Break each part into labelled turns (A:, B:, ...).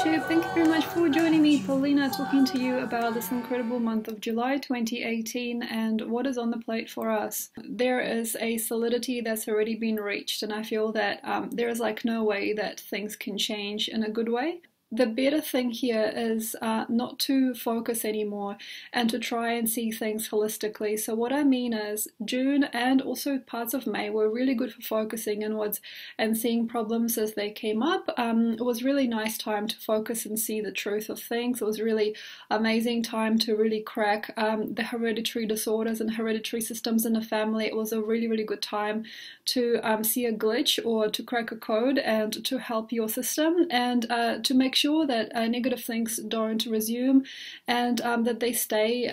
A: YouTube, thank you very much for joining me. Paulina talking to you about this incredible month of July 2018 and what is on the plate for us. There is a solidity that's already been reached, and I feel that there is like no way that things can change in a good way. The better thing here is not to focus anymore and to try and see things holistically. So what I mean is June and also parts of May were really good for focusing inwards and seeing problems as they came up. It was really nice time to focus and see the truth of things. It was really amazing time to really crack the hereditary disorders and hereditary systems in the family. It was a really, really good time to see a glitch or to crack a code and to help your system and to make sure that negative things don't resume and that they stay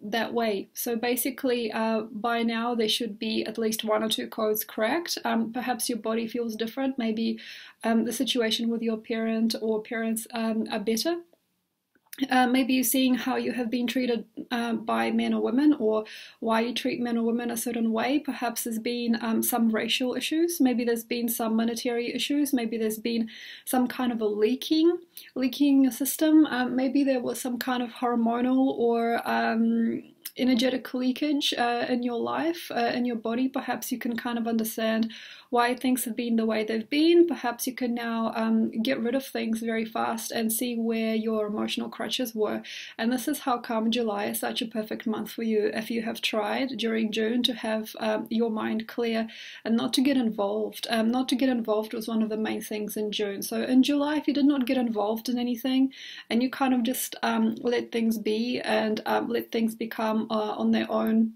A: that way. So basically by now there should be at least 1 or 2 codes cracked. Perhaps your body feels different, maybe the situation with your parent or parents are better. Maybe you're seeing how you have been treated by men or women, or why you treat men or women a certain way. Perhaps there's been some racial issues, maybe there's been some monetary issues, maybe there's been some kind of a leaking system, maybe there was some kind of hormonal or energetic leakage in your life, in your body. Perhaps you can kind of understand why things have been the way they've been. Perhaps you can now get rid of things very fast and see where your emotional crutches were. And this is how come July is such a perfect month for you if you have tried during June to have your mind clear and not to get involved. Not to get involved was one of the main things in June. So in July, if you did not get involved in anything and you kind of just let things be and let things become on their own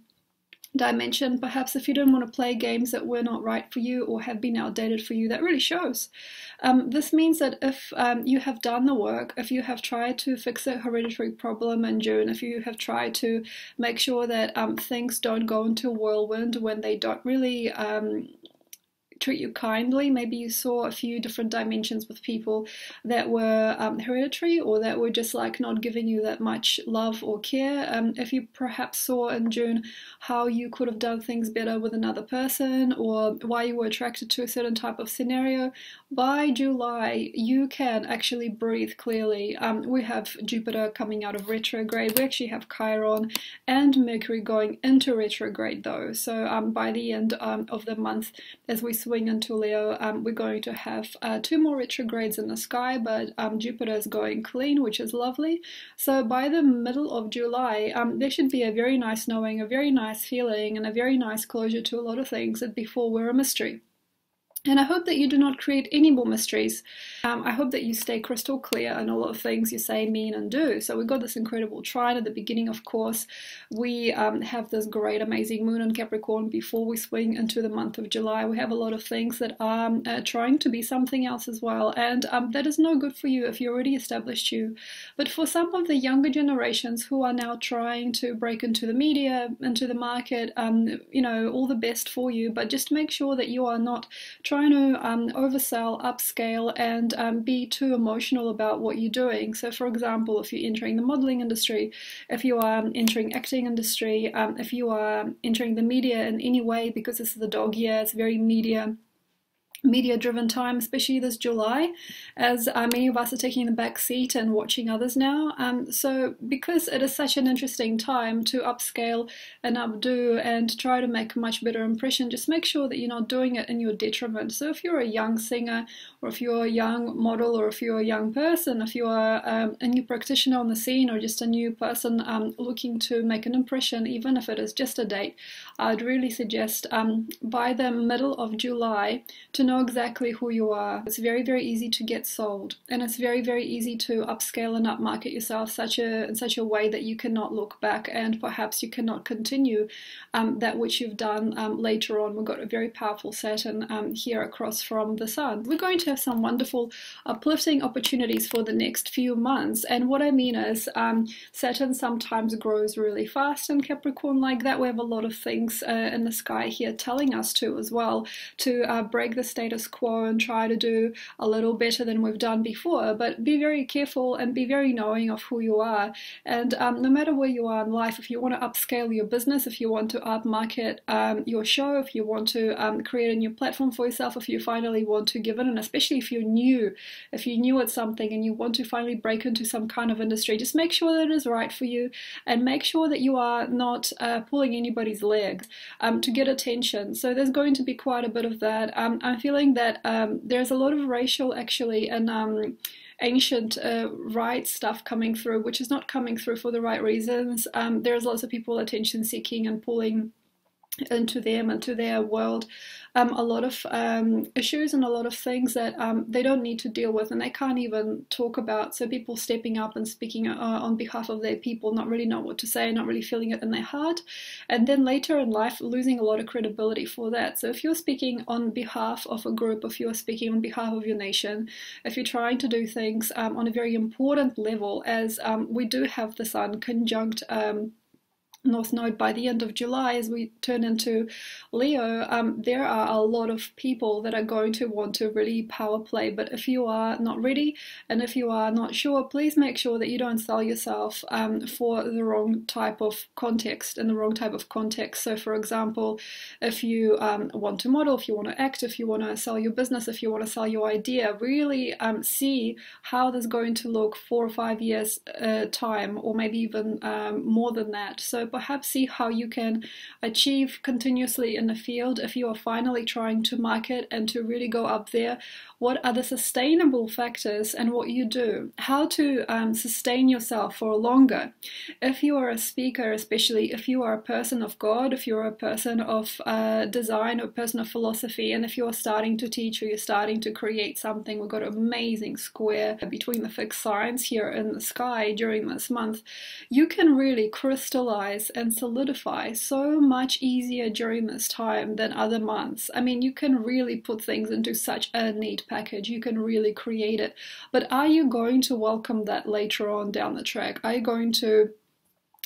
A: dimension, perhaps if you didn't want to play games that were not right for you or have been outdated for you, that really shows. This means that if you have done the work, if you have tried to fix a hereditary problem in June, if you have tried to make sure that things don't go into a whirlwind when they don't really treat you kindly. Maybe you saw a few different dimensions with people that were hereditary or that were just like not giving you that much love or care. If you perhaps saw in June how you could have done things better with another person or why you were attracted to a certain type of scenario, by July you can actually breathe clearly. We have Jupiter coming out of retrograde. We actually have Chiron and Mercury going into retrograde though. So by the end of the month, as we swing into Leo, we're going to have 2 more retrogrades in the sky, but Jupiter is going clean, which is lovely. So by the middle of July, there should be a very nice knowing, a very nice feeling, and a very nice closure to a lot of things that before were a mystery. And I hope that you do not create any more mysteries. I hope that you stay crystal clear in a lot of things you say, mean, and do. So we've got this incredible trine at the beginning, of course. We have this great, amazing moon in Capricorn before we swing into the month of July. We have a lot of things that are trying to be something else as well. And that is no good for you if you already established you. But for some of the younger generations who are now trying to break into the media, into the market, you know, all the best for you. But just make sure that you are not trying to oversell, upscale, and be too emotional about what you're doing. So for example, if you're entering the modeling industry, if you are entering acting industry, if you are entering the media in any way, because this is the dog year, it's very media-driven time, especially this July, as many of us are taking the back seat and watching others now. So because it is such an interesting time to upscale and updo and try to make a much better impression, just make sure that you're not doing it in your detriment. So if you're a young singer, or if you're a young model, or if you're a young person, if you are a new practitioner on the scene, or just a new person looking to make an impression, even if it is just a date, I'd really suggest by the middle of July to know exactly who you are. It's very, very easy to get sold, and it's very, very easy to upscale and upmarket yourself in such a way that you cannot look back, and perhaps you cannot continue that which you've done later on. We've got a very powerful Saturn here across from the Sun. We're going to have some wonderful uplifting opportunities for the next few months, and what I mean is Saturn sometimes grows really fast in Capricorn like that. We have a lot of things in the sky here telling us to as well to break this status quo and try to do a little better than we've done before, but be very careful and be very knowing of who you are. And no matter where you are in life, if you want to upscale your business, if you want to upmarket your show, if you want to create a new platform for yourself, if you finally want to give it, and especially if you're new at something and you want to finally break into some kind of industry, just make sure that it is right for you, and make sure that you are not pulling anybody's legs to get attention. So there's going to be quite a bit of that. I'm feeling that there's a lot of racial actually and ancient right stuff coming through, which is not coming through for the right reasons. There's lots of people attention seeking and pulling into them and to their world a lot of issues and a lot of things that they don't need to deal with and they can't even talk about. So people stepping up and speaking on behalf of their people, not really know what to say, not really feeling it in their heart, and then later in life losing a lot of credibility for that. So if you're speaking on behalf of a group, if you're speaking on behalf of your nation, if you're trying to do things on a very important level, as we do have the Sun conjunct North Node by the end of July as we turn into Leo, there are a lot of people that are going to want to really power play. But if you are not ready and if you are not sure, please make sure that you don't sell yourself for the wrong type of context and the wrong type of context. So for example, if you want to model, if you want to act, if you want to sell your business, if you want to sell your idea, really see how this is going to look 4 or 5 years time, or maybe even more than that. So perhaps see how you can achieve continuously in the field if you are finally trying to market and to really go up there. What are the sustainable factors and what you do, how to sustain yourself for longer. If you are a speaker, especially if you are a person of God, if you're a person of design or a person of philosophy, and if you're starting to teach or you're starting to create something, we've got an amazing square between the fixed signs here in the sky during this month. You can really crystallize and solidify so much easier during this time than other months. I mean, you can really put things into such a neat package. You can really create it. But are you going to welcome that later on down the track? Are you going to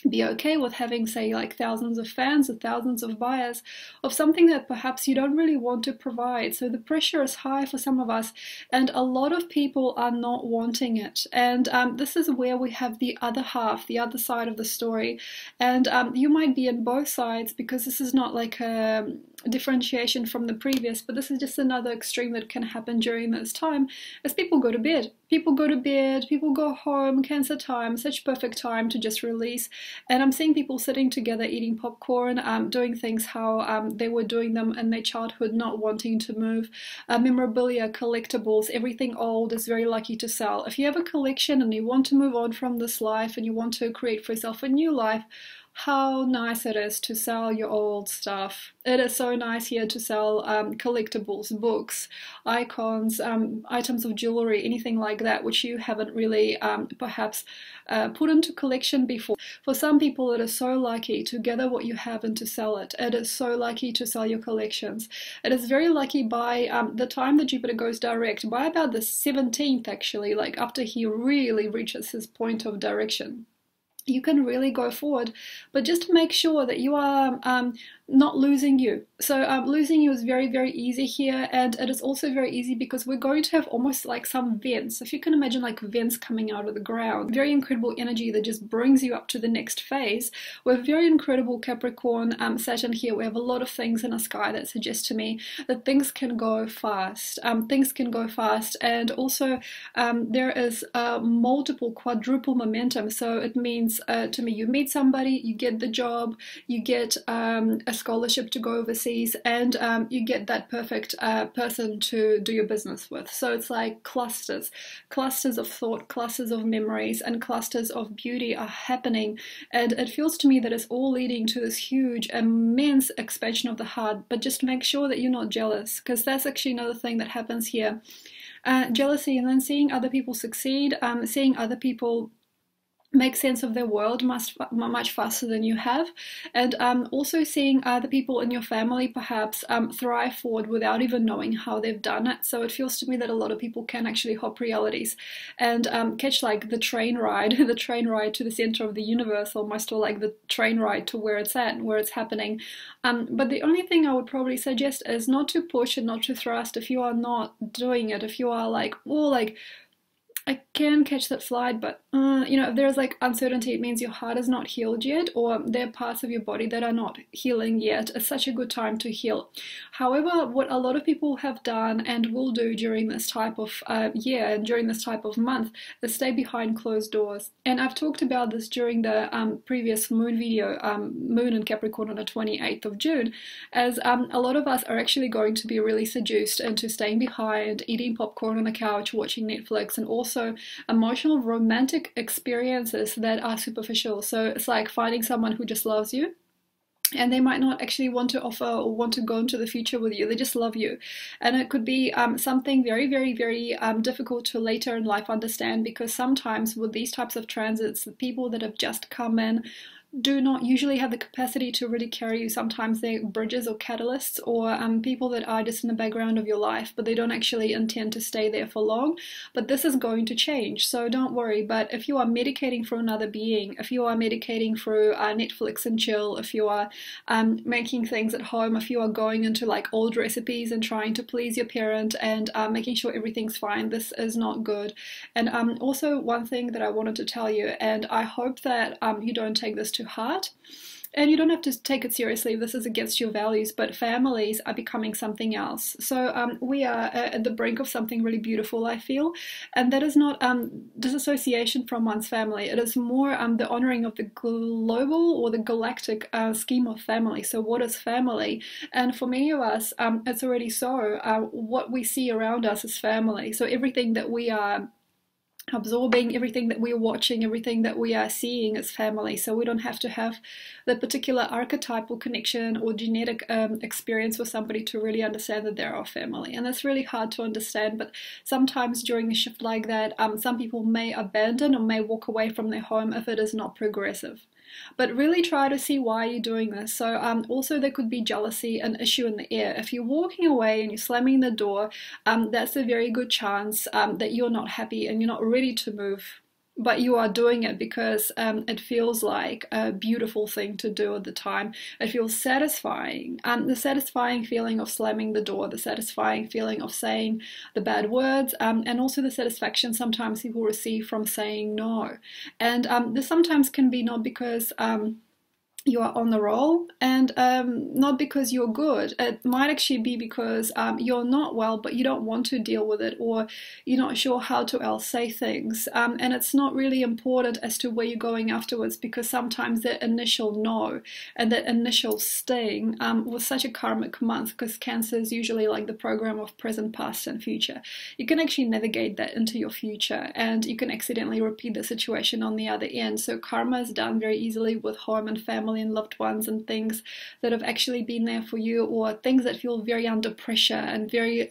A: be okay with having, say, like thousands of fans or thousands of buyers of something that perhaps you don't really want to provide? So the pressure is high for some of us, and a lot of people are not wanting it. And this is where we have the other half, the other side of the story. And you might be in both sides, because this is not like a differentiation from the previous, but this is just another extreme that can happen during this time as people go to bed. People go to bed, people go home, Cancer time, such perfect time to just release. And I'm seeing people sitting together eating popcorn, doing things how they were doing them in their childhood, not wanting to move. Memorabilia, collectibles, everything old is very lucky to sell. If you have a collection and you want to move on from this life and you want to create for yourself a new life, how nice it is to sell your old stuff. It is so nice here to sell collectibles, books, icons, items of jewelry, anything like that, which you haven't really perhaps put into collection before. For some people, it is so lucky to gather what you have and to sell it. It is so lucky to sell your collections. It is very lucky by the time that Jupiter goes direct, by about the 17th actually, like after he really reaches his point of direction. You can really go forward, but just make sure that you are not losing you. So losing you is very, very easy here, and it is also very easy because we're going to have almost like some vents. If you can imagine like vents coming out of the ground, very incredible energy that just brings you up to the next phase. We're very incredible Capricorn, Saturn here. We have a lot of things in the sky that suggest to me that things can go fast. Things can go fast, and also there is multiple quadruple momentum. So it means to me, you meet somebody, you get the job, you get a scholarship to go overseas, and you get that perfect person to do your business with. So it's like clusters of thought, clusters of memories, and clusters of beauty are happening, and it feels to me that it's all leading to this huge, immense expansion of the heart. But just make sure that you're not jealous, because that's actually another thing that happens here. Jealousy, and then seeing other people succeed, seeing other people make sense of their world much faster than you have, and also seeing other people in your family perhaps thrive forward without even knowing how they've done it. So it feels to me that a lot of people can actually hop realities and catch like the train ride the train ride to the center of the universe almost, or like the train ride to where it's at and where it's happening. But the only thing I would probably suggest is not to push and not to thrust if you are not doing it. If you are like, oh, like I can catch that flight, but you know, if there's like uncertainty, it means your heart is not healed yet, or there are parts of your body that are not healing yet. It's such a good time to heal. However, what a lot of people have done and will do during this type of year and during this type of month is stay behind closed doors. And I've talked about this during the previous moon video, Moon in Capricorn on the 28th of June, as a lot of us are actually going to be really seduced into staying behind, eating popcorn on the couch, watching Netflix, and also emotional romantic experiences that are superficial. So it's like finding someone who just loves you, and they might not actually want to offer or want to go into the future with you. They just love you. And it could be something very, very, very difficult to later in life understand, because sometimes with these types of transits, the people that have just come in do not usually have the capacity to really carry you. Sometimes they're bridges or catalysts, or people that are just in the background of your life, but they don't actually intend to stay there for long. But this is going to change, so don't worry. But if you are medicating for another being, if you are medicating through Netflix and chill, if you are making things at home, if you are going into like old recipes and trying to please your parent and making sure everything's fine, this is not good. And also one thing that I wanted to tell you, and I hope that you don't take this to heart, and you don't have to take it seriously if this is against your values, but families are becoming something else. So we are at the brink of something really beautiful, I feel, and that is not disassociation from one's family. It is more the honoring of the global or the galactic scheme of family. So what is family? And for many of us, it's already so. What we see around us is family. So everything that we are absorbing, everything that we're watching, everything that we are seeing is family. So we don't have to have the particular archetypal connection or genetic experience with somebody to really understand that they're our family. And that's really hard to understand, but sometimes during a shift like that, some people may abandon or may walk away from their home if it is not progressive. But really try to see why you're doing this. So also there could be jealousy, an issue in the air. If you're walking away and you're slamming the door, that's a very good chance that you're not happy and you're not ready to move. But you are doing it because it feels like a beautiful thing to do at the time. It feels satisfying. The satisfying feeling of slamming the door, the satisfying feeling of saying the bad words, and also the satisfaction sometimes people receive from saying no. And this sometimes can be not because you are on the roll, and not because you're good. It might actually be because you're not well, but you don't want to deal with it, or you're not sure how to else say things, and it's not really important as to where you're going afterwards, because sometimes that initial no and that initial sting was such a karmic month, because Cancer is usually like the program of present, past and future. You can actually navigate that into your future, and you can accidentally repeat the situation on the other end. So karma is done very easily with home and family and loved ones and things that have actually been there for you, or things that feel very under pressure and very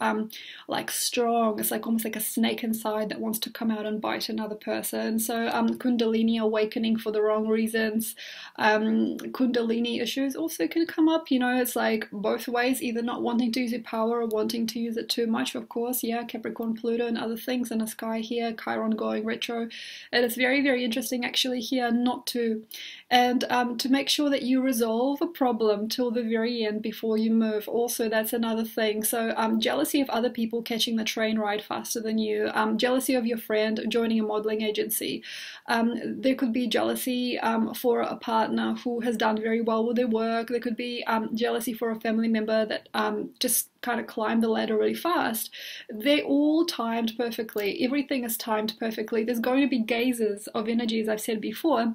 A: like strong. It's like almost like a snake inside that wants to come out and bite another person. So Kundalini awakening for the wrong reasons. Kundalini issues also can come up, you know, it's like both ways, either not wanting to use your power or wanting to use it too much, of course. Yeah, Capricorn, Pluto and other things in the sky here, Chiron going retro. It is very, very interesting actually here not to, and to make sure that you resolve a problem till the very end before you move. Also, that's another thing. So jealousy of other people catching the train ride faster than you, jealousy of your friend joining a modeling agency. There could be jealousy for a partner who has done very well with their work. There could be jealousy for a family member that just kind of climbed the ladder really fast. They're all timed perfectly. Everything is timed perfectly. There's going to be gazes of energy, as I've said before,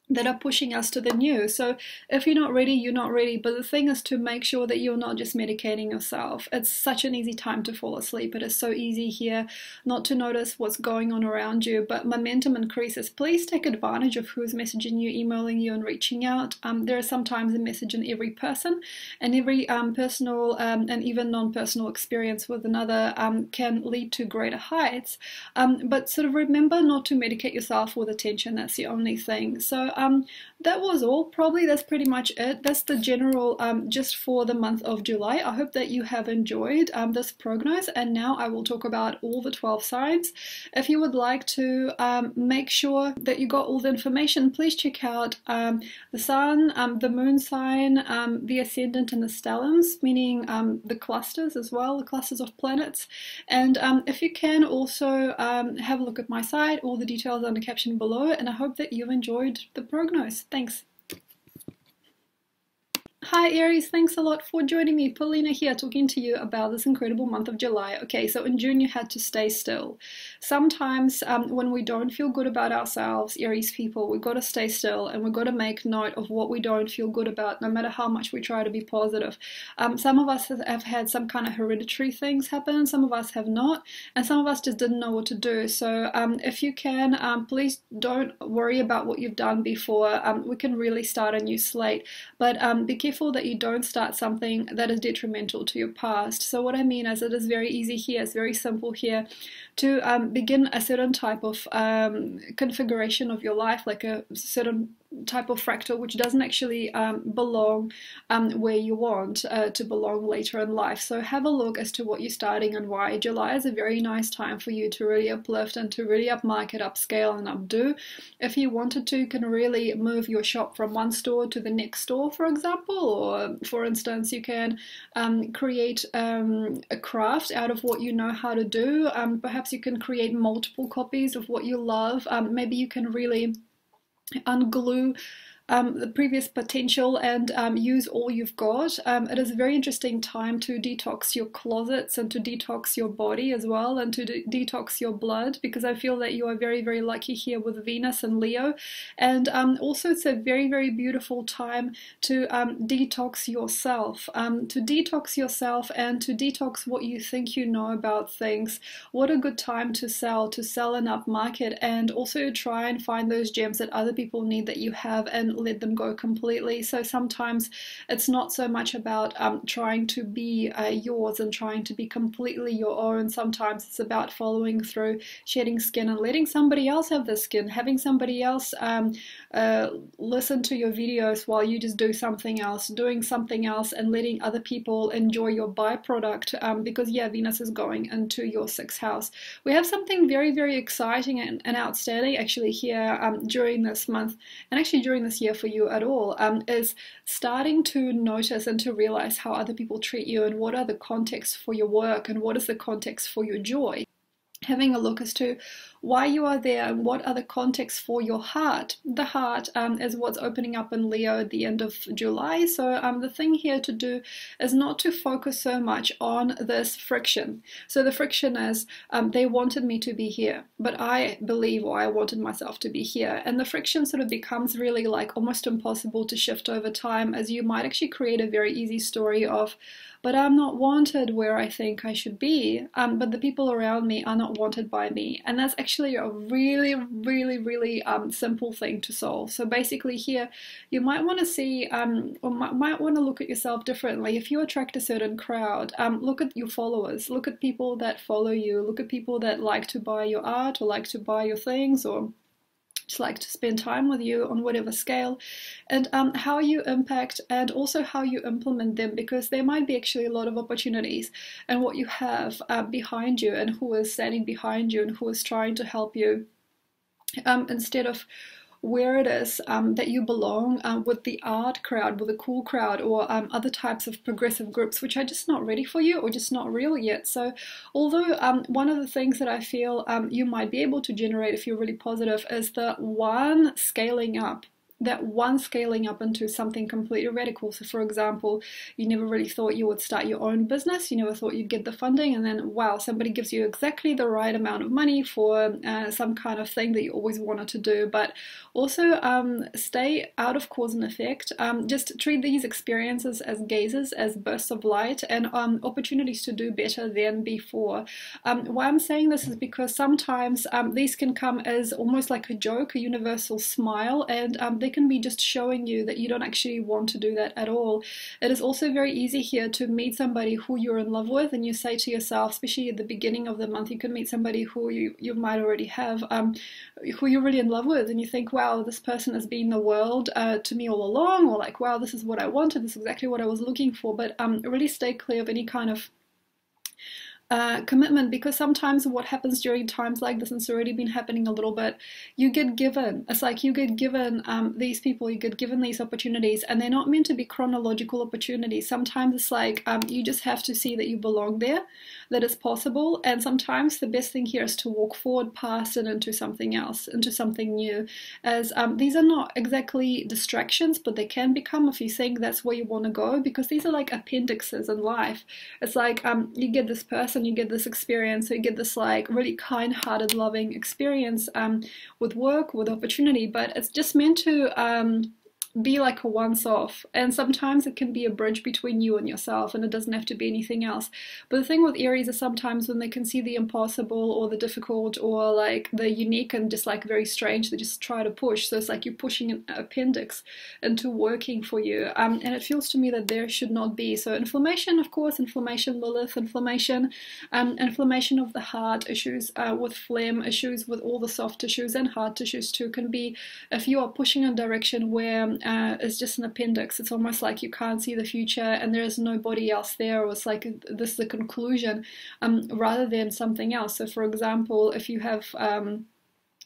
A: that are pushing us to the new. So if you're not ready, you're not ready. But the thing is to make sure that you're not just medicating yourself. It's such an easy time to fall asleep. It is so easy here not to notice what's going on around you, but momentum increases. Please take advantage of who's messaging you, emailing you, and reaching out. There is sometimes a message in every person, and every personal and even non-personal experience with another can lead to greater heights. But sort of remember not to medicate yourself with attention. That's the only thing. So that was all. Probably that's pretty much it. That's the general just for the month of July. I hope that you have enjoyed this prognosis, and now I will talk about all the 12 signs. If you would like to make sure that you got all the information, please check out the sun, the moon sign, the ascendant, and the stelliums, meaning the clusters as well, the clusters of planets. And if you can also have a look at my site, all the details on the caption below, and I hope that you've enjoyed the prognosis. Thanks. Hi Aries, thanks a lot for joining me. Paulina here talking to you about this incredible month of July. Okay, so in June you had to stay still. Sometimes when we don't feel good about ourselves, Aries people, we've got to stay still and we've got to make note of what we don't feel good about, no matter how much we try to be positive. Some of us have had some kind of hereditary things happen, some of us have not, and some of us just didn't know what to do. So if you can, please don't worry about what you've done before. We can really start a new slate, but be careful that you don't start something that is detrimental to your past. So what I mean is it is very easy here, it's very simple here to begin a certain type of configuration of your life, like a certain type of fractal which doesn't actually belong where you want to belong later in life. So have a look as to what you're starting and why. July is a very nice time for you to really uplift and to really upmarket, upscale, and updo. If you wanted to, you can really move your shop from one store to the next store, for example, or for instance you can create a craft out of what you know how to do. Perhaps you can create multiple copies of what you love. Maybe you can really unglue the previous potential and use all you've got. It is a very interesting time to detox your closets and to detox your body as well, and to detox your blood, because I feel that you are very, very lucky here with Venus and Leo. And also it's a very, very beautiful time to detox yourself, and to detox what you think you know about things. What a good time to sell and upmarket, and also try and find those gems that other people need that you have and let them go completely. So sometimes it's not so much about trying to be yours and trying to be completely your own. Sometimes it's about following through, shedding skin, and letting somebody else have the skin, having somebody else listen to your videos while you just do something else, doing something else, and letting other people enjoy your byproduct, because yeah, Venus is going into your 6th house. We have something very, very exciting and outstanding actually here during this month, and actually during this year for you at all, is starting to notice and to realize how other people treat you, and what are the contexts for your work, and what is the context for your joy. Having a look as to why you are there and what are the contexts for your heart. The heart is what's opening up in Leo at the end of July. So the thing here to do is not to focus so much on this friction. So the friction is they wanted me to be here, but I believe, or I wanted myself to be here. And the friction sort of becomes really like almost impossible to shift over time, as you might actually create a very easy story of, but I'm not wanted where I think I should be, but the people around me are not wanted by me. And that's actually a really, really, really simple thing to solve. So basically here, you might want to see, or might want to look at yourself differently. If you attract a certain crowd, look at your followers, look at people that follow you, look at people that like to buy your art or like to buy your things, or just like to spend time with you on whatever scale, and how you impact and also how you implement them, because there might be actually a lot of opportunities, and what you have behind you, and who is standing behind you, and who is trying to help you, instead of where it is that you belong with the art crowd, with the cool crowd, or other types of progressive groups which are just not ready for you or just not real yet. So although one of the things that I feel you might be able to generate if you're really positive is the one scaling up that one scaling up into something completely radical. So for example, you never really thought you would start your own business, you never thought you'd get the funding, and then wow, somebody gives you exactly the right amount of money for some kind of thing that you always wanted to do. But also stay out of cause and effect. Just treat these experiences as gazes, as bursts of light, and opportunities to do better than before. Why I'm saying this is because sometimes these can come as almost like a joke, a universal smile, and they can be just showing you that you don't actually want to do that at all. It is also very easy here to meet somebody who you're in love with, and you say to yourself, especially at the beginning of the month, you can meet somebody who you might already have, who you're really in love with, and you think, wow, this person has been the world to me all along, or like, wow, this is what I wanted, this is exactly what I was looking for. But really stay clear of any kind of commitment, because sometimes what happens during times like this, and it's already been happening a little bit, you get given, it's like you get given these people, you get given these opportunities, and they're not meant to be chronological opportunities. Sometimes it's like you just have to see that you belong there, that it's possible, and sometimes the best thing here is to walk forward past it into something else, into something new, as these are not exactly distractions, but they can become if you think that's where you want to go, because these are like appendixes in life. It's like you get this person, you get this experience, so you get this like really kind-hearted, loving experience with work, with opportunity, but it's just meant to be like a once-off, and sometimes it can be a bridge between you and yourself, and it doesn't have to be anything else. But the thing with Aries is sometimes when they can see the impossible or the difficult or like the unique and just like very strange, they just try to push. So it's like you're pushing an appendix into working for you, and it feels to me that there should not be. So inflammation, of course, inflammation, Lilith, inflammation of the heart, issues with phlegm, issues with all the soft tissues and hard tissues too, can be if you are pushing a direction where it's just an appendix. It's almost like you can't see the future and there's nobody else there, or it's like this is the conclusion rather than something else. So for example, if you have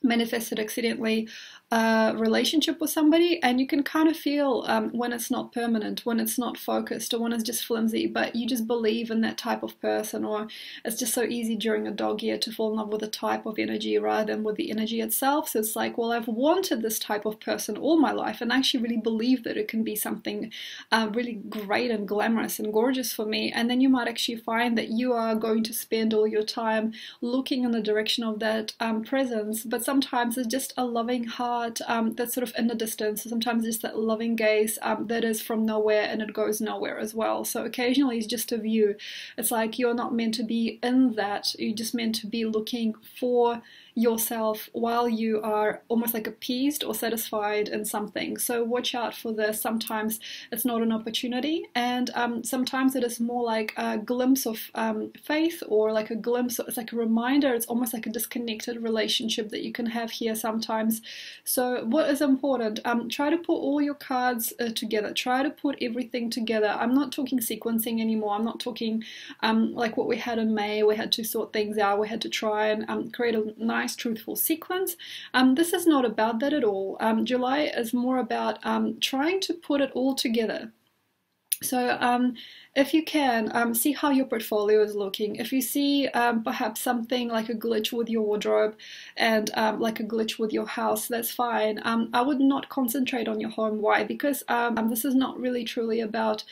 A: manifested accidentally a relationship with somebody, and you can kind of feel when it's not permanent, when it's not focused, or when it's just flimsy, but you just believe in that type of person, or it's just so easy during a dog year to fall in love with a type of energy rather than with the energy itself. So it's like, well, I've wanted this type of person all my life, and I actually really believe that it can be something really great and glamorous and gorgeous for me. And then you might actually find that you are going to spend all your time looking in the direction of that presence, but sometimes it's just a loving heart that's sort of in the distance. Sometimes just that loving gaze that is from nowhere and it goes nowhere as well. So occasionally it's just a view. It's like you're not meant to be in that, you're just meant to be looking for yourself while you are almost like appeased or satisfied in something. So watch out for this. Sometimes it's not an opportunity, and sometimes it is more like a glimpse of faith, or like a glimpse of, it's like a reminder. It's almost like a disconnected relationship that you can have here sometimes. So what is important? Try to put all your cards together. Try to put everything together. I'm not talking sequencing anymore. I'm not talking like what we had in May. We had to sort things out. We had to try and create a nice truthful sequence. This is not about that at all. July is more about trying to put it all together. So if you can, see how your portfolio is looking. If you see perhaps something like a glitch with your wardrobe and like a glitch with your house, that's fine. I would not concentrate on your home. Why? Because this is not really truly about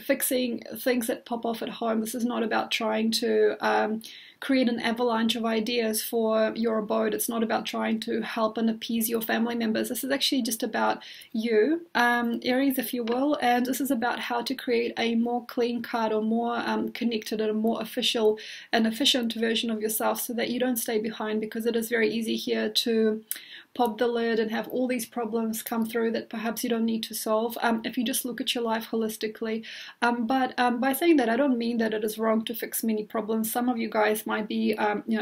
A: fixing things that pop off at home. This is not about trying to create an avalanche of ideas for your abode. It's not about trying to help and appease your family members. This is actually just about you, Aries, if you will, and this is about how to create a more clean card, or more connected and a more official and efficient version of yourself, so that you don't stay behind, because it is very easy here to pop the lid and have all these problems come through that perhaps you don't need to solve if you just look at your life holistically. But by saying that, I don't mean that it is wrong to fix many problems. Some of you guys might be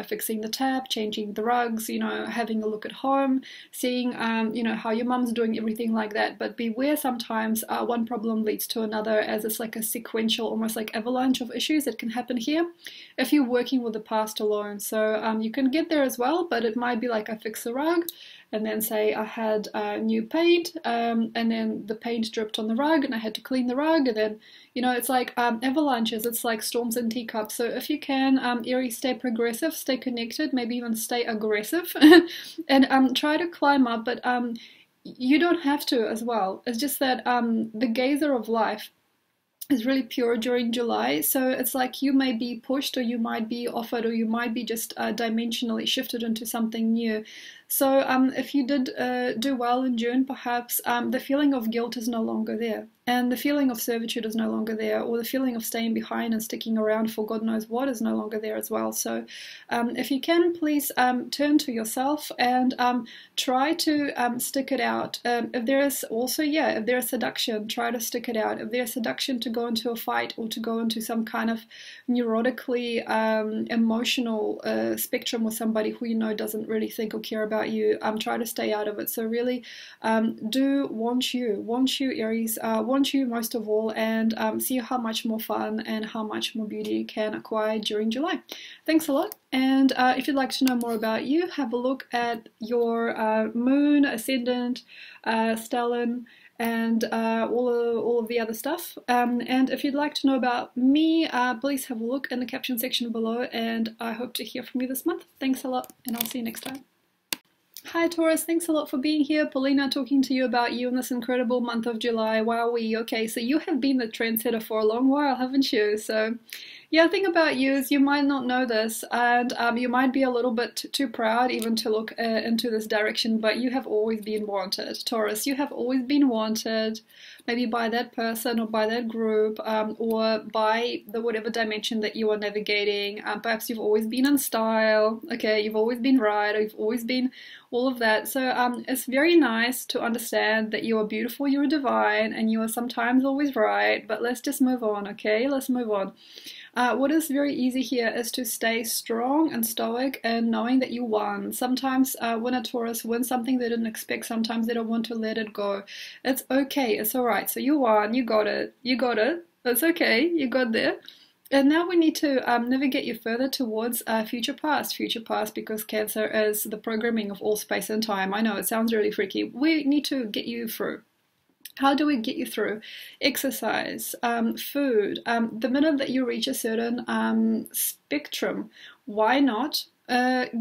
A: fixing the tap, changing the rugs, having a look at home, seeing how your mum's doing, everything like that. But beware, sometimes one problem leads to another, as it's like a sequential, almost like avalanche of issues that can happen here if you're working with the past alone. So you can get there as well, but it might be like I fix a rug, and then say I had new paint, and then the paint dripped on the rug and I had to clean the rug, and then it's like avalanches. It's like storms in teacups. So if you can, Aries, stay progressive, stay connected, maybe even stay aggressive and try to climb up, but you don't have to as well. It's just that the gazer of life is really pure during July. So it's like you may be pushed, or you might be offered, or you might be just dimensionally shifted into something new. So if you did do well in June, perhaps the feeling of guilt is no longer there. And the feeling of servitude is no longer there, or the feeling of staying behind and sticking around for God knows what is no longer there as well. So if you can, please turn to yourself and try to stick it out. If there is also, if there is seduction, try to stick it out. If there's seduction to go into a fight, or to go into some kind of neurotically emotional spectrum with somebody who you know doesn't really think or care about you, try to stay out of it. So really do want you, Aries, want you most of all, and see how much more fun and how much more beauty you can acquire during July. Thanks a lot. And if you'd like to know more about you, have a look at your moon, ascendant, stellium, and all of the other stuff. And if you'd like to know about me, please have a look in the caption section below, and I hope to hear from you this month. Thanks a lot, and I'll see you next time. Hi Taurus, thanks a lot for being here. Paulina talking to you about you in this incredible month of July. Wowee. Okay, so you have been the trendsetter for a long while, haven't you? So yeah, the thing about you is you might not know this, and you might be a little bit too proud even to look into this direction, but you have always been wanted. Taurus, you have always been wanted, maybe by that person or by that group, or by the whatever dimension that you are navigating. Perhaps you've always been in style, okay, you've always been right, or you've always been all of that. So it's very nice to understand that you are beautiful, you are divine, and you are sometimes always right, but let's just move on, okay? Let's move on. What is very easy here is to stay strong and stoic and knowing that you won. Sometimes when a Taurus wins something they didn't expect, sometimes they don't want to let it go. It's okay, it's alright. So you won, you got it, it's okay, you got there. And now we need to navigate you further towards future past, because Cancer is the programming of all space and time. I know it sounds really freaky. We need to get you through. How do we get you through? Exercise, food. The minute that you reach a certain spectrum, why not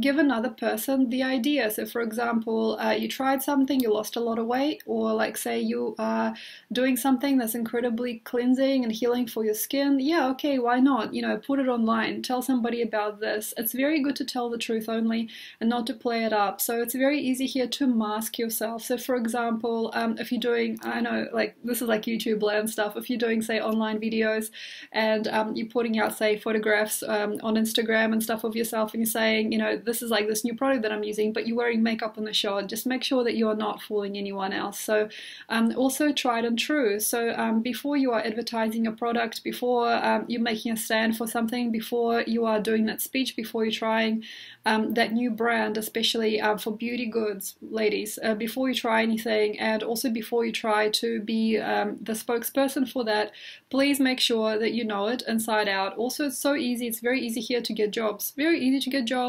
A: give another person the idea? So for example, you tried something, you lost a lot of weight, or like say you are doing something that's incredibly cleansing and healing for your skin. Yeah, okay, why not? You know, put it online, tell somebody about this. It's very good to tell the truth only and not to play it up. So it's very easy here to mask yourself. So for example, if you're doing, I know like this is like YouTube land stuff, if you're doing say online videos and you're putting out say photographs on Instagram and stuff of yourself, and you're saying, you know, this is like this new product that I'm using, but you're wearing makeup in the shot, just make sure that you are not fooling anyone else. So also tried and true. So before you are advertising your product, before you're making a stand for something, before you are doing that speech, before you're trying that new brand, especially for beauty goods, ladies, before you try anything, and also before you try to be the spokesperson for that, please make sure that you know it inside out. Also, it's so easy, it's very easy here to get jobs, very easy to get jobs,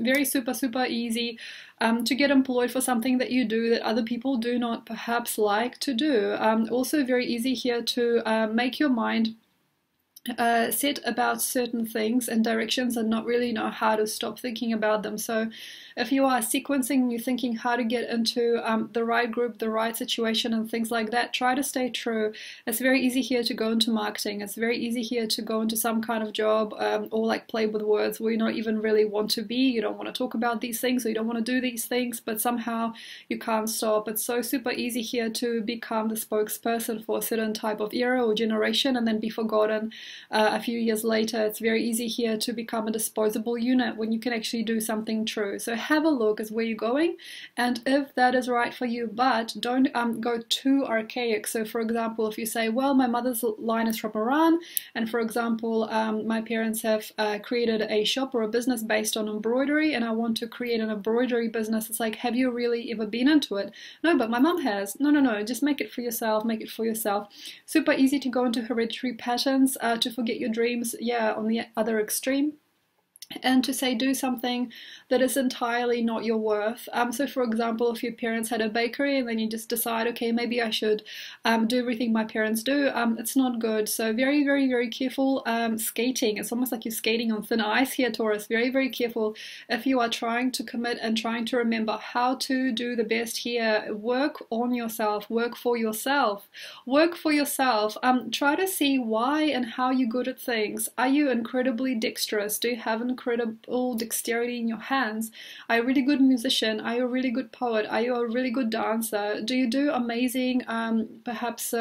A: very super easy to get employed for something that you do that other people do not perhaps like to do. Also very easy here to make your mind set about certain things and directions and not really know how to stop thinking about them. So if you are sequencing, you're thinking how to get into the right group, the right situation and things like that, try to stay true. It's very easy here to go into marketing. It's very easy here to go into some kind of job or like play with words where you don't even really want to be. You don't want to talk about these things, or you don't want to do these things, but somehow you can't stop. It's so super easy here to become the spokesperson for a certain type of era or generation and then be forgotten a few years later. It's very easy here to become a disposable unit when you can actually do something true. So have a look as where you're going, and if that is right for you, but don't go too archaic. So for example, if you say, well, my mother's line is from Iran, and for example, my parents have created a shop or a business based on embroidery, and I want to create an embroidery business. It's like, have you really ever been into it? No, but my mom has. No, just make it for yourself, make it for yourself. Super easy to go into hereditary patterns, to forget your dreams, yeah, on the other extreme. and to say do something that is entirely not your worth. So for example, if your parents had a bakery and then you just decide, okay, maybe I should do everything my parents do, it's not good. So very, very, very careful. Skating, it's almost like you're skating on thin ice here, Taurus. Very, very careful if you are trying to commit and trying to remember how to do the best here. Work on yourself, work for yourself, work for yourself. Try to see why and how you're good at things. Are you incredibly dexterous? Do you have incredible dexterity in your hands? Are you a really good musician? Are you a really good poet? Are you a really good dancer? Do you do amazing, perhaps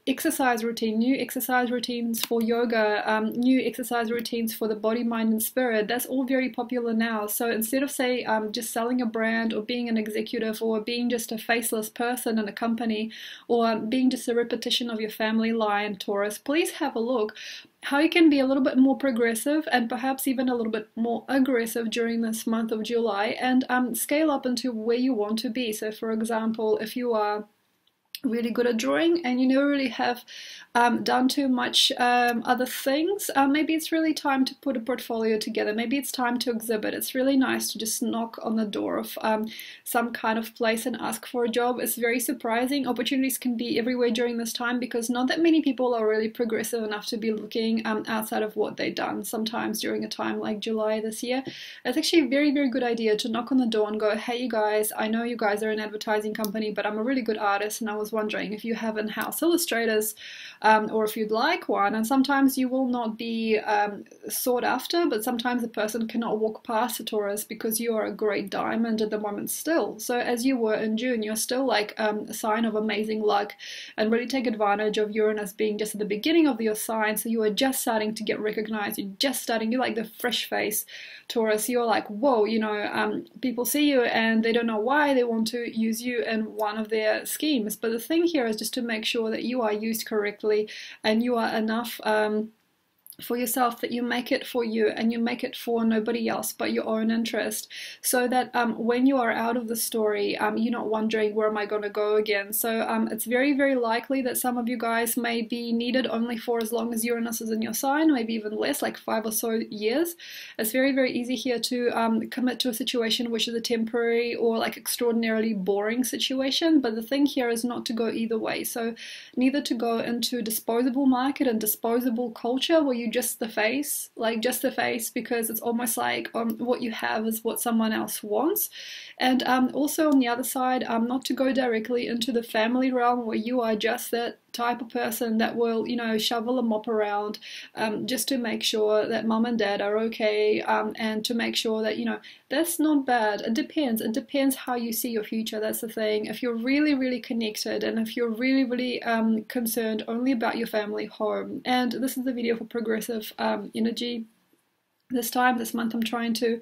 A: exercise routine, new exercise routines for yoga, new exercise routines for the body, mind, and spirit? That's all very popular now. So instead of say just selling a brand or being an executive or being just a faceless person in a company or being just a repetition of your family line, Taurus, please have a look how you can be a little bit more progressive and perhaps even a little bit more aggressive during this month of July, and scale up into where you want to be. So for example, if you are really good at drawing and you never really have done too much other things, maybe it's really time to put a portfolio together. Maybe it's time to exhibit. It's really nice to just knock on the door of some kind of place and ask for a job. It's very surprising. Opportunities can be everywhere during this time because not that many people are really progressive enough to be looking outside of what they've done. Sometimes during a time like July this year, it's actually a very, very good idea to knock on the door and go, hey you guys, I know you guys are an advertising company, but I'm a really good artist and I was wondering if you have in-house illustrators or if you'd like one. And sometimes you will not be sought after, but sometimes a person cannot walk past a Taurus because you are a great diamond at the moment still. So as you were in June, you're still like a sign of amazing luck, and really take advantage of Uranus being just at the beginning of your sign. So you are just starting to get recognized. You're just starting, you're like the fresh face Taurus. You're like, whoa, you know, people see you and they don't know why they want to use you in one of their schemes. But the thing here is just to make sure that you are used correctly and you are enough for yourself, that you make it for you and you make it for nobody else but your own interest, so that when you are out of the story, you're not wondering where am I going to go again. So it's very, very likely that some of you guys may be needed only for as long as Uranus is in your sign, maybe even less, like 5 or so years. It's very, very easy here to commit to a situation which is a temporary or like extraordinarily boring situation, but the thing here is not to go either way. So neither to go into disposable market and disposable culture where you just the face, like just the face, because it's almost like what you have is what someone else wants. And also on the other side, not to go directly into the family realm where you are just that type of person that will, you know, shovel a mop around just to make sure that mom and dad are okay, and to make sure that, you know, that's not bad. It depends how you see your future. That's the thing. If you're really, really connected and if you're really, really concerned only about your family home, and this is the video for progressive energy. This month, I'm trying to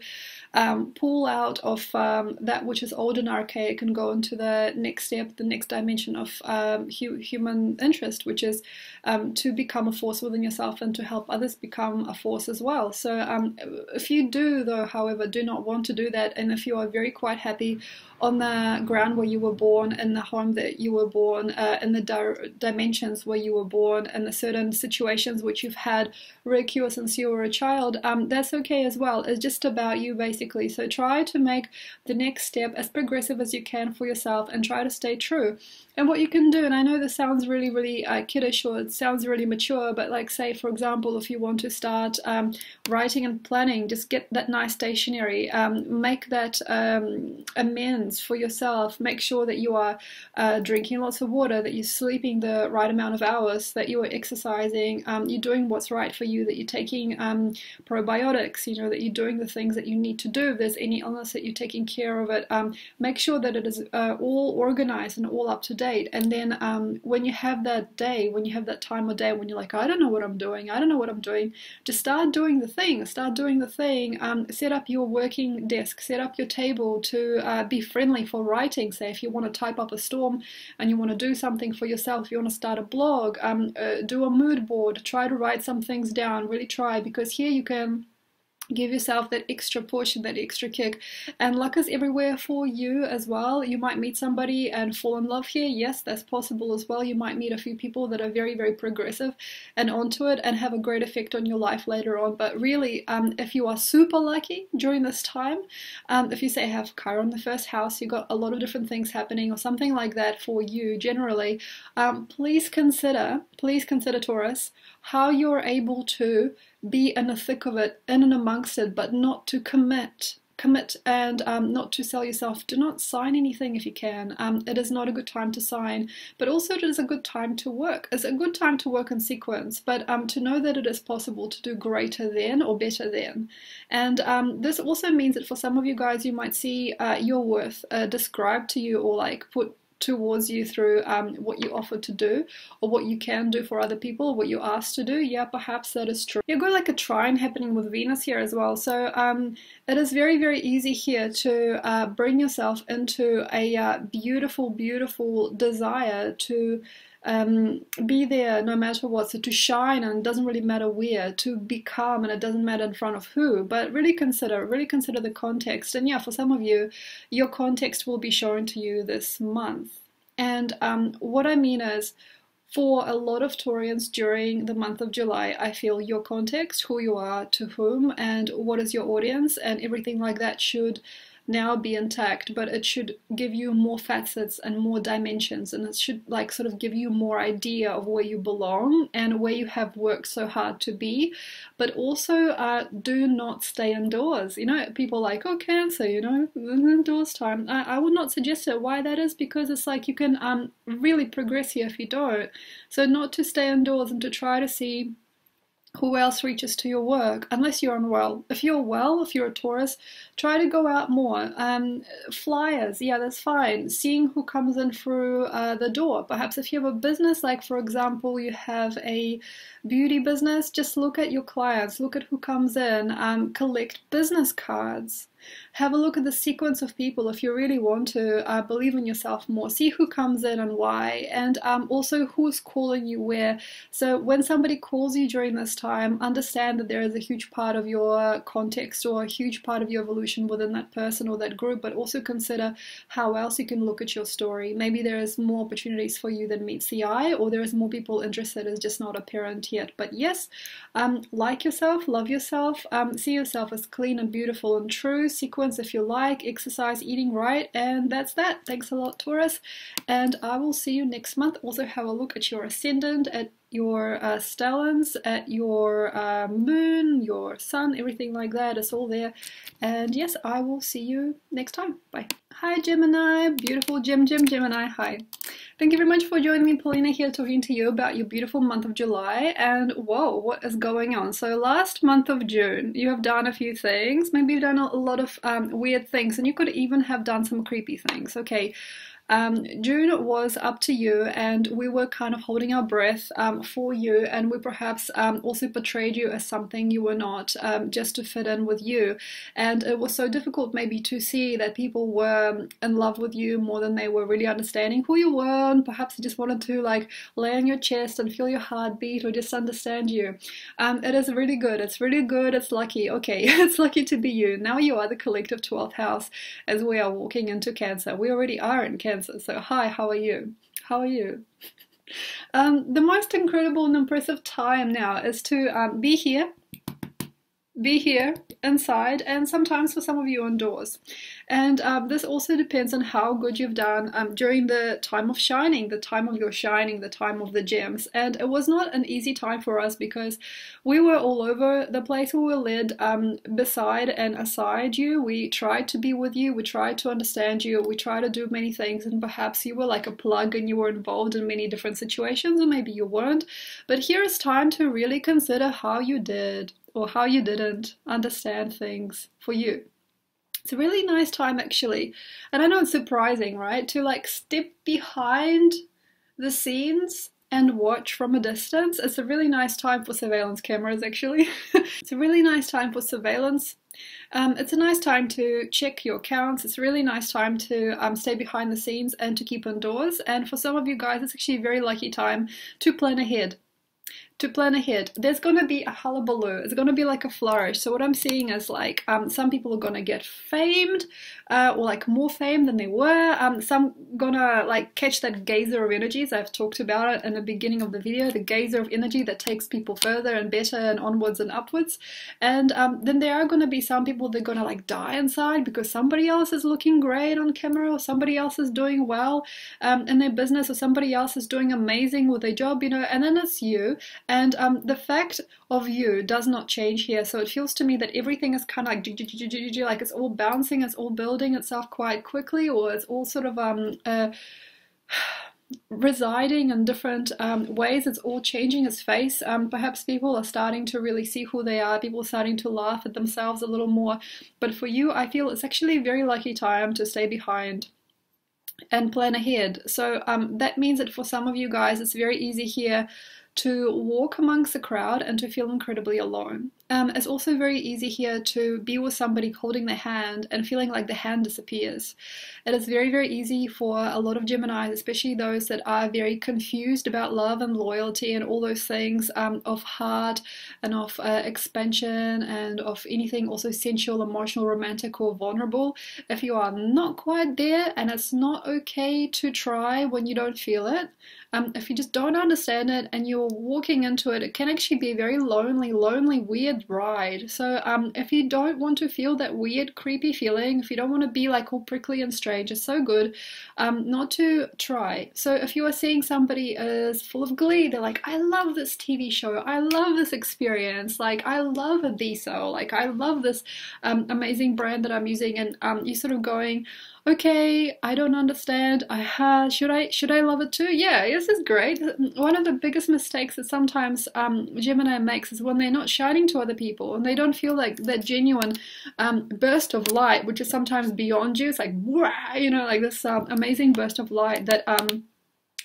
A: pull out of that which is old and archaic and go into the next step, the next dimension of human interest, which is to become a force within yourself and to help others become a force as well. So if you do, though, however, do not want to do that, and if you are very quite happy on the ground where you were born, in the home that you were born, in the dimensions where you were born, in the certain situations which you've had recur since you were a child, that's okay as well. It's just about you, basically. So try to make the next step as progressive as you can for yourself and try to stay true. And what you can do, and I know this sounds really, really kiddish, or it sounds really mature, but like say, for example, if you want to start writing and planning, just get that nice stationery, make that amends for yourself, make sure that you are drinking lots of water, that you're sleeping the right amount of hours, that you are exercising, you're doing what's right for you, that you're taking probiotics, you know, that you're doing the things that you need to do. If there's any illness, that you're taking care of it. Make sure that it is all organized and all up to date. And then when you have that day, when you have that time of day when you're like, I don't know what I'm doing, just start doing the thing. Set up your working desk, set up your table to be friendly for writing. Say if you want to type up a storm and you want to do something for yourself, you want to start a blog, do a mood board, try to write some things down, really try, because here you can Give yourself that extra portion, that extra kick. And luck is everywhere for you as well. You might meet somebody and fall in love here. Yes, that's possible as well. You might meet a few people that are very, very progressive and onto it and have a great effect on your life later on. But really, if you are super lucky during this time, if you say have Chiron in the first house, you got a lot of different things happening or something like that for you generally, please consider Taurus, how you're able to be in the thick of it, in and amongst it, but not to commit and not to sell yourself. Do not sign anything if you can. It is not a good time to sign, but also it is a good time to work. It's a good time to work in sequence, but to know that it is possible to do greater than or better than. And this also means that for some of you guys, you might see your worth described to you or like put towards you through what you offer to do or what you can do for other people or what you're asked to do. Yeah, perhaps that is true. You've got like a trine happening with Venus here as well, so it is very, very easy here to bring yourself into a beautiful desire to be there no matter what, so to shine, and it doesn't really matter where, to become, and it doesn't matter in front of who, but really consider the context. And yeah, for some of you, your context will be shown to you this month. And what I mean is, for a lot of Taurians during the month of July, I feel your context, who you are, to whom, and what is your audience, and everything like that should now be intact, but it should give you more facets and more dimensions, and it should like sort of give you more idea of where you belong and where you have worked so hard to be. But also do not stay indoors. You know, people are like, oh, Cancer, you know, indoors time. I would not suggest it. Why that is? Because it's like you can really progress here if you don't. So not to stay indoors and to try to see who else reaches to your work, unless you're unwell. If you're well, if you're a Taurus, try to go out more. Flyers, yeah, that's fine. Seeing who comes in through the door. Perhaps if you have a business, like for example, you have a beauty business, just look at your clients, look at who comes in, collect business cards. Have a look at the sequence of people if you really want to believe in yourself more. See who comes in and why, and also who's calling you where. So when somebody calls you during this time, understand that there is a huge part of your context or a huge part of your evolution within that person or that group, but also consider how else you can look at your story. Maybe there is more opportunities for you than meets the eye, or there is more people interested, it's just not apparent yet. But yes, like yourself, love yourself, see yourself as clean and beautiful and true. Sequence if you like, exercise, eating right, and that's that. Thanks a lot, Taurus, and I will see you next month. Also have a look at your ascendant, at your stelliums, at your moon, your sun, everything like that. It's all there. And yes, I will see you next time. Bye. Hi Gemini, beautiful Gemini. Hi. Thank you very much for joining me. Paulina here, talking to you about your beautiful month of July. And whoa, what is going on? So last month of June, you have done a few things. Maybe you've done a lot of weird things, and you could even have done some creepy things. Okay. June was up to you, and we were kind of holding our breath for you, and we perhaps also portrayed you as something you were not, just to fit in with you. And it was so difficult maybe to see that people were in love with you more than they were really understanding who you were, and perhaps they just wanted to like lay on your chest and feel your heartbeat or just understand you. It is really good. It's really good. It's lucky. Okay, it's lucky to be you. Now you are the collective 12th house as we are walking into Cancer. We already are in Cancer. So hi, how are you? How are you? The most incredible and impressive time now is to be here inside, and sometimes for some of you indoors. And this also depends on how good you've done during the time of shining, the time of your shining, the time of the gems. And it was not an easy time for us because we were all over the place. We were led beside and aside you. We tried to be with you. We tried to understand you. We tried to do many things, and perhaps you were like a plug and you were involved in many different situations, or maybe you weren't. But here is time to really consider how you did or how you didn't understand things for you. It's a really nice time actually. And I know it's surprising, right? To like step behind the scenes and watch from a distance. It's a really nice time for surveillance cameras actually. It's a really nice time for surveillance. It's a nice time to check your accounts. It's a really nice time to stay behind the scenes and to keep indoors. And for some of you guys, it's actually a very lucky time to plan ahead. to plan ahead. There's going to be a hullabaloo. It's going to be like a flourish. So what I'm seeing is like some people are going to get famed, or like more fame than they were. Some gonna like catch that geyser of energies. I've talked about it in the beginning of the video, the geyser of energy that takes people further and better and onwards and upwards. And then there are going to be some people that are going to like die inside because somebody else is looking great on camera, or somebody else is doing well in their business, or somebody else is doing amazing with their job, you know, and then it's you. And the fact of you does not change here. So it feels to me that everything is kind of like it's all bouncing, it's all building itself quite quickly, or it's all sort of residing in different ways. It's all changing its face. Perhaps people are starting to really see who they are. People are starting to laugh at themselves a little more. But for you, I feel it's actually a very lucky time to stay behind and plan ahead. So that means that for some of you guys, it's very easy here to walk amongst the crowd and to feel incredibly alone. It's also very easy here to be with somebody holding their hand and feeling like the hand disappears. It is very, very easy for a lot of Geminis, especially those that are very confused about love and loyalty and all those things of heart and of expansion and of anything also sensual, emotional, romantic, or vulnerable. If you are not quite there, and it's not okay to try when you don't feel it, if you just don't understand it and you're walking into it, it can actually be a very lonely, weird ride. So if you don't want to feel that weird, creepy feeling, if you don't want to be like all prickly and strange, it's so good not to try. So if you are seeing somebody is full of glee, they're like, I love this TV show, I love this experience, like I love a diesel, like I love this amazing brand that I'm using, and you're sort of going, okay, I don't understand. Should I love it too? Yeah, this is great. One of the biggest mistakes that sometimes Gemini makes is when they're not shining to other people and they don't feel like that genuine burst of light, which is sometimes beyond you. It's like, wow, you know, like this amazing burst of light that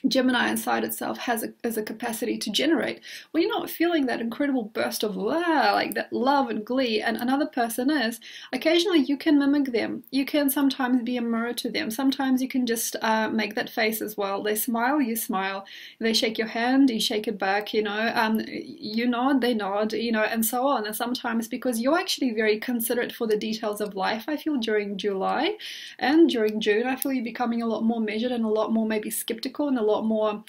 A: Gemini inside itself has a capacity to generate. When you're not feeling that incredible burst of like that love and glee, and another person is, occasionally you can mimic them. You can sometimes be a mirror to them. Sometimes you can just make that face as well. They smile, you smile. They shake your hand, you shake it back, you know. You nod, they nod, you know, and so on. And sometimes because you're actually very considerate for the details of life, I feel during July and during June, I feel you're becoming a lot more measured and a lot more maybe skeptical and a lot more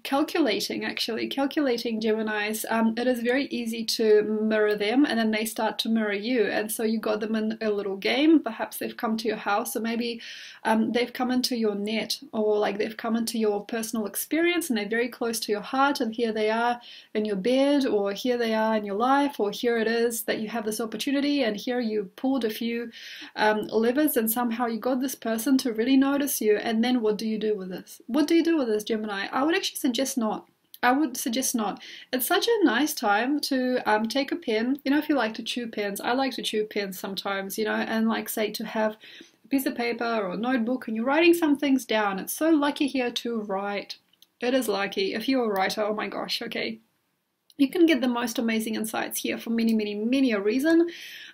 A: calculating Geminis. It is very easy to mirror them, and then they start to mirror you, and so you got them in a little game. Perhaps they've come to your house, or maybe they've come into your net, or like they've come into your personal experience and they're very close to your heart, and here they are in your bed, or here they are in your life, or here it is that you have this opportunity, and here you pulled a few levers and somehow you got this person to really notice you. And then what do you do with this? What do you do with this, Gemini? I would actually suggest not. I would suggest not. It's such a nice time to take a pen. You know, if you like to chew pens, I like to chew pens sometimes, you know, and like say to have a piece of paper or a notebook and you're writing some things down. It's so lucky here to write. It is lucky. If you're a writer, oh my gosh, okay. You can get the most amazing insights here for many a reason.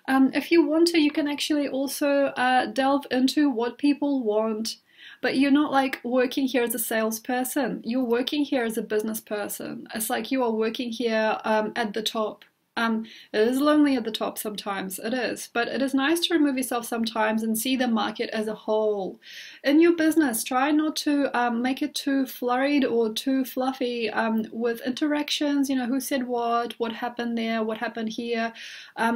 A: If you want to, you can actually also delve into what people want. But you're not like working here as a salesperson. You're working here as a business person. It's like you are working here at the top. It is lonely at the top sometimes, it is, but it is nice to remove yourself sometimes and see the market as a whole. In your business, try not to make it too flurried or too fluffy with interactions, you know, who said what happened there, what happened here,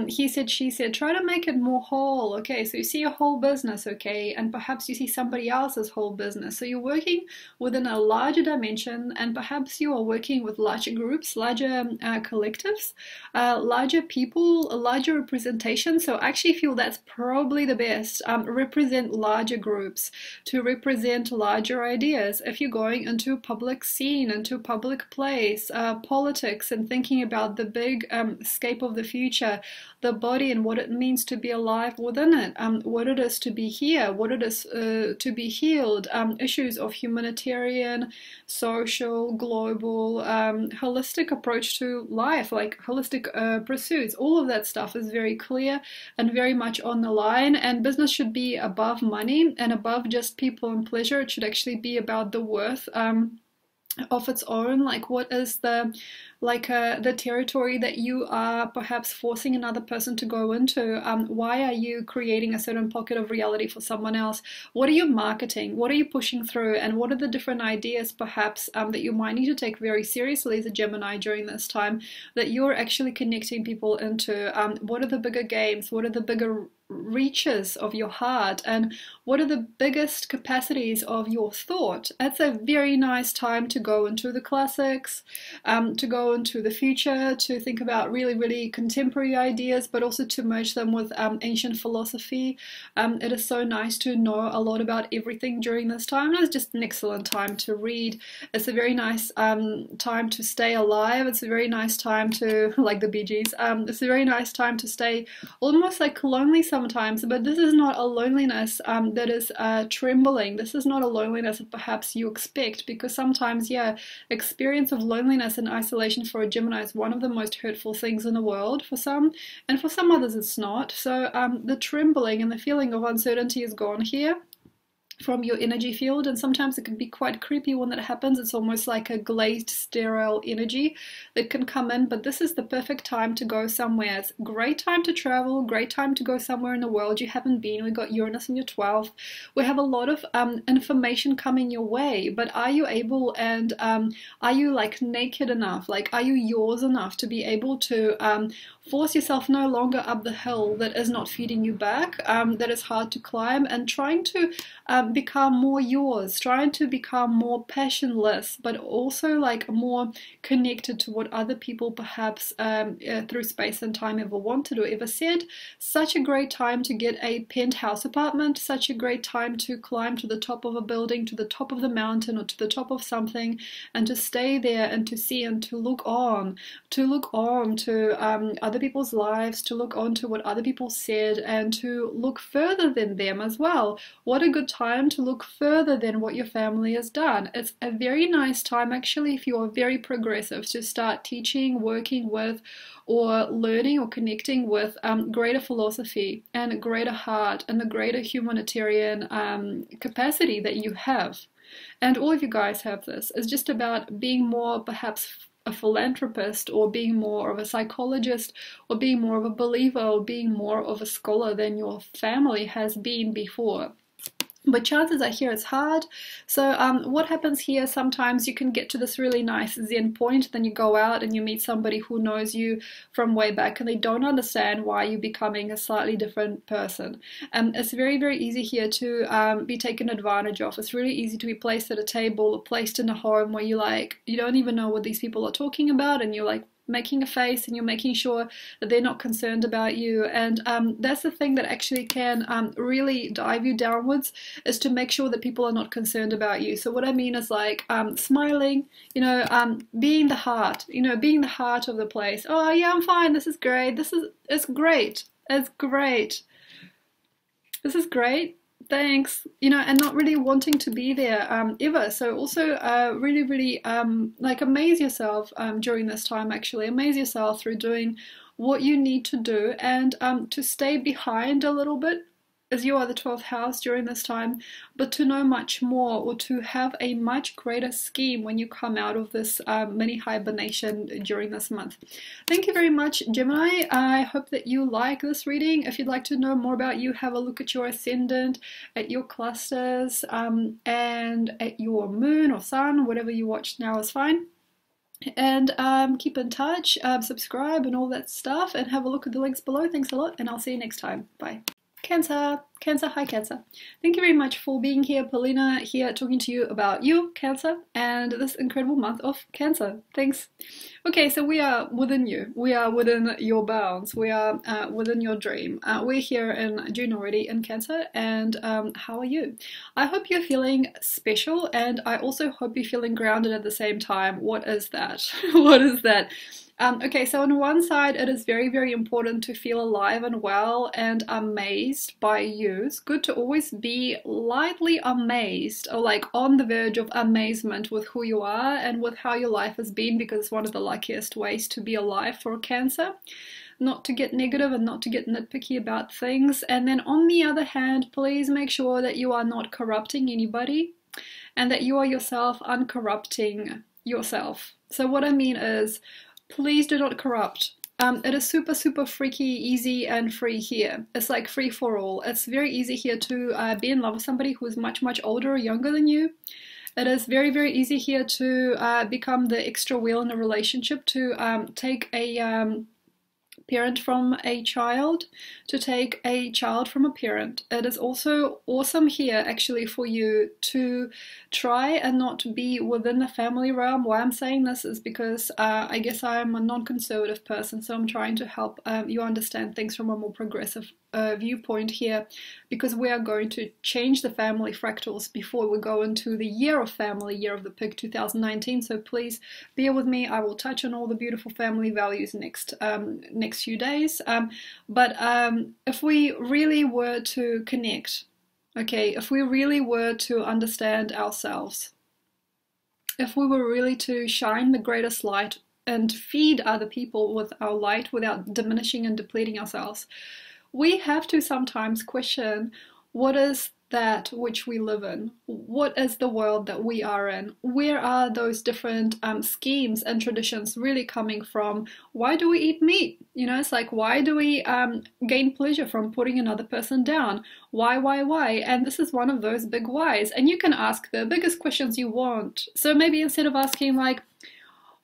A: he said, she said. Try to make it more whole, okay? So you see a whole business, okay, and perhaps you see somebody else's whole business. So you're working within a larger dimension, and perhaps you are working with larger groups, larger collectives, larger people, a larger representation. So I actually feel that's probably the best. Represent larger groups, to represent larger ideas. If you're going into a public scene, into a public place, politics, and thinking about the big scape of the future, the body and what it means to be alive within it, what it is to be here, what it is to be healed, issues of humanitarian, social, global, holistic approach to life, like holistic pursuits. All of that stuff is very clear and very much on the line, and business should be above money and above just people and pleasure. It should actually be about the worth of its own. Like, what is the territory that you are perhaps forcing another person to go into? Why are you creating a certain pocket of reality for someone else? What are you marketing? What are you pushing through? And what are the different ideas perhaps that you might need to take very seriously as a Gemini during this time, that you're actually connecting people into? What are the bigger games? What are the bigger reaches of your heart, and what are the biggest capacities of your thought? It's a very nice time to go into the classics, to go into the future, to think about really, really contemporary ideas, but also to merge them with ancient philosophy. It is so nice to know a lot about everything during this time. It's just an excellent time to read. It's a very nice time to stay alive. It's a very nice time to, like the Bee Gees, it's a very nice time to stay almost like lonely sometimes, but this is not a loneliness that is trembling. This is not a loneliness that perhaps you expect, because sometimes, yeah, experience of loneliness and isolation for a Gemini is one of the most hurtful things in the world for some, and for some others it's not. So the trembling and the feeling of uncertainty is gone here from your energy field, and sometimes it can be quite creepy when that happens. It's almost like a glazed, sterile energy that can come in, but this is the perfect time to go somewhere. It's a great time to travel, great time to go somewhere in the world you haven't been. We got Uranus in your 12th. We have a lot of information coming your way, but are you able, and are you like naked enough? Like, are you yours enough to be able to force yourself no longer up the hill that is not feeding you back, that is hard to climb, and trying to become more yours, trying to become more passionless, but also like more connected to what other people perhaps through space and time ever wanted or ever said. Such a great time to get a penthouse apartment, such a great time to climb to the top of a building, to the top of the mountain, or to the top of something, and to stay there and to see and to look on to other people's lives, to look on to what other people said, and to look further than them as well. What a good time to look further than what your family has done. It's a very nice time actually, if you are very progressive, to start teaching, working with, or learning or connecting with greater philosophy and a greater heart and the greater humanitarian capacity that you have. And all of you guys have this. It's just about being more perhaps a philanthropist, or being more of a psychologist, or being more of a believer, or being more of a scholar than your family has been before. But chances are here it's hard. So what happens here, sometimes you can get to this really nice zen point, then you go out and you meet somebody who knows you from way back, and they don't understand why you're becoming a slightly different person. It's very, very easy here to be taken advantage of. It's really easy to be placed at a table or placed in a home where you don't even know what these people are talking about, and you're like making a face and you're making sure that they're not concerned about you. And that's the thing that actually can really dive you downwards, is to make sure that people are not concerned about you. So what I mean is like smiling, being the heart, being the heart of the place. Oh yeah, I'm fine, this is great, it's great, this is great, thanks, and not really wanting to be there ever. So also really, really like amaze yourself during this time. Actually amaze yourself through doing what you need to do, and to stay behind a little bit, as you are the 12th house during this time, but to know much more, or to have a much greater scheme when you come out of this mini hibernation during this month. Thank you very much, Gemini. I hope that you like this reading. If you'd like to know more about you, have a look at your ascendant, at your clusters, and at your moon or sun. Whatever you watch now is fine. And keep in touch, subscribe and all that stuff, and have a look at the links below. Thanks a lot, and I'll see you next time. Bye. Cancer, hi Cancer. Thank you very much for being here. Paulina here, talking to you about you, Cancer, and this incredible month of Cancer. Thanks. Okay, so we are within you. We are within your bounds. We are within your dream. We're here in June already in Cancer, and how are you? I hope you're feeling special, and I also hope you're feeling grounded at the same time. What is that? What is that? Okay, so on one side, it is very, very important to feel alive and well and amazed by you. It's good to always be lightly amazed, or like on the verge of amazement with who you are and with how your life has been, because it's one of the luckiest ways to be alive for Cancer. Not to get negative and not to get nitpicky about things. And then on the other hand, please make sure that you are not corrupting anybody. and that you are yourself uncorrupting yourself. So what I mean is, please do not corrupt. It is super, super freaky, easy, and free here. It's like free for all. It's very easy here to be in love with somebody who is much, much older or younger than you. It is very, very easy here to become the extra wheel in a relationship, to take a parent from a child, to take a child from a parent. It is also awesome here actually for you to try and not be within the family realm. Why I'm saying this is because I guess I'm a non-conservative person, so I'm trying to help you understand things from a more progressive viewpoint here, because we are going to change the family fractals before we go into the year of family, year of the pig 2019. So please bear with me. I will touch on all the beautiful family values next few days. But if we really were to connect, okay, if we really were to understand ourselves, if we were really to shine the greatest light and feed other people with our light without diminishing and depleting ourselves, we have to sometimes question, what is that which we live in? What is the world that we are in? Where are those different schemes and traditions really coming from? Why do we eat meat? You know, it's like, why do we gain pleasure from putting another person down? Why? And this is one of those big whys. And you can ask the biggest questions you want. So maybe instead of asking like,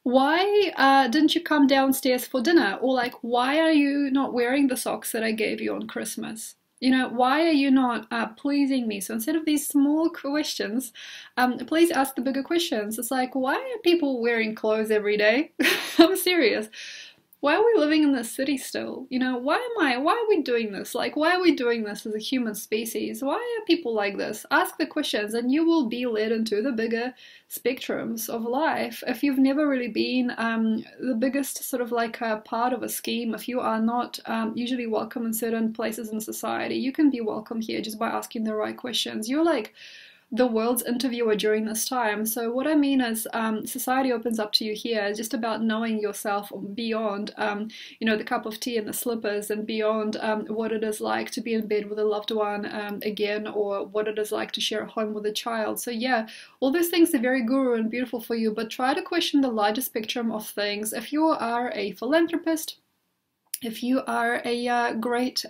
A: why didn't you come downstairs for dinner? Or like, why are you not wearing the socks that I gave you on Christmas? You know, why are you not pleasing me? So instead of these small questions, please ask the bigger questions. It's like, why are people wearing clothes every day? I'm serious. Why are we living in this city still? You know, why are we doing this? Like, why are we doing this as a human species? Why are people like this? Ask the questions and you will be led into the bigger spectrums of life. If you've never really been the biggest sort of like a part of a scheme, if you are not usually welcome in certain places in society, you can be welcome here just by asking the right questions. You're like the world's interviewer during this time. So what I mean is society opens up to you here. It's just about knowing yourself beyond you know, the cup of tea and the slippers, and beyond what it is like to be in bed with a loved one again, or what it is like to share a home with a child. So yeah, all those things are very guru and beautiful for you, but try to question the larger spectrum of things. If you are a philanthropist, if you are a great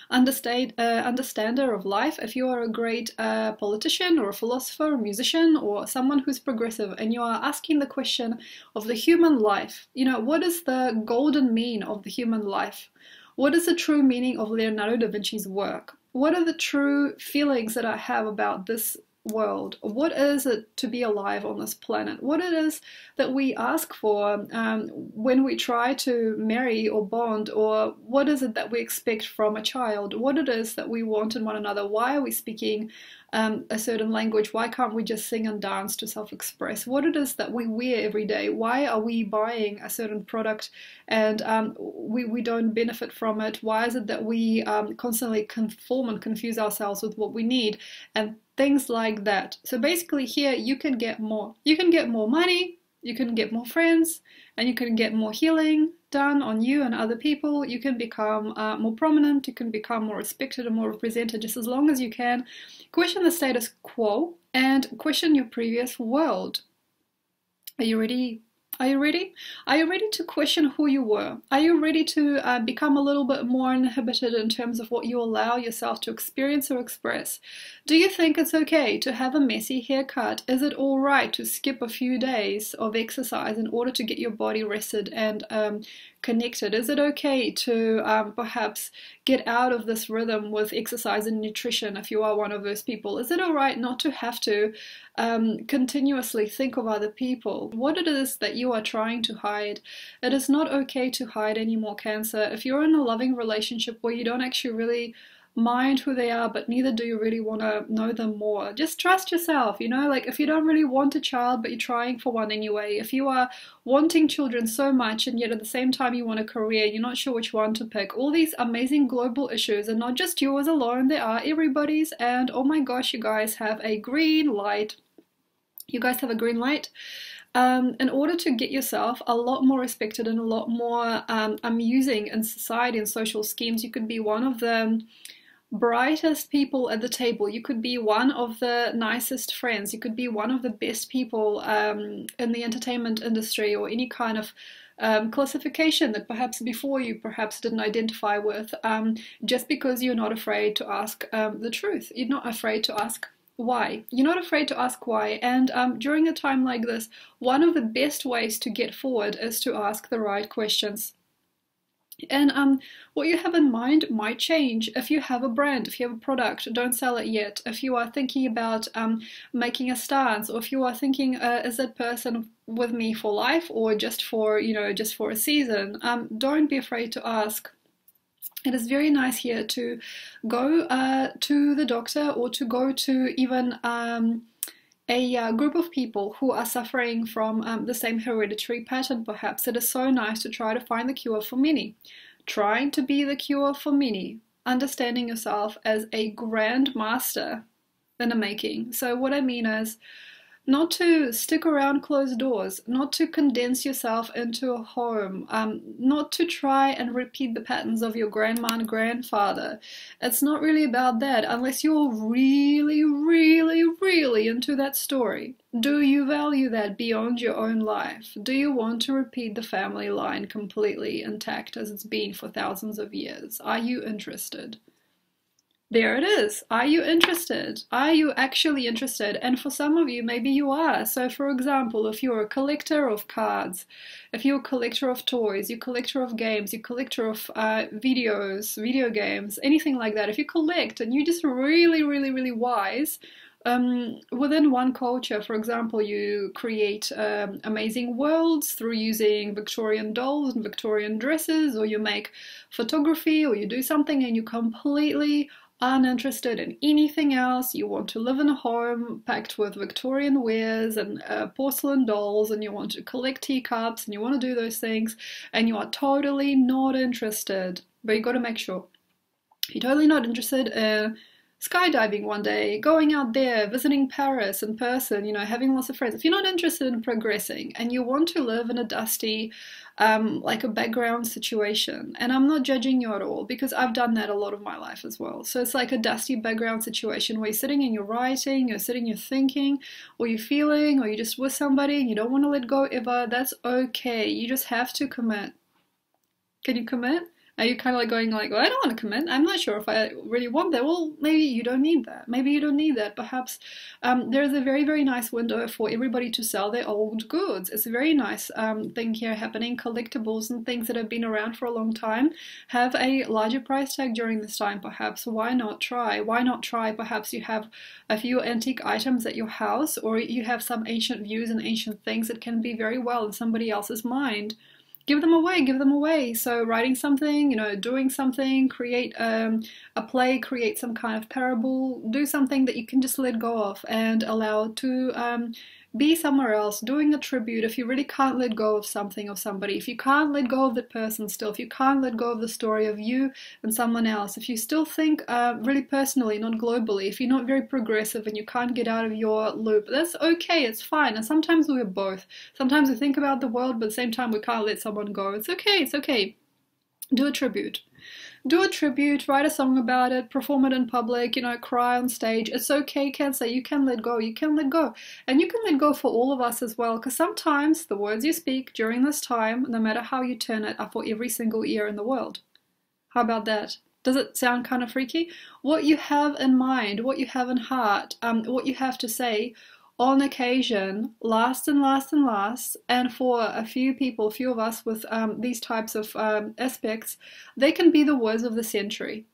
A: understander of life, if you are a great politician or a philosopher or musician or someone who's progressive, and you are asking the question of the human life, you know, what is the golden mean of the human life? What is the true meaning of Leonardo da Vinci's work? What are the true feelings that I have about this world? What is it to be alive on this planet? What it is that we ask for when we try to marry or bond, or what is it that we expect from a child? What it is that we want in one another? Why are we speaking a certain language? Why can't we just sing and dance to self-express? What it is that we wear every day? Why are we buying a certain product and we don't benefit from it? Why is it that we constantly conform and confuse ourselves with what we need? And things like that. So basically here you can get more. You can get more money, you can get more friends, and you can get more healing done on you and other people. You can become more prominent, you can become more respected and more represented, just as long as you can question the status quo and question your previous world. Are you ready? Are you ready? Are you ready to question who you were? Are you ready to become a little bit more inhibited in terms of what you allow yourself to experience or express? Do you think it's okay to have a messy haircut? Is it all right to skip a few days of exercise in order to get your body rested and connected? Is it okay to perhaps get out of this rhythm with exercise and nutrition if you are one of those people? Is it all right not to have to continuously think of other people? What it is that you are trying to hide. It is not okay to hide anymore, Cancer. If you're in a loving relationship where you don't actually really mind who they are, but neither do you really want to know them more, just trust yourself. You know, like if you don't really want a child but you're trying for one anyway, if you are wanting children so much and yet at the same time you want a career, you're not sure which one to pick. All these amazing global issues are not just yours alone, they are everybody's. And oh my gosh, you guys have a green light. You guys have a green light. In order to get yourself a lot more respected and a lot more amusing in society and social schemes, you could be one of the brightest people at the table. You could be one of the nicest friends. You could be one of the best people in the entertainment industry, or any kind of classification that perhaps before you perhaps didn't identify with, just because you're not afraid to ask the truth. You're not afraid to ask why. You're not afraid to ask why. And during a time like this, one of the best ways to get forward is to ask the right questions. And what you have in mind might change. If you have a brand, if you have a product, don't sell it yet. If you are thinking about making a stance, or if you are thinking, is that person with me for life, or just for, just for a season, don't be afraid to ask. It is very nice here to go to the doctor, or to go to even a group of people who are suffering from the same hereditary pattern, perhaps. It is so nice to try to find the cure for many. Trying to be the cure for many. Understanding yourself as a grand master in the making. So what I mean is, not to stick around closed doors, not to condense yourself into a home, not to try and repeat the patterns of your grandma and grandfather. It's not really about that, unless you're really, really, really into that story. Do you value that beyond your own life? Do you want to repeat the family line completely intact as it's been for thousands of years? Are you interested? There it is. Are you interested? Are you actually interested? And for some of you, maybe you are. So for example, if you're a collector of cards, if you're a collector of toys, you're a collector of games, you're a collector of video games, anything like that, if you collect and you're just really, really, really wise, within one culture, for example, you create amazing worlds through using Victorian dolls and Victorian dresses, or you make photography, or you do something and you completely uninterested in anything else. You want to live in a home packed with Victorian wares and porcelain dolls, and you want to collect teacups, and you want to do those things, and you are totally not interested. But you got to make sure you're totally not interested in skydiving one day, going out there, visiting Paris in person, having lots of friends. If you're not interested in progressing and you want to live in a dusty, like a background situation, and I'm not judging you at all, because I've done that a lot of my life as well. So it's like a dusty background situation where you're sitting and you're writing, you're sitting, you're thinking, or you're feeling, or you're just with somebody and you don't want to let go ever. That's okay. You just have to commit. Can you commit? Are you kind of like going like, well, I don't want to commit. I'm not sure if I really want that. Well, maybe you don't need that. Maybe you don't need that. Perhaps there's a very, very nice window for everybody to sell their old goods. It's a very nice thing here happening. Collectibles and things that have been around for a long time have a larger price tag during this time, perhaps. Why not try? Why not try? Perhaps you have a few antique items at your house, or you have some ancient views and ancient things that can be very well in somebody else's mind. Give them away, give them away. So writing something, doing something, create a play, create some kind of parable, do something that you can just let go of and allow to be somewhere else, doing a tribute. If you really can't let go of something or somebody, if you can't let go of that person still, if you can't let go of the story of you and someone else, if you still think really personally, not globally, if you're not very progressive and you can't get out of your loop, that's okay, it's fine. And sometimes we're both. Sometimes we think about the world, but at the same time we can't let someone go. It's okay, it's okay. Do a tribute. Do a tribute, write a song about it, perform it in public, cry on stage. It's okay, Cancer, you can let go, you can let go. And you can let go for all of us as well, because sometimes the words you speak during this time, no matter how you turn it, are for every single ear in the world. How about that? Does it sound kind of freaky? What you have in mind, what you have in heart, what you have to say, on occasion, lasts and lasts and lasts, and for a few people, a few of us with these types of aspects, they can be the words of the century.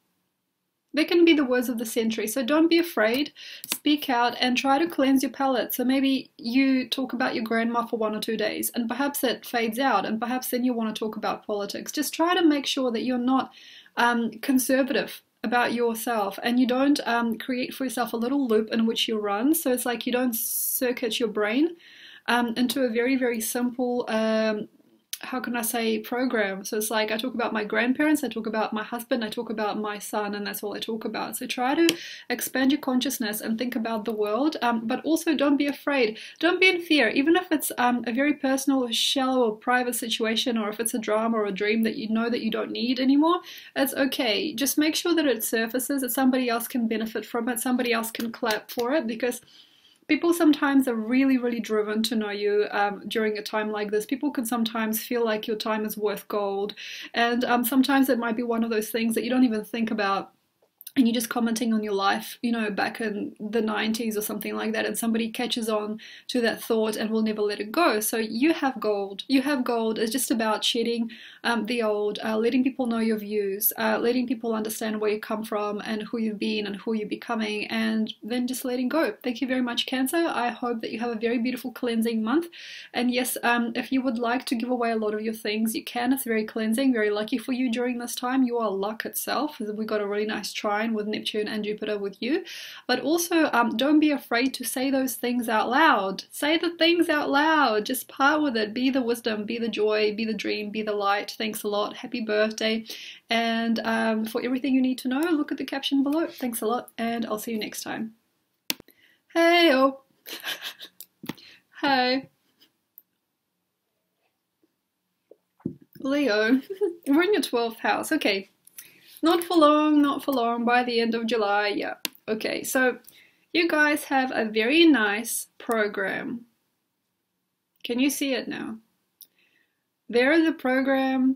A: They can be the words of the century. So don't be afraid, speak out and try to cleanse your palate. So maybe you talk about your grandma for 1 or 2 days, and perhaps it fades out, and perhaps then you want to talk about politics. Just try to make sure that you're not conservative about yourself, and you don't create for yourself a little loop in which you run. So it's like you don't circuit your brain into a very, very simple how can I say, program. So it's like I talk about my grandparents, I talk about my husband, I talk about my son, and that's all I talk about. So try to expand your consciousness and think about the world, but also don't be afraid. Don't be in fear, even if it's a very personal, shallow, or private situation, or if it's a drama or a dream that you know that you don't need anymore. It's okay. Just make sure that it surfaces, that somebody else can benefit from it, somebody else can clap for it, because people sometimes are really, really driven to know you during a time like this. People can sometimes feel like your time is worth gold. And sometimes it might be one of those things that you don't even think about, and you're just commenting on your life, you know, back in the 90s or something like that, and somebody catches on to that thought and will never let it go. So you have gold. You have gold. It's just about shedding the old, letting people know your views, letting people understand where you come from and who you've been and who you're becoming, and then just letting go. Thank you very much, Cancer. I hope that you have a very beautiful cleansing month. And yes, if you would like to give away a lot of your things, you can. It's very cleansing, very lucky for you during this time. You are luck itself. We got a really nice trine with Neptune and Jupiter with you. But also don't be afraid to say those things out loud. Say the things out loud. Just part with it. Be the wisdom, be the joy, be the dream, be the light. Thanks a lot. Happy birthday. And for everything you need to know, look at the caption below. Thanks a lot, and I'll see you next time. Hey, oh. Hey. Leo, we're in your 12th house. Okay. Not for long, not for long, by the end of July, yeah. Okay, so you guys have a very nice program. Can you see it now? There is a program,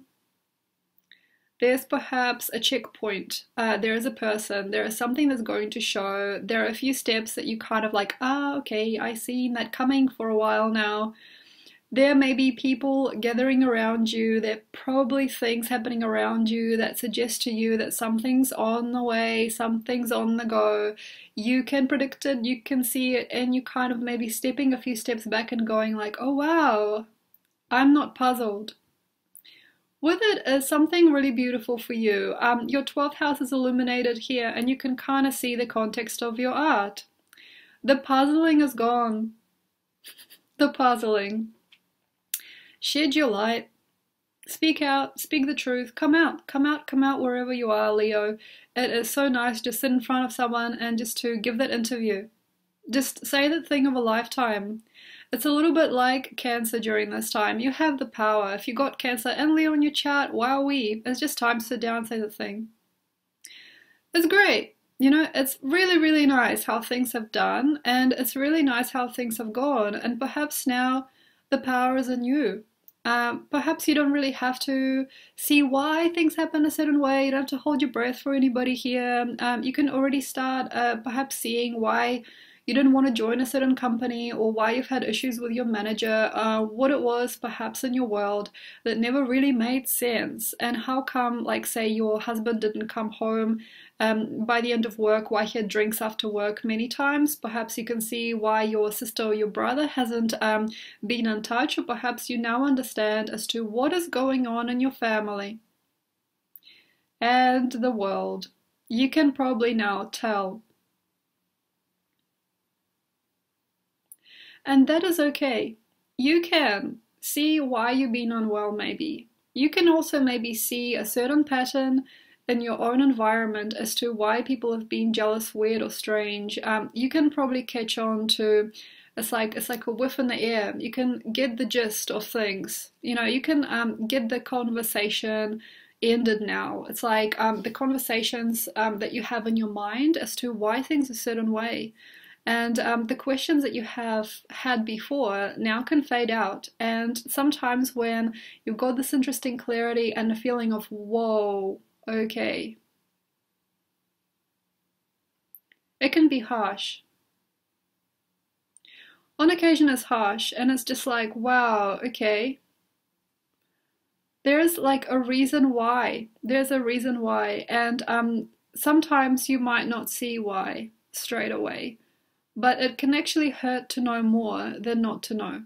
A: there's perhaps a checkpoint, there is a person, there is something that's going to show, there are a few steps that you kind of like, okay, I've seen that coming for a while now. There may be people gathering around you, there are probably things happening around you that suggest to you that something's on the way, something's on the go. You can predict it, you can see it, and you kind of maybe stepping a few steps back and going like, oh wow, I'm not puzzled. With it is something really beautiful for you. Your 12th house is illuminated here, and you can kind of see the context of your art. The puzzling is gone. The puzzling. Shed your light, speak out, speak the truth, come out, come out, come out wherever you are, Leo. It is so nice to sit in front of someone and just to give that interview. Just say that thing of a lifetime. It's a little bit like Cancer during this time. You have the power. If you got Cancer and Leo in your chart, wowee, it's just time to sit down and say the thing. It's great. You know, it's really, really nice how things have done, and it's really nice how things have gone, and perhaps now the power is in you. Perhaps you don't really have to see why things happen a certain way. You don't have to hold your breath for anybody here. You can already start perhaps seeing why you didn't want to join a certain company, or why you've had issues with your manager, what it was perhaps in your world that never really made sense, and how come, like say your husband didn't come home by the end of work, why he had drinks after work many times. Perhaps you can see why your sister or your brother hasn't been in touch, or perhaps you now understand as to what is going on in your family and the world. You can probably now tell. And that is okay. You can see why you've been unwell maybe. You can also maybe see a certain pattern in your own environment as to why people have been jealous, weird, or strange. You can probably catch on to, it's like a whiff in the air. You can get the gist of things. You know, you can get the conversation ended now. It's like the conversations that you have in your mind as to why things are a certain way. And the questions that you have had before now can fade out. And sometimes when you've got this interesting clarity and a feeling of, whoa, okay, it can be harsh. On occasion it's harsh, and it's just like, wow, okay. There's like a reason why. There's a reason why. And sometimes you might not see why straight away. But it can actually hurt to know more than not to know.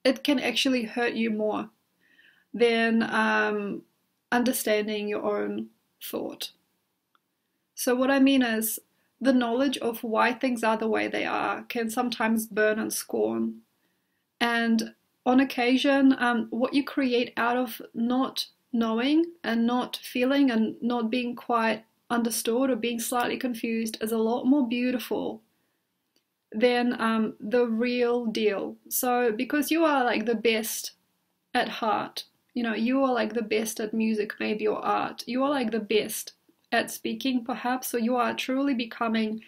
A: It can actually hurt you more than understanding your own thought. So what I mean is, the knowledge of why things are the way they are can sometimes burn and scorn. And on occasion, what you create out of not knowing and not feeling and not being quite understood or being slightly confused is a lot more beautiful than the real deal. So because you are like the best at heart, you know, you are like the best at music, maybe, or art, you are like the best at speaking perhaps, so you are truly becoming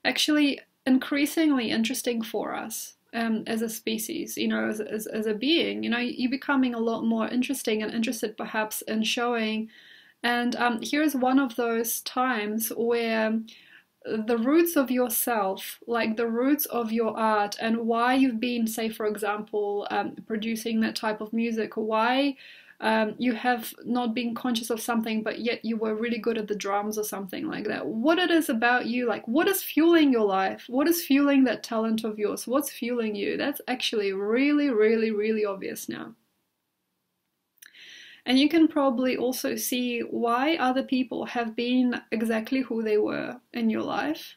A: actually increasingly interesting for us as a species, you know, as a being. You know, you're becoming a lot more interesting and interested perhaps in showing. And here's one of those times where the roots of yourself, like the roots of your art and why you've been, say, for example, producing that type of music, or why you have not been conscious of something, but yet you were really good at the drums or something like that. What it is about you, like what is fueling your life? What is fueling that talent of yours? What's fueling you? That's actually really, really, really obvious now. And you can probably also see why other people have been exactly who they were in your life.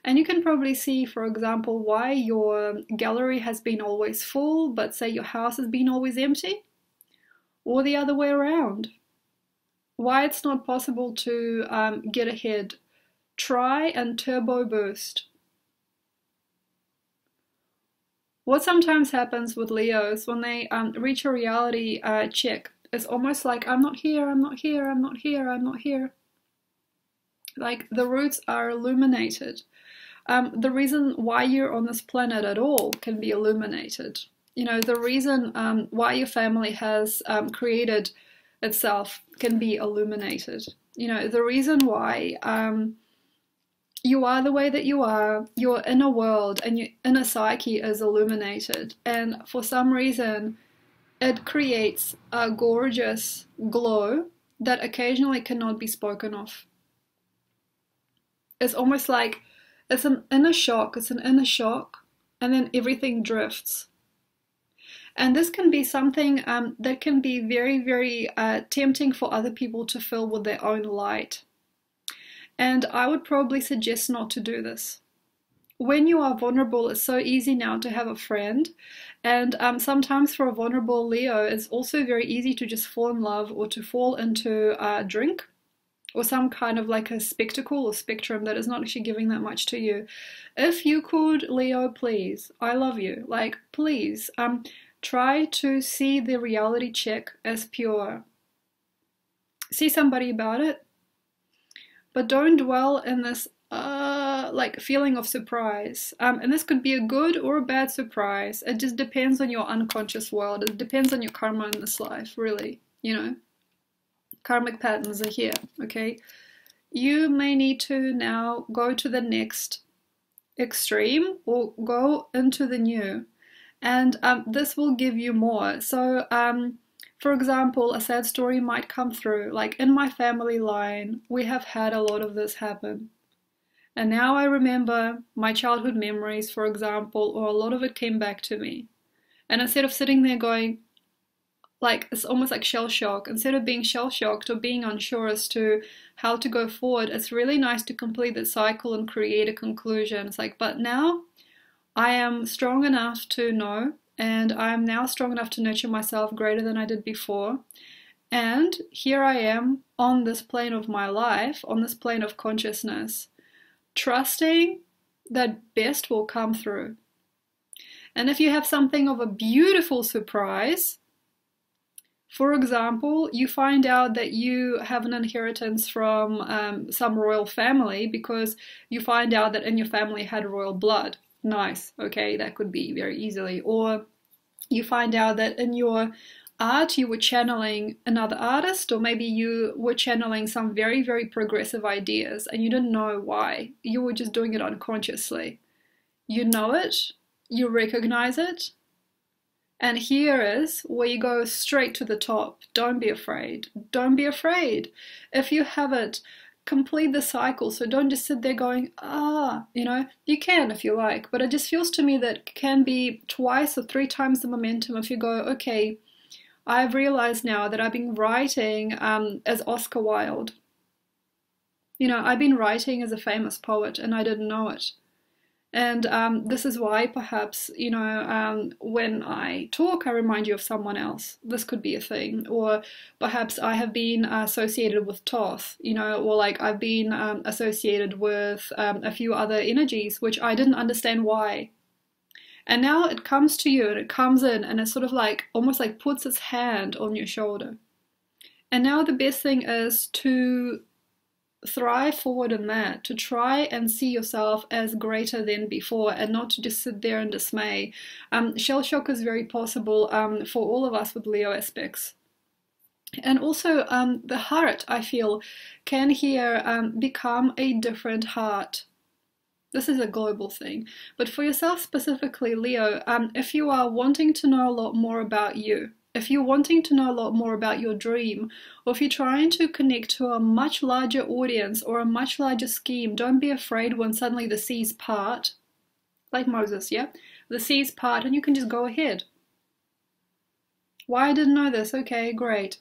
A: And you can probably see, for example, why your gallery has been always full, but say your house has been always empty, or the other way around. Why it's not possible to get ahead. Try and turbo boost. What sometimes happens with Leos when they reach a reality check, it's almost like, I'm not here, I'm not here, I'm not here, I'm not here. Like the roots are illuminated. The reason why you're on this planet at all can be illuminated. You know, the reason why your family has created itself can be illuminated. You know, the reason why you are the way that you are, your inner world and your inner psyche is illuminated. And for some reason, it creates a gorgeous glow that occasionally cannot be spoken of. It's almost like it's an inner shock, and then everything drifts. And this can be something that can be very, very tempting for other people to fill with their own light. And I would probably suggest not to do this. When you are vulnerable, it's so easy now to have a friend. And sometimes for a vulnerable Leo, it's also very easy to just fall in love or to fall into a drink or some kind of like a spectacle or spectrum that is not actually giving that much to you. If you could, Leo, please, I love you. Like, please, try to see the reality check as pure. See somebody about it, but don't dwell in this like feeling of surprise. And this could be a good or a bad surprise. It just depends on your unconscious world. It depends on your karma in this life, really, you know. Karmic patterns are here, okay? You may need to now go to the next extreme or go into the new. And this will give you more. So, for example, a sad story might come through. Like in my family line, we have had a lot of this happen. And now I remember my childhood memories, for example, or a lot of it came back to me. And instead of sitting there going, like, it's almost like shell shock. Instead of being shell shocked or being unsure as to how to go forward, it's really nice to complete the cycle and create a conclusion. It's like, but now I am strong enough to know, and I am now strong enough to nurture myself greater than I did before. And here I am on this plane of my life, on this plane of consciousness, trusting that best will come through. And if you have something of a beautiful surprise, for example, you find out that you have an inheritance from some royal family because you find out that in your family had royal blood. Nice, okay, that could be very easily. Or you find out that in your art you were channeling another artist, or maybe you were channeling some very, very progressive ideas and you didn't know why. You were just doing it unconsciously. You know it, you recognize it, and here is where you go straight to the top. Don't be afraid. Don't be afraid. If you have it, complete the cycle. So don't just sit there going, you know, you can if you like, but it just feels to me that it can be twice or three times the momentum if you go, okay, I've realized now that I've been writing as Oscar Wilde. You know, I've been writing as a famous poet and I didn't know it. And this is why perhaps, you know, when I talk, I remind you of someone else. This could be a thing. Or perhaps I have been associated with Thoth, you know, or like I've been associated with a few other energies, which I didn't understand why. And now it comes to you and it comes in and it sort of like almost like puts its hand on your shoulder. And now the best thing is to thrive forward in that, to try and see yourself as greater than before and not to just sit there in dismay. Shell shock is very possible for all of us with Leo aspects. And also the heart, I feel, can here become a different heart. This is a global thing. But for yourself specifically, Leo, if you are wanting to know a lot more about you, if you're wanting to know a lot more about your dream, or if you're trying to connect to a much larger audience or a much larger scheme, don't be afraid when suddenly the seas part, like Moses, yeah? The seas part and you can just go ahead. Why I didn't know this? Okay, great.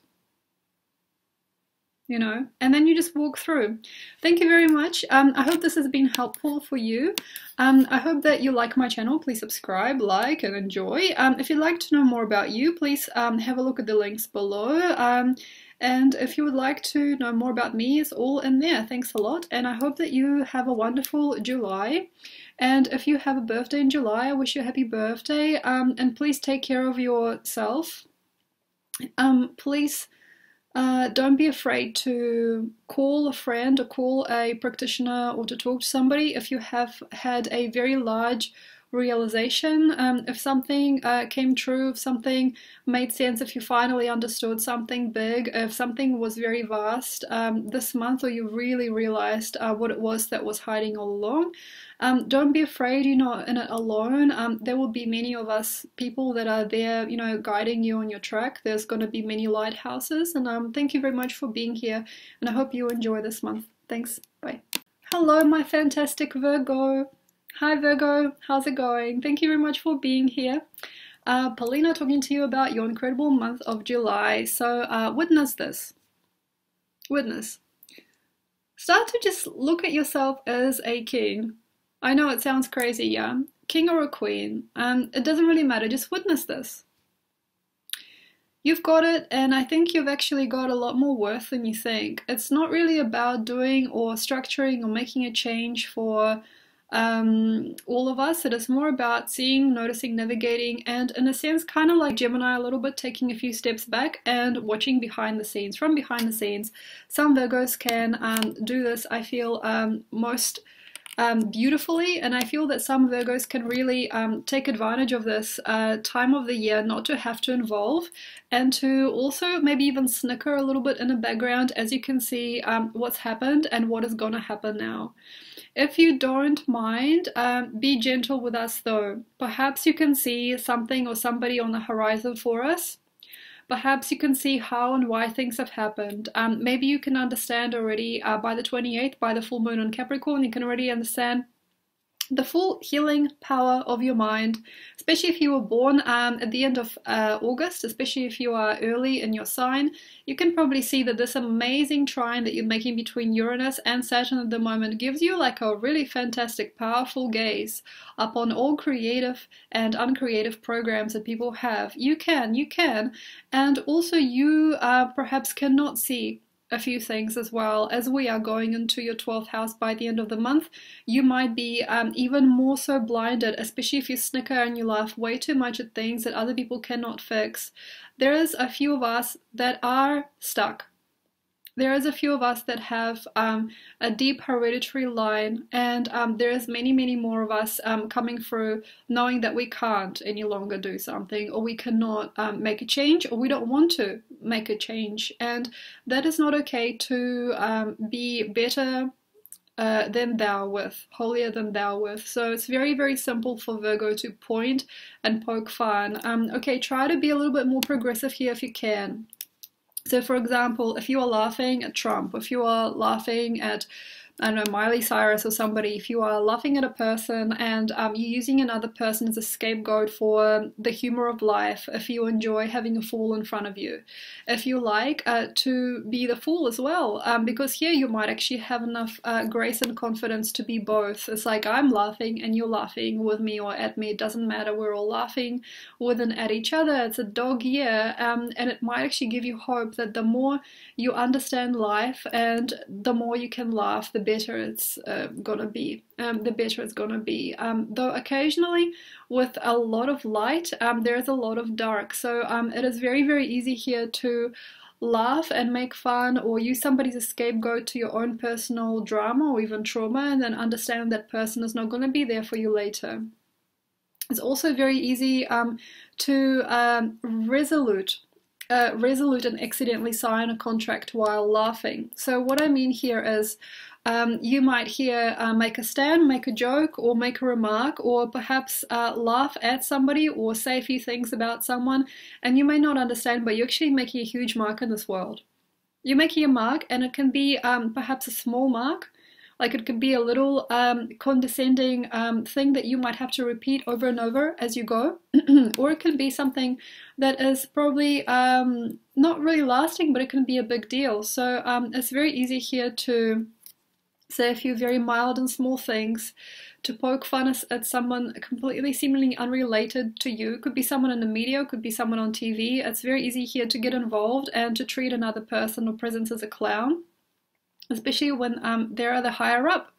A: You know, and then you just walk through. Thank you very much. I hope this has been helpful for you. I hope that you like my channel. Please subscribe, like, and enjoy. If you'd like to know more about you, please have a look at the links below. And if you would like to know more about me, it's all in there. Thanks a lot. And I hope that you have a wonderful July. And if you have a birthday in July, I wish you a happy birthday. And please take care of yourself. Please don't be afraid to call a friend or call a practitioner or to talk to somebody if you have had a very large realization, if something came true, if something made sense, if you finally understood something big, if something was very vast this month, or you really realized what it was that was hiding all along. Don't be afraid, you're not in it alone. There will be many of us people that are there, you know, guiding you on your track. There's going to be many lighthouses, and thank you very much for being here, and I hope you enjoy this month. Thanks, bye. Hello, my fantastic Virgo. Hi Virgo, how's it going? Thank you very much for being here. Paulina talking to you about your incredible month of July. So witness this. Witness. Start to just look at yourself as a king. I know it sounds crazy, yeah? King or a queen. It doesn't really matter, just witness this. You've got it, and I think you've actually got a lot more worth than you think. It's not really about doing or structuring or making a change for all of us. It is more about seeing, noticing, navigating, and in a sense kind of like Gemini a little bit, taking a few steps back and watching behind the scenes, from behind the scenes. Some Virgos can do this, I feel, most beautifully, and I feel that some Virgos can really take advantage of this time of the year, not to have to involve, and to also maybe even snicker a little bit in the background as you can see what's happened and what is going to happen now. If you don't mind, be gentle with us though. Perhaps you can see something or somebody on the horizon for us. Perhaps you can see how and why things have happened. Maybe you can understand already by the 28th, by the full moon on Capricorn, you can already understand the full healing power of your mind, especially if you were born at the end of August, especially if you are early in your sign. You can probably see that this amazing trine that you're making between Uranus and Saturn at the moment gives you like a really fantastic, powerful gaze upon all creative and uncreative programs that people have. You can, and also you perhaps cannot see a few things as well. As we are going into your 12th house by the end of the month, you might be even more so blinded, especially if you snicker and you laugh way too much at things that other people cannot fix. There is a few of us that are stuck. There is a few of us that have a deep hereditary line, and there is many more of us coming through knowing that we can't any longer do something, or we cannot make a change, or we don't want to make a change, and that is not okay to be better than thou with, holier than thou with. So it's very simple for Virgo to point and poke fun. Okay, try to be a little bit more progressive here if you can. So for example, if you are laughing at Trump, if you are laughing at I don't know, Miley Cyrus or somebody, if you are laughing at a person and you're using another person as a scapegoat for the humor of life, if you enjoy having a fool in front of you, if you like to be the fool as well, because here you might actually have enough grace and confidence to be both. It's like I'm laughing and you're laughing with me or at me, it doesn't matter, we're all laughing with and at each other. It's a dog year, and it might actually give you hope that the more you understand life and the more you can laugh, the better it's gonna be. Though occasionally with a lot of light, there's a lot of dark. So it is very, very easy here to laugh and make fun or use somebody as a scapegoat to your own personal drama or even trauma, and then understand that person is not going to be there for you later. It's also very easy to resolute and accidentally sign a contract while laughing. So what I mean here is you might here make a stand, make a joke, or make a remark, or perhaps laugh at somebody or say a few things about someone, and you may not understand, but you're actually making a huge mark in this world. You're making a mark, and it can be perhaps a small mark, like it could be a little condescending thing that you might have to repeat over and over as you go, or it can be something that is probably not really lasting, but it can be a big deal. So it's very easy here to say a few very mild and small things, to poke fun at someone completely seemingly unrelated to you. It could be someone in the media, it could be someone on TV. It's very easy here to get involved and to treat another person or presence as a clown, especially when they're the higher up.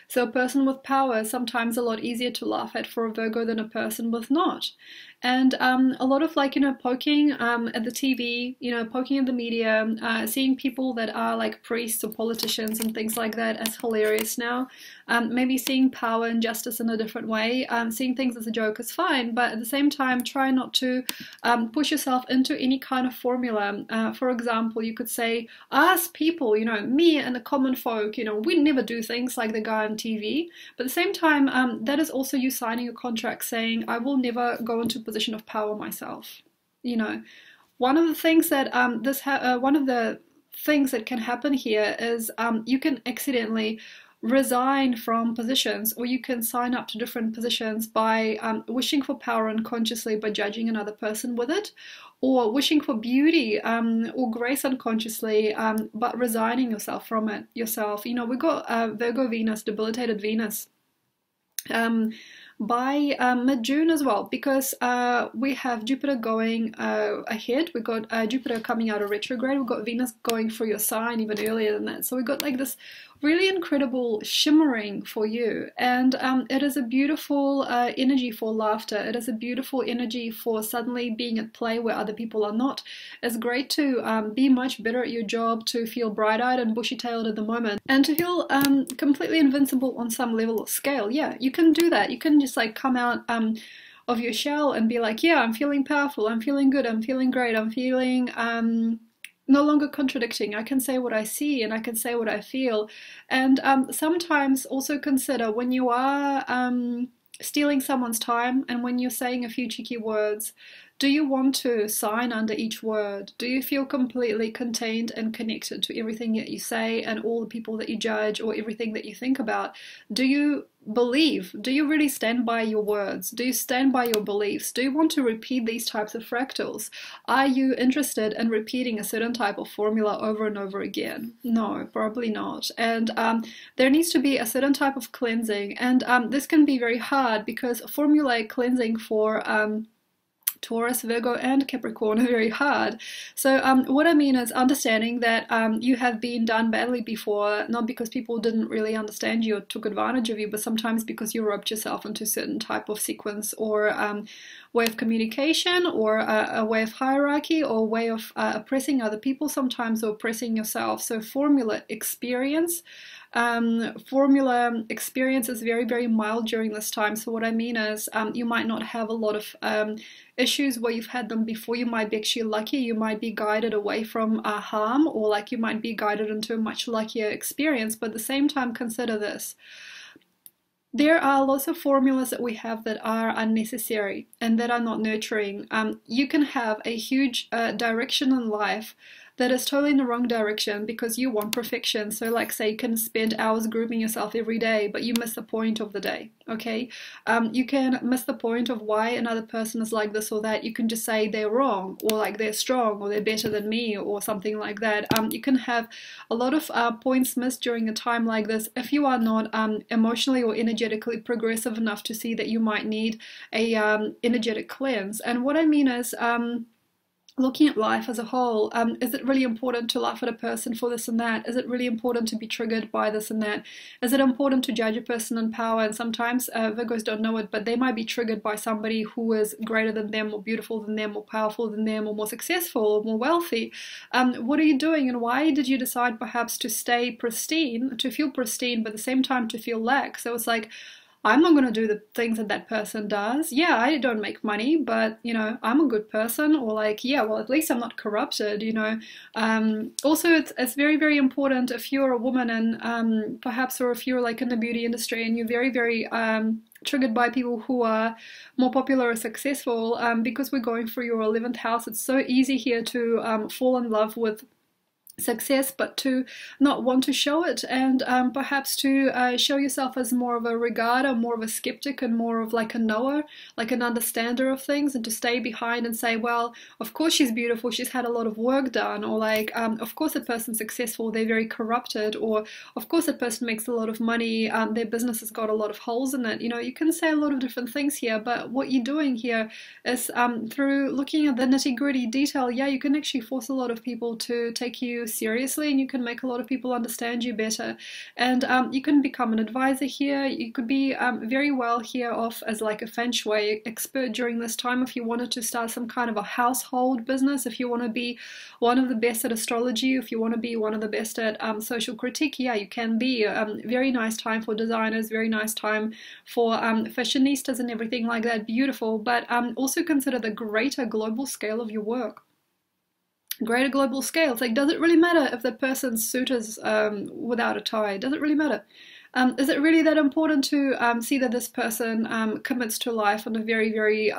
A: So a person with power is sometimes a lot easier to laugh at for a Virgo than a person with not. And a lot of poking at the TV, poking at the media, seeing people that are like priests or politicians and things like that as hilarious now. Maybe seeing power and justice in a different way, seeing things as a joke is fine, but at the same time try not to push yourself into any kind of formula. For example, you could say, us people, me and the common folk, we never do things like the guy on TV. But at the same time, that is also you signing a contract saying, I will never go into a position of power myself. One of the things that can happen here is you can accidentally resign from positions, or you can sign up to different positions by wishing for power unconsciously by judging another person with it, or wishing for beauty or grace unconsciously but resigning yourself from it yourself. We got Virgo Venus, debilitated Venus, by mid-June as well, because we have Jupiter going ahead, we got Jupiter coming out of retrograde, we've got Venus going for your sign even earlier than that. So we got like this really incredible shimmering for you, and it is a beautiful energy for laughter. It is a beautiful energy for suddenly being at play where other people are not. It's great to be much better at your job, to feel bright-eyed and bushy-tailed at the moment, and to feel completely invincible on some level of scale. Yeah, you can do that. You can just like come out of your shell and be like, yeah, I'm feeling powerful, I'm feeling good, I'm feeling great, I'm feeling no longer contradicting. I can say what I see and I can say what I feel. And sometimes also consider when you are stealing someone's time and when you're saying a few cheeky words, do you want to sign under each word? Do you feel completely contained and connected to everything that you say and all the people that you judge or everything that you think about? Do you believe? Do you really stand by your words? Do you stand by your beliefs? Do you want to repeat these types of fractals? Are you interested in repeating a certain type of formula over and over again? No, probably not. And there needs to be a certain type of cleansing. And this can be very hard because formulaic cleansing for Taurus, Virgo, and Capricorn are very hard. So what I mean is understanding that you have been done badly before, not because people didn't really understand you or took advantage of you, but sometimes because you roped yourself into a certain type of sequence or way of communication, or a way of hierarchy, or a way of oppressing other people sometimes, or oppressing yourself. So formula experience is very, very mild during this time. So what I mean is you might not have a lot of issues where you've had them before. You might be actually lucky. You might be guided away from harm, or like you might be guided into a much luckier experience. But at the same time, consider this. There are lots of formulas that we have that are unnecessary and that are not nurturing. You can have a huge direction in life that is totally in the wrong direction because you want perfection. So like say you can spend hours grooming yourself every day, but you miss the point of the day, okay? You can miss the point of why another person is like this or that. You can just say they're wrong, or like they're strong, or they're better than me, or something like that. You can have a lot of points missed during a time like this if you are not emotionally or energetically progressive enough to see that you might need a energetic cleanse. And what I mean is looking at life as a whole. Is it really important to laugh at a person for this and that? Is it really important to be triggered by this and that? Is it important to judge a person in power? And sometimes Virgos don't know it, but they might be triggered by somebody who is greater than them, more beautiful than them, more powerful than them, or more successful, or more wealthy. What are you doing, and why did you decide perhaps to stay pristine, to feel pristine, but at the same time to feel lack? So it's like, I'm not going to do the things that that person does. Yeah, I don't make money, but, you know, I'm a good person. Or like, yeah, well, at least I'm not corrupted, you know. Also, it's very, very important if you're a woman and perhaps, or if you're like in the beauty industry and you're very, very triggered by people who are more popular or successful, because we're going through your 11th house. It's so easy here to fall in love with success, but to not want to show it, and perhaps to show yourself as more of a regarder, more of a skeptic, and more of like a knower, like an understander of things, and to stay behind and say, well, of course she's beautiful, she's had a lot of work done, or like, of course a person's successful, they're very corrupted, or of course a person makes a lot of money, their business has got a lot of holes in it. You know, you can say a lot of different things here, but what you're doing here is through looking at the nitty-gritty detail, yeah, you can actually force a lot of people to take you seriously, and you can make a lot of people understand you better, and you can become an advisor here. You could be very well here off as like a feng shui expert during this time if you wanted to start some kind of a household business, if you want to be one of the best at astrology, if you want to be one of the best at social critique. Yeah, you can be. Very nice time for designers, very nice time for fashionistas and everything like that. Beautiful, but also consider the greater global scale of your work. Greater global scale. It's like, does it really matter if the person's suit is without a tie? Does it really matter? Is it really that important to see that this person commits to life on a very, very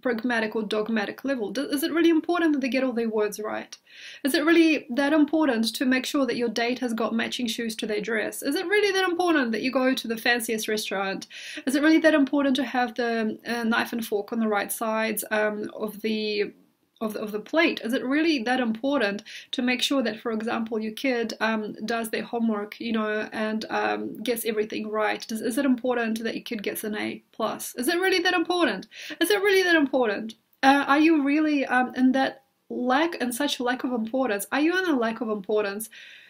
A: pragmatic or dogmatic level? Is it really important that they get all their words right? Is it really that important to make sure that your date has got matching shoes to their dress? Is it really that important that you go to the fanciest restaurant? Is it really that important to have the knife and fork on the right sides of the plate? Is it really that important to make sure that, for example, your kid does their homework, you know, and gets everything right? Is it important that your kid gets an A+? Is it really that important? Is it really that important? Are you really in that lack, and such lack of importance? Are you in a lack of importance?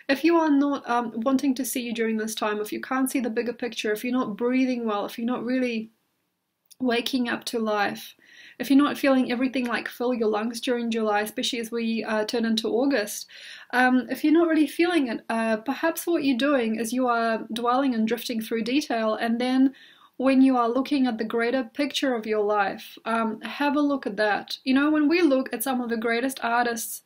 A: If you are not wanting to see you during this time, if you can't see the bigger picture, if you're not breathing well, if you're not really waking up to life, if you're not feeling everything like fill your lungs during July, especially as we turn into August, if you're not really feeling it, perhaps what you're doing is you are dwelling and drifting through detail, and then when you are looking at the greater picture of your life, have a look at that. You know, when we look at some of the greatest artists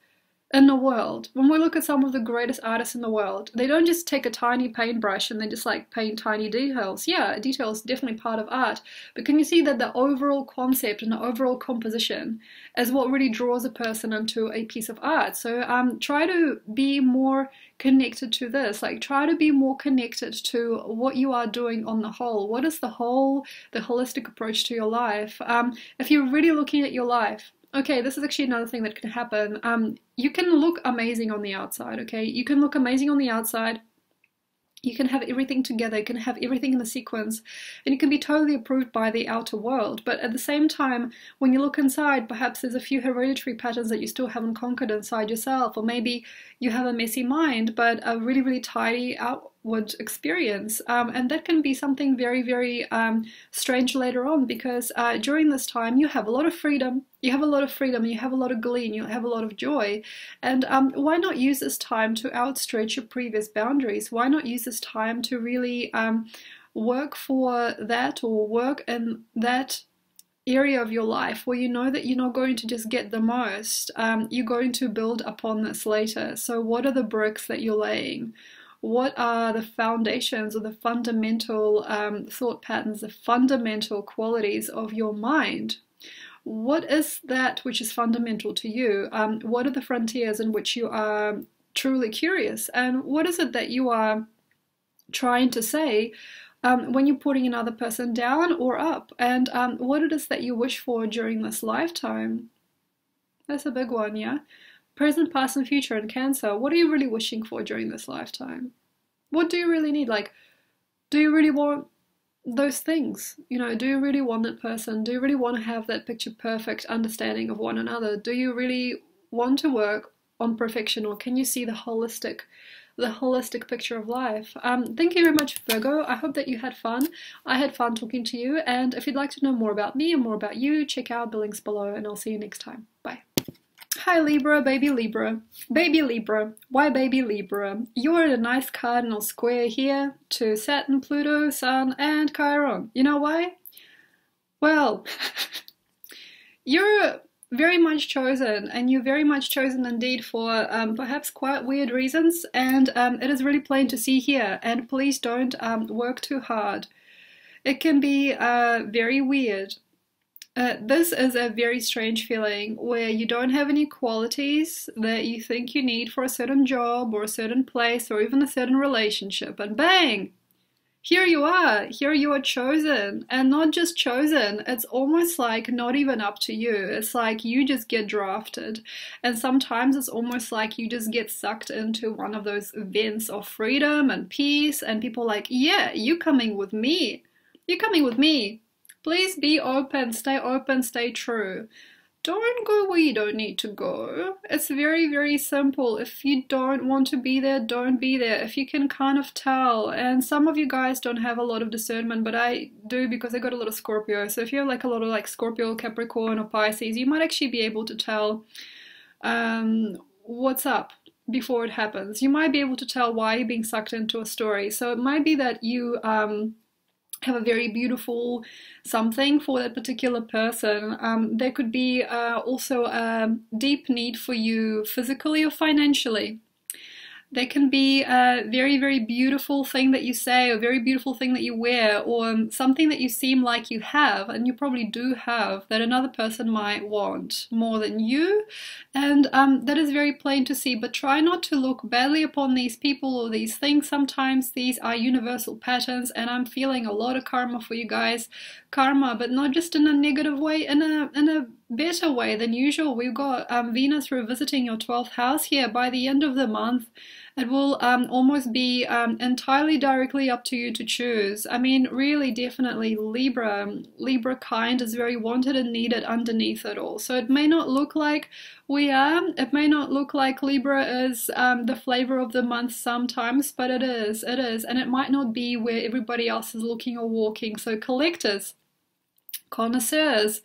A: in the world, when we look at some of the greatest artists in the world, they don't just take a tiny paintbrush and they just like paint tiny details. Yeah, detail is definitely part of art, but can you see that the overall concept and the overall composition is what really draws a person into a piece of art? So try to be more connected to this, like try to be more connected to what you are doing on the whole. What is the whole, the holistic approach to your life? If you're really looking at your life, okay, this is actually another thing that can happen. You can look amazing on the outside, okay? You can look amazing on the outside. You can have everything together, you can have everything in the sequence, and you can be totally approved by the outer world. But at the same time, when you look inside, perhaps there's a few hereditary patterns that you still haven't conquered inside yourself, or maybe you have a messy mind, but a really, really tidy outward experience. And that can be something very, very strange later on, because during this time you have a lot of freedom. You have a lot of freedom, you have a lot of glee, and you have a lot of joy. And why not use this time to outstretch your previous boundaries? Why not use this time to really work for that, or work in that area of your life where you know that you're not going to just get the most, you're going to build upon this later. So what are the bricks that you're laying? What are the foundations or the fundamental thought patterns, the fundamental qualities of your mind? What is that which is fundamental to you? What are the frontiers in which you are truly curious? And what is it that you are trying to say when you're putting another person down or up? And what it is that you wish for during this lifetime? That's a big one, yeah? Present, past, and future in Cancer. What are you really wishing for during this lifetime? What do you really need? Like, do you really want those things? You know, do you really want that person? Do you really want to have that picture perfect understanding of one another? Do you really want to work on perfection, or can you see the holistic picture of life? Thank you very much, Virgo. I hope that you had fun. I had fun talking to you, and if you'd like to know more about me and more about you, check out the links below, and I'll see you next time. Bye. Hi Libra, baby Libra. Baby Libra. Why baby Libra? You're in a nice cardinal square here to Saturn, Pluto, Sun, and Chiron. You know why? Well, you're very much chosen, and you're very much chosen indeed for perhaps quite weird reasons, and it is really plain to see here. And please don't work too hard. It can be very weird. This is a very strange feeling where you don't have any qualities that you think you need for a certain job or a certain place or even a certain relationship, and bang! Here you are chosen, and not just chosen, it's almost like not even up to you. It's like you just get drafted, and sometimes it's almost like you just get sucked into one of those events of freedom and peace, and people are like, yeah, you're coming with me. You're coming with me. Please be open, stay true. Don't go where you don't need to go. It's very, very simple. If you don't want to be there, don't be there. If you can kind of tell, and some of you guys don't have a lot of discernment, but I do because I got a lot of Scorpio. So if you have like a lot of like Scorpio, Capricorn, or Pisces, you might actually be able to tell what's up before it happens. You might be able to tell why you're being sucked into a story. So it might be that you have a very beautiful something for that particular person. There could be also a deep need for you physically or financially. There can be a very, very beautiful thing that you say, or a very beautiful thing that you wear, or something that you seem like you have, and you probably do have, that another person might want more than you, and that is very plain to see. But try not to look badly upon these people or these things. Sometimes these are universal patterns, and I'm feeling a lot of karma for you guys. Karma, but not just in a negative way, in a better way than usual. We've got Venus revisiting your 12th house here. By the end of the month, it will almost be entirely directly up to you to choose. I mean, really, definitely Libra kind is very wanted and needed underneath it all. So it may not look like we are, it may not look like Libra is the flavor of the month sometimes, but it is, and it might not be where everybody else is looking or walking. So collectors, connoisseurs,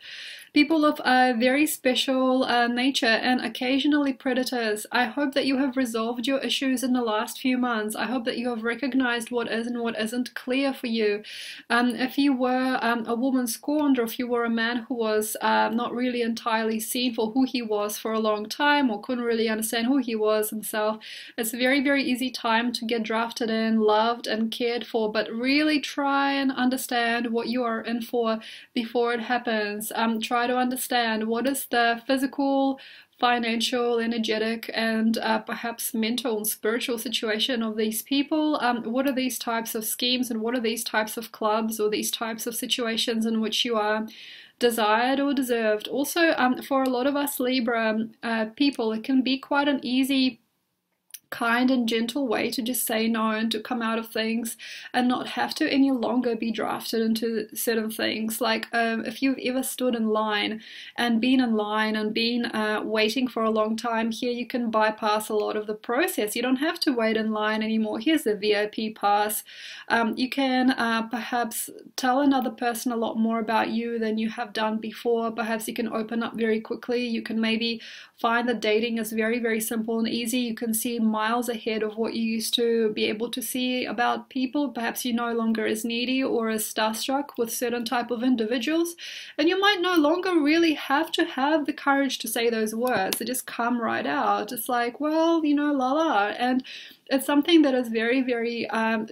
A: people of a very special nature, and occasionally predators. I hope that you have resolved your issues in the last few months. I hope that you have recognized what is and what isn't clear for you. If you were a woman scorned, or if you were a man who was not really entirely seen for who he was for a long time, or couldn't really understand who he was himself, it's a very, very easy time to get drafted in, loved and cared for. But really try and understand what you are in for before it happens. Try to understand what is the physical, financial, energetic, and perhaps mental and spiritual situation of these people. What are these types of schemes, and what are these types of clubs, or these types of situations in which you are desired or deserved. Also, for a lot of us Libra people, it can be quite an easy, kind and gentle way to just say no and to come out of things and not have to any longer be drafted into certain things. Like if you've ever stood in line and been waiting for a long time, here you can bypass a lot of the process. You don't have to wait in line anymore. Here's the VIP pass. You can perhaps tell another person a lot more about you than you have done before. Perhaps you can open up very quickly. You can maybe find that dating is very, very simple and easy. You can see miles ahead of what you used to be able to see about people. Perhaps you're no longer as needy or as starstruck with certain type of individuals, and you might no longer really have to have the courage to say those words. They just come right out. It's like, well, you know, la la. And it's something that is very, very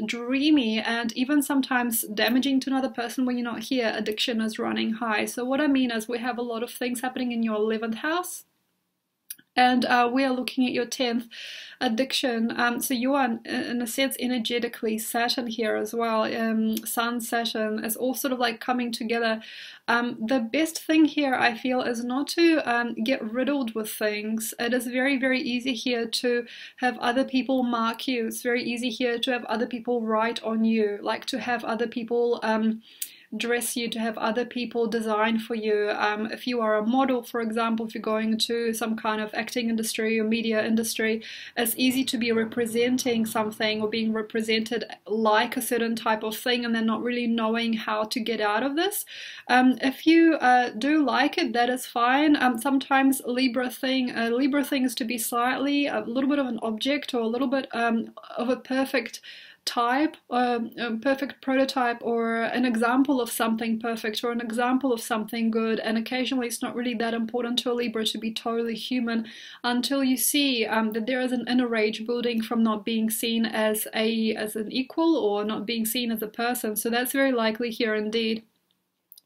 A: dreamy and even sometimes damaging to another person when you're not here. Addiction is running high. So what I mean is we have a lot of things happening in your 11th house. And we are looking at your 10th, addiction. So you are, in a sense, energetically Saturn here as well. Sun, Saturn is all sort of like coming together. The best thing here, I feel, is not to get riddled with things. It is very, very easy here to have other people mark you. It's very easy here to have other people write on you, like to have other people dress you, to have other people design for you. If you are a model, for example, if you're going to some kind of acting industry or media industry, it's easy to be representing something or being represented like a certain type of thing and then not really knowing how to get out of this. If you do like it, that is fine. Sometimes Libra thing is to be slightly a little bit of an object or a little bit of a perfect type, a perfect prototype, or an example of something perfect, or an example of something good. And occasionally it's not really that important to a Libra to be totally human until you see that there is an inner rage building from not being seen as an equal or not being seen as a person. So that's very likely here indeed.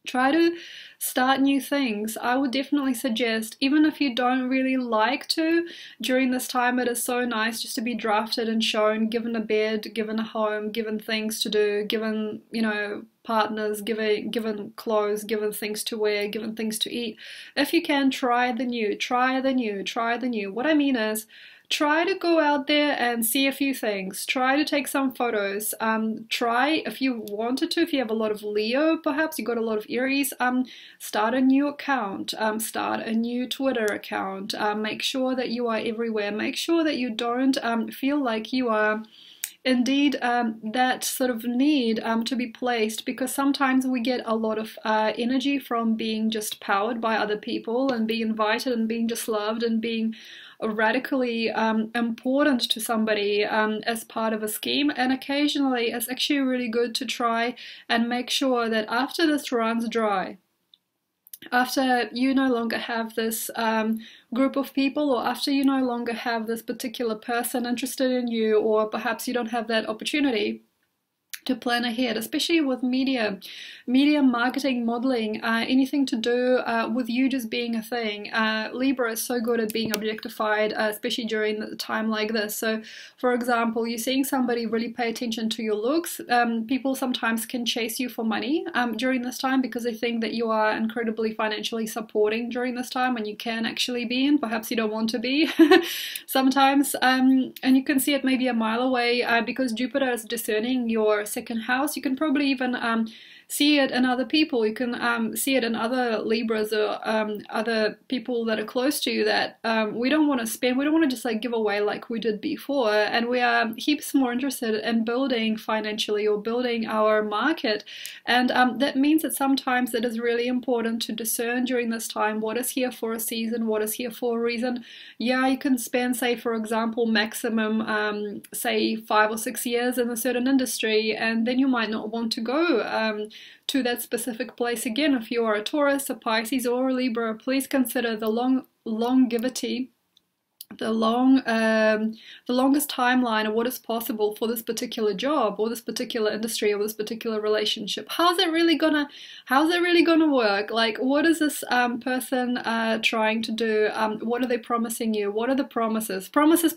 A: Try to start new things. I would definitely suggest, even if you don't really like to, during this time it is so nice just to be drafted and shown, given a bed, given a home, given things to do, given, you know, partners, given clothes, given things to wear, given things to eat. If you can, try the new, try the new, try the new. What I mean is, try to go out there and see a few things. Try to take some photos. Try, if you wanted to, if you have a lot of Leo, perhaps you got a lot of Aries, start a new account. Start a new Twitter account. Make sure that you are everywhere. Make sure that you don't feel like you are indeed that sort of need to be placed, because sometimes we get a lot of energy from being just powered by other people and being invited and being just loved and being radically important to somebody as part of a scheme. And occasionally it's actually really good to try and make sure that after this runs dry, after you no longer have this group of people, or after you no longer have this particular person interested in you, or perhaps you don't have that opportunity to plan ahead, especially with media marketing, modeling, anything to do with you just being a thing. Libra is so good at being objectified, especially during a time like this. So, for example, you're seeing somebody really pay attention to your looks. People sometimes can chase you for money during this time because they think that you are incredibly financially supporting during this time, when you can actually be, and perhaps you don't want to be sometimes. And you can see it maybe a mile away because Jupiter is discerning your second house. You can probably even see it in other people. You can see it in other Libras or other people that are close to you that we don't want to spend, we don't want to just like give away like we did before, and we are heaps more interested in building financially or building our market. And that means that sometimes it is really important to discern during this time what is here for a season, what is here for a reason. Yeah, you can spend, say for example, maximum say 5 or 6 years in a certain industry, and then you might not want to go to that specific place again. If you are a Taurus, a Pisces, or a Libra, please consider the longevity, the longest timeline of what is possible for this particular job or this particular industry or this particular relationship. How's it really gonna work? Like, what is this person trying to do? What are they promising you? What are the promises? Promises,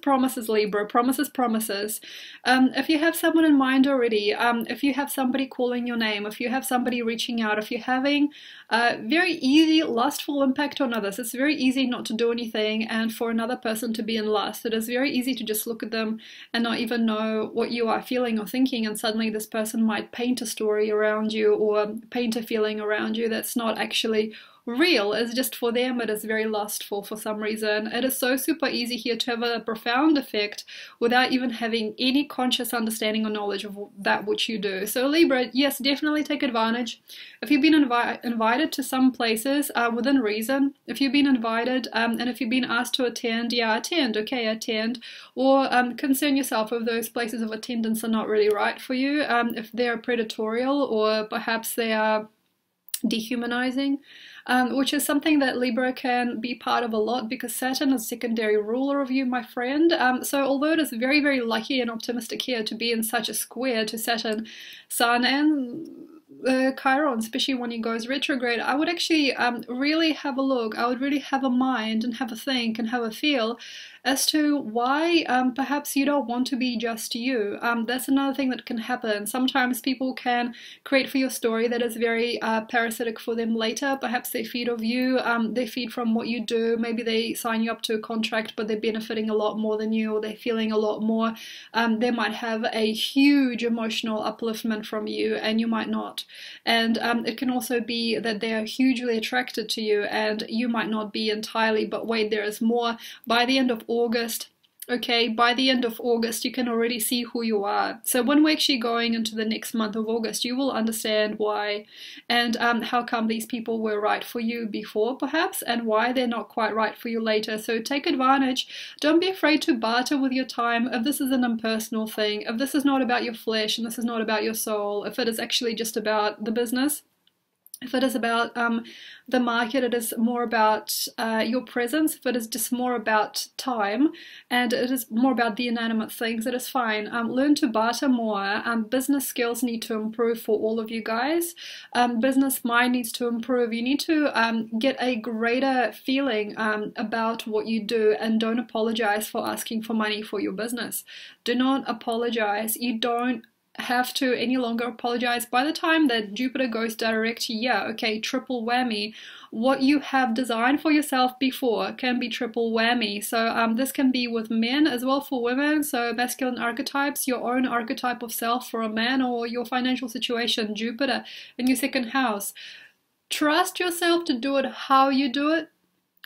A: Libra. Promises. If you have someone in mind already, if you have somebody calling your name, if you have somebody reaching out, if you're having very easy lustful impact on others, it's very easy not to do anything and for another person to be in lust. It is very easy to just look at them and not even know what you are feeling or thinking, and suddenly this person might paint a story around you or paint a feeling around you that's not actually real. It's just for them it is very lustful for some reason. It is so super easy here to have a profound effect without even having any conscious understanding or knowledge of that which you do. So Libra, yes, definitely take advantage. If you've been invited to some places within reason, if you've been invited and if you've been asked to attend, yeah, attend, okay, attend. Or concern yourself if those places of attendance are not really right for you, if they're predatory or perhaps they are dehumanizing, which is something that Libra can be part of a lot because Saturn is secondary ruler of you, my friend. So although it is very, very lucky and optimistic here to be in such a square to Saturn, Sun, and Chiron, especially when he goes retrograde, I would actually really have a look. I would really have a mind and have a think and have a feel as to why perhaps you don't want to be just you. That's another thing that can happen. Sometimes people can create for your story that is very parasitic for them later. Perhaps they feed off you, they feed from what you do. Maybe they sign you up to a contract, but they're benefiting a lot more than you, or they're feeling a lot more. They might have a huge emotional upliftment from you, and you might not. And it can also be that they are hugely attracted to you, and you might not be entirely, but wait, there is more. By the end of August, okay, by the end of August, you can already see who you are. So when we're actually going into the next month of August, you will understand why and how come these people were right for you before, perhaps, and why they're not quite right for you later. So take advantage. Don't be afraid to barter with your time if this is an impersonal thing, if this is not about your flesh and this is not about your soul, if it is actually just about the business. If it is about the market, it is more about your presence. If it is just more about time and it is more about the inanimate things, it is fine. Learn to barter more. Business skills need to improve for all of you guys. Business mind needs to improve. You need to get a greater feeling about what you do, and don't apologize for asking for money for your business. Do not apologize. You don't have to any longer apologize. By the time that Jupiter goes direct, yeah, okay, triple whammy. What you have designed for yourself before can be triple whammy. So this can be with men as well for women. So masculine archetypes, your own archetype of self for a man, or your financial situation, Jupiter in your second house. Trust yourself to do it how you do it.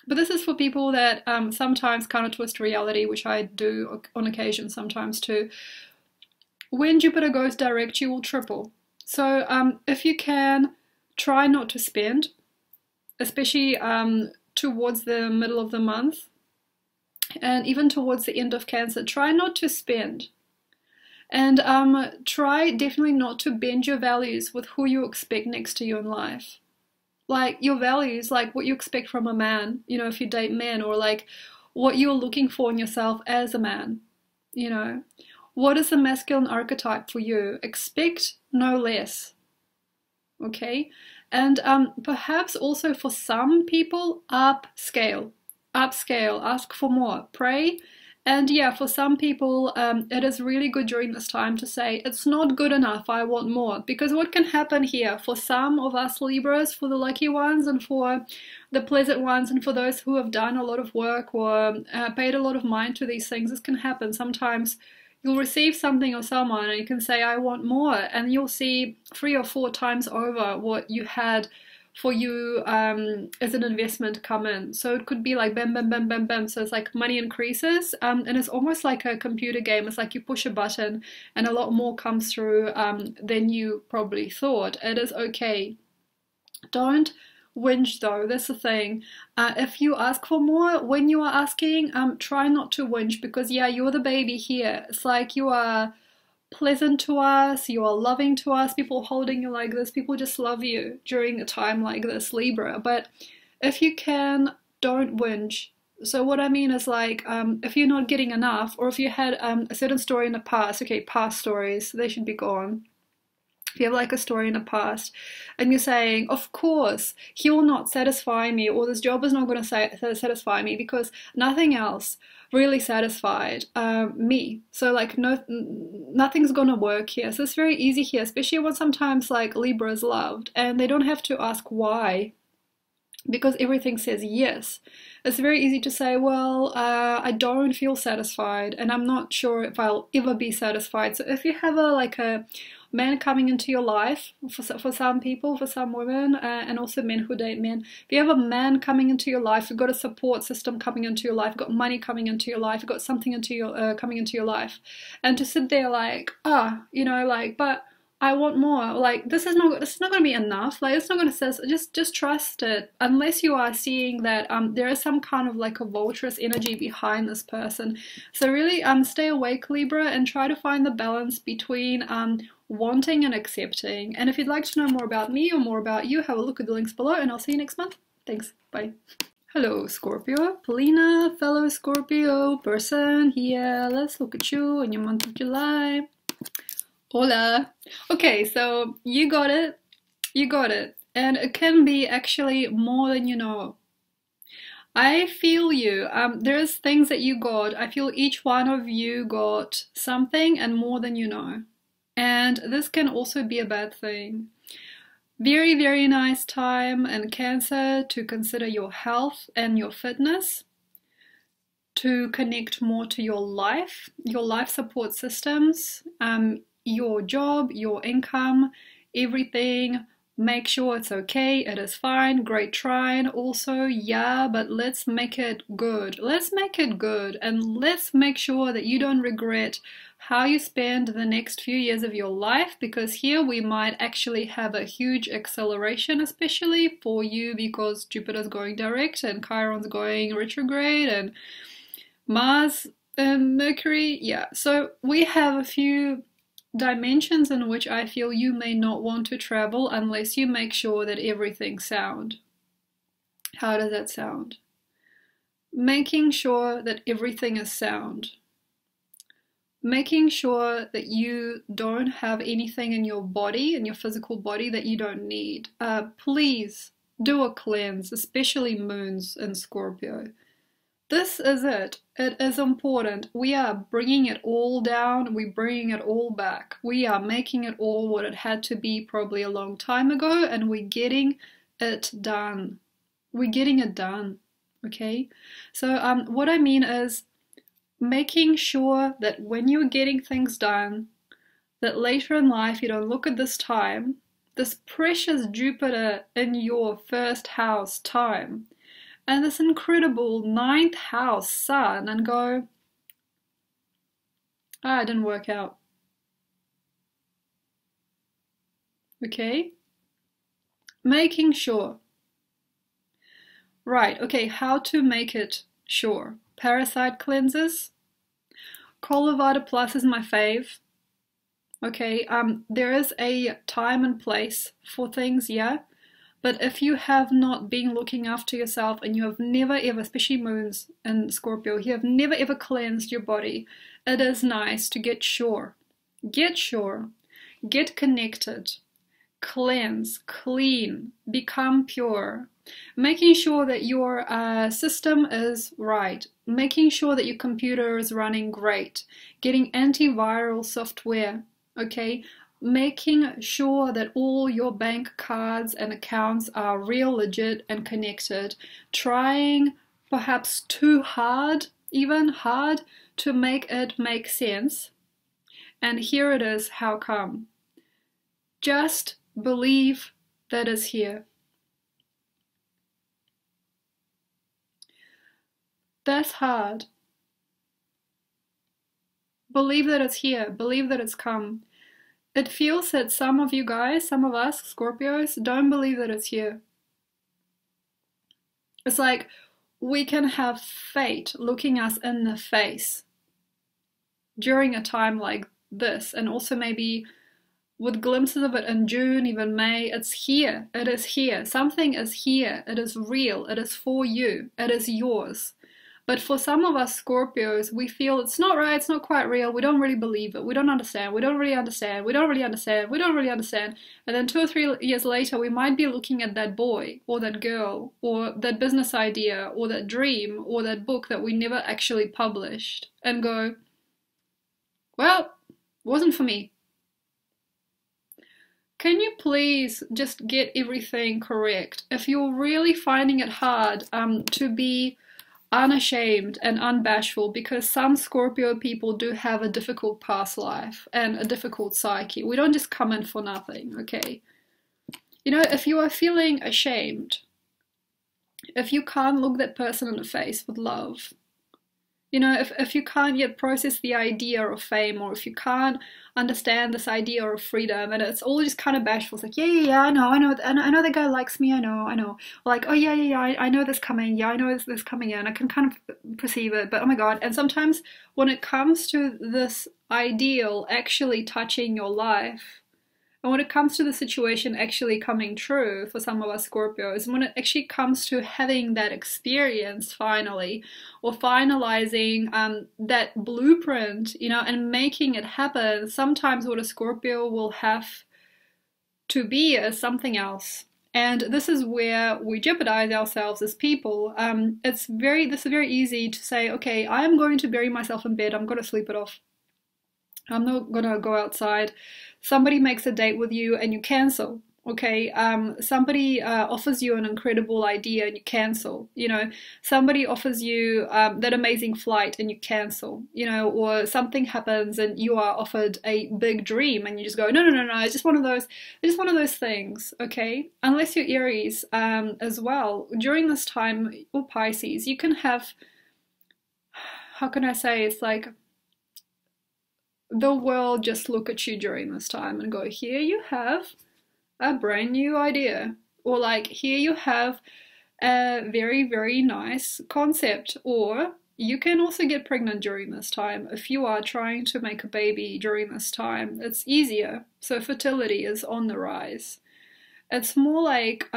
A: But this is for people that sometimes kind of twist reality, which I do on occasion sometimes too. When Jupiter goes direct, you will triple. So if you can, try not to spend, especially towards the middle of the month and even towards the end of Cancer. Try not to spend. And try definitely not to bend your values with who you expect next to you in life. Like your values, like what you expect from a man, you know, if you date men, or like what you're looking for in yourself as a man, you know. What is the masculine archetype for you? Expect no less, okay? And perhaps also for some people, upscale, ask for more, pray. And yeah, for some people, it is really good during this time to say, it's not good enough, I want more. Because what can happen here, for some of us Libras, for the lucky ones and for the pleasant ones and for those who have done a lot of work or paid a lot of mind to these things, this can happen. Sometimes you'll receive something or someone and you can say, I want more, and you'll see 3 or 4 times over what you had for you as an investment come in. So it could be like bam, bam, bam, bam, bam. So it's like money increases, and it's almost like a computer game. It's like you push a button and a lot more comes through than you probably thought. It is okay. Don't whinge though, that's the thing. If you ask for more, when you are asking, try not to whinge, because yeah, you're the baby here. It's like you are pleasant to us, you are loving to us, people holding you like this, people just love you during a time like this, Libra. But if you can, don't whinge. So what I mean is like, if you're not getting enough, or if you had a certain story in the past, okay, past stories, they should be gone. If you have like a story in the past and you're saying, of course, he will not satisfy me, or this job is not going to satisfy me because nothing else really satisfied me. So like nothing's going to work here. So it's very easy here, especially when sometimes like Libra is loved and they don't have to ask why. because everything says yes. It's very easy to say, well, I don't feel satisfied and I'm not sure if I'll ever be satisfied. So if you have a man coming into your life, for some people, for some women, and also men who date men, if you have a man coming into your life, you've got a support system coming into your life, you've got money coming into your life, you've got something into your coming into your life, and to sit there like, but I want more. Like, this is not going to be enough. Like, it's not going to say, just trust it. Unless you are seeing that there is some kind of like a vulturous energy behind this person. So really stay awake, Libra, and try to find the balance between wanting and accepting. And if you'd like to know more about me or more about you, have a look at the links below, and I'll see you next month. Thanks. Bye. Hello, Scorpio. Paulina, fellow Scorpio person here. Let's look at you in your month of July. Hola. Okay, so you got it. You got it. And it can be actually more than you know. I feel you. There's things that you got. I feel each one of you got something and more than you know. And this can also be a bad thing. Very, very nice time in Cancer to consider your health and your fitness, to connect more to your life support systems, your job, your income, everything. Make sure it's okay, it is fine, great trying. Also, yeah, but let's make it good. Let's make it good, and let's make sure that you don't regret how you spend the next few years of your life, because here we might actually have a huge acceleration, especially for you, because Jupiter's going direct and Chiron's going retrograde and Mars and Mercury. Yeah, so we have a few dimensions in which I feel you may not want to travel unless you make sure that everything's sound. How does that sound? Making sure that everything is sound. Making sure that you don't have anything in your body, in your physical body, that you don't need. Please do a cleanse, especially moons in Scorpio. This is it. It is important. We are bringing it all down. We're bringing it all back. We are making it all what it had to be probably a long time ago, and we're getting it done. We're getting it done. Okay? So what I mean is making sure that when you're getting things done, that later in life you don't look at this time, this precious Jupiter in your first house time, and this incredible 9th house sun, and go, it didn't work out. Okay? Making sure. Right, okay, how to make it sure. Parasite cleanses. Colavita Plus is my fave. Okay, there is a time and place for things, yeah? But if you have not been looking after yourself, and you have never ever, especially moons in Scorpio, you have never ever cleansed your body, it is nice to get sure. Get sure. Get connected. Cleanse. Clean. Become pure. Making sure that your system is right. Making sure that your computer is running great. Getting antiviral software. Okay? Making sure that all your bank cards and accounts are real, legit, and connected. Trying perhaps too hard, even hard, to make it make sense. And here it is, how come? Just believe that it's here. That's hard. Believe that it's here. Believe that it's come. It feels that some of you guys, some of us, Scorpios, don't believe that it's here. It's like we can have fate looking us in the face during a time like this, and also maybe with glimpses of it in June, even May. It's here. It is here. Something is here. It is real. It is for you. It is yours. But for some of us Scorpios, we feel it's not right, it's not quite real, we don't really believe it, we don't understand, we don't really understand, we don't really understand, we don't really understand. And then 2 or 3 years later, we might be looking at that boy, or that girl, or that business idea, or that dream, or that book that we never actually published, and go, well, wasn't for me. can you please just get everything correct? If you're really finding it hard to be unashamed and unbashful, because some Scorpio people do have a difficult past life and a difficult psyche. We don't just come in for nothing, okay? You know, if you are feeling ashamed, if you can't look that person in the face with love, you know, if you can't yet process the idea of fame, or if you can't understand this idea of freedom, and it's all just kind of bashful, it's like, yeah, I know that guy likes me, I know. Or like, oh yeah, I know this coming, yeah, I know this coming in, I can kind of perceive it, but oh my god. And sometimes when it comes to this ideal actually touching your life, and when it comes to the situation actually coming true for some of us Scorpios, when it actually comes to having that experience finally, or finalizing that blueprint, you know, and making it happen, sometimes what a Scorpio will have to be is something else. And this is where we jeopardize ourselves as people. This is very easy to say, okay, I'm going to bury myself in bed, I'm going to sleep it off. I'm not gonna go outside. Somebody makes a date with you and you cancel, okay? Somebody offers you an incredible idea and you cancel, you know? Somebody offers you that amazing flight and you cancel, you know? Or something happens and you are offered a big dream and you just go, no, it's just one of those things, okay? Unless you're Aries as well. During this time, or Pisces, you can have, how can I say, it's like, the world just look at you during this time and go, here you have a brand new idea, or like, here you have a very, very nice concept. Or you can also get pregnant during this time if you are trying to make a baby during this time. It's easier, so fertility is on the rise. It's more like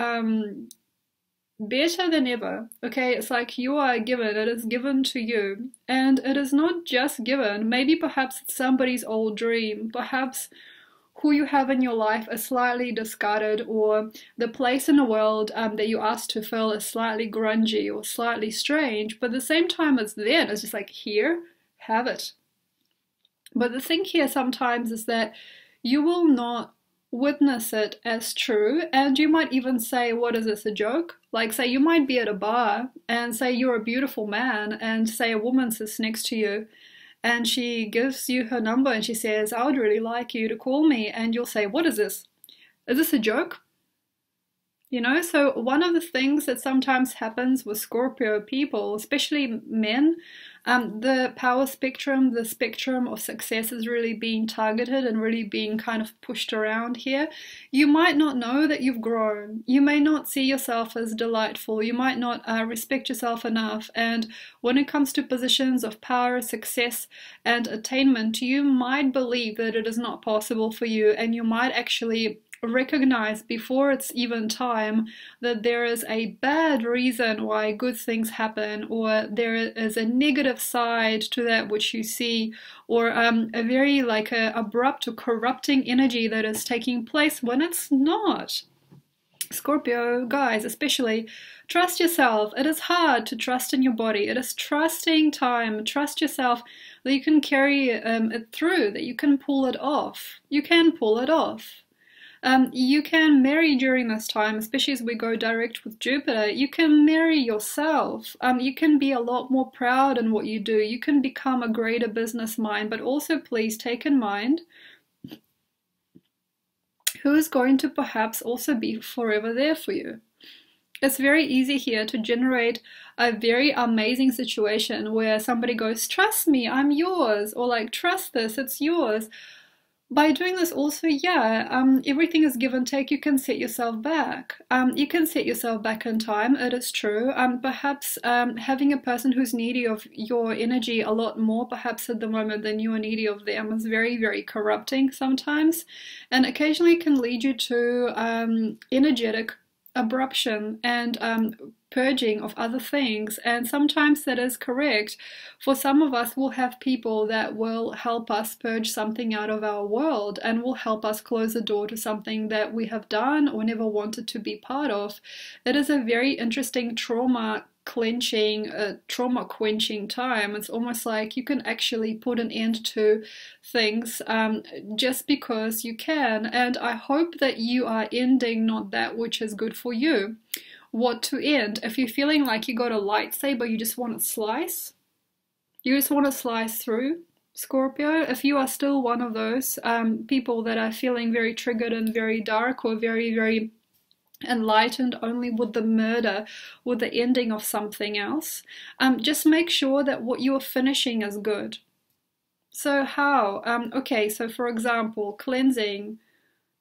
A: better than ever, okay? It's like you are given, it is given to you, and it is not just given. Maybe perhaps it's somebody's old dream, perhaps who you have in your life is slightly discarded, or the place in the world that you asked to fill is slightly grungy or slightly strange, but at the same time it's there, and it's just like, here, have it. But the thing here sometimes is that you will not witness it as true, and you might even say, what is this, a joke? Like, say you might be at a bar and say you're a beautiful man, and say a woman sits next to you and she gives you her number and she says, I would really like you to call me, and you'll say, what is this? Is this a joke? You know, so one of the things that sometimes happens with Scorpio people, especially men, the power spectrum, the spectrum of success is really being targeted and really being kind of pushed around here. You might not know that you've grown. You may not see yourself as delightful. You might not respect yourself enough. And when it comes to positions of power, success, and attainment, you might believe that it is not possible for you, and you might actually recognize before it's even time that there is a bad reason why good things happen, or there is a negative side to that which you see, or a very like a abrupt or corrupting energy that is taking place when it's not. Scorpio guys especially, trust yourself. It is hard to trust in your body. It is trusting time. Trust yourself that you can carry it through, that you can pull it off. You can pull it off. You can marry during this time, especially as we go direct with Jupiter. You can marry yourself. You can be a lot more proud in what you do. You can become a greater business mind, but also please take in mind who is going to perhaps also be forever there for you. It's very easy here to generate a very amazing situation where somebody goes, trust me, I'm yours, or like, trust this, it's yours. By doing this also, everything is give and take. You can set yourself back. You can set yourself back in time, it is true. Perhaps having a person who's needy of your energy a lot more, perhaps at the moment, than you are needy of them is very, very corrupting sometimes. And occasionally can lead you to energetic abruption and purging of other things, and sometimes that is correct. For some of us, we'll have people that will help us purge something out of our world and will help us close the door to something that we have done or never wanted to be part of. It is a very interesting trauma clenching, trauma quenching time. It's almost like you can actually put an end to things just because you can. And I hope that you are ending not that which is good for you. What to end? If you're feeling like you got a lightsaber, you just want to slice. You just want to slice through, Scorpio. If you are still one of those people that are feeling very triggered and very dark, or very, very enlightened only with the murder, with the ending of something else, just make sure that what you are finishing is good. So how? Okay, so for example, cleansing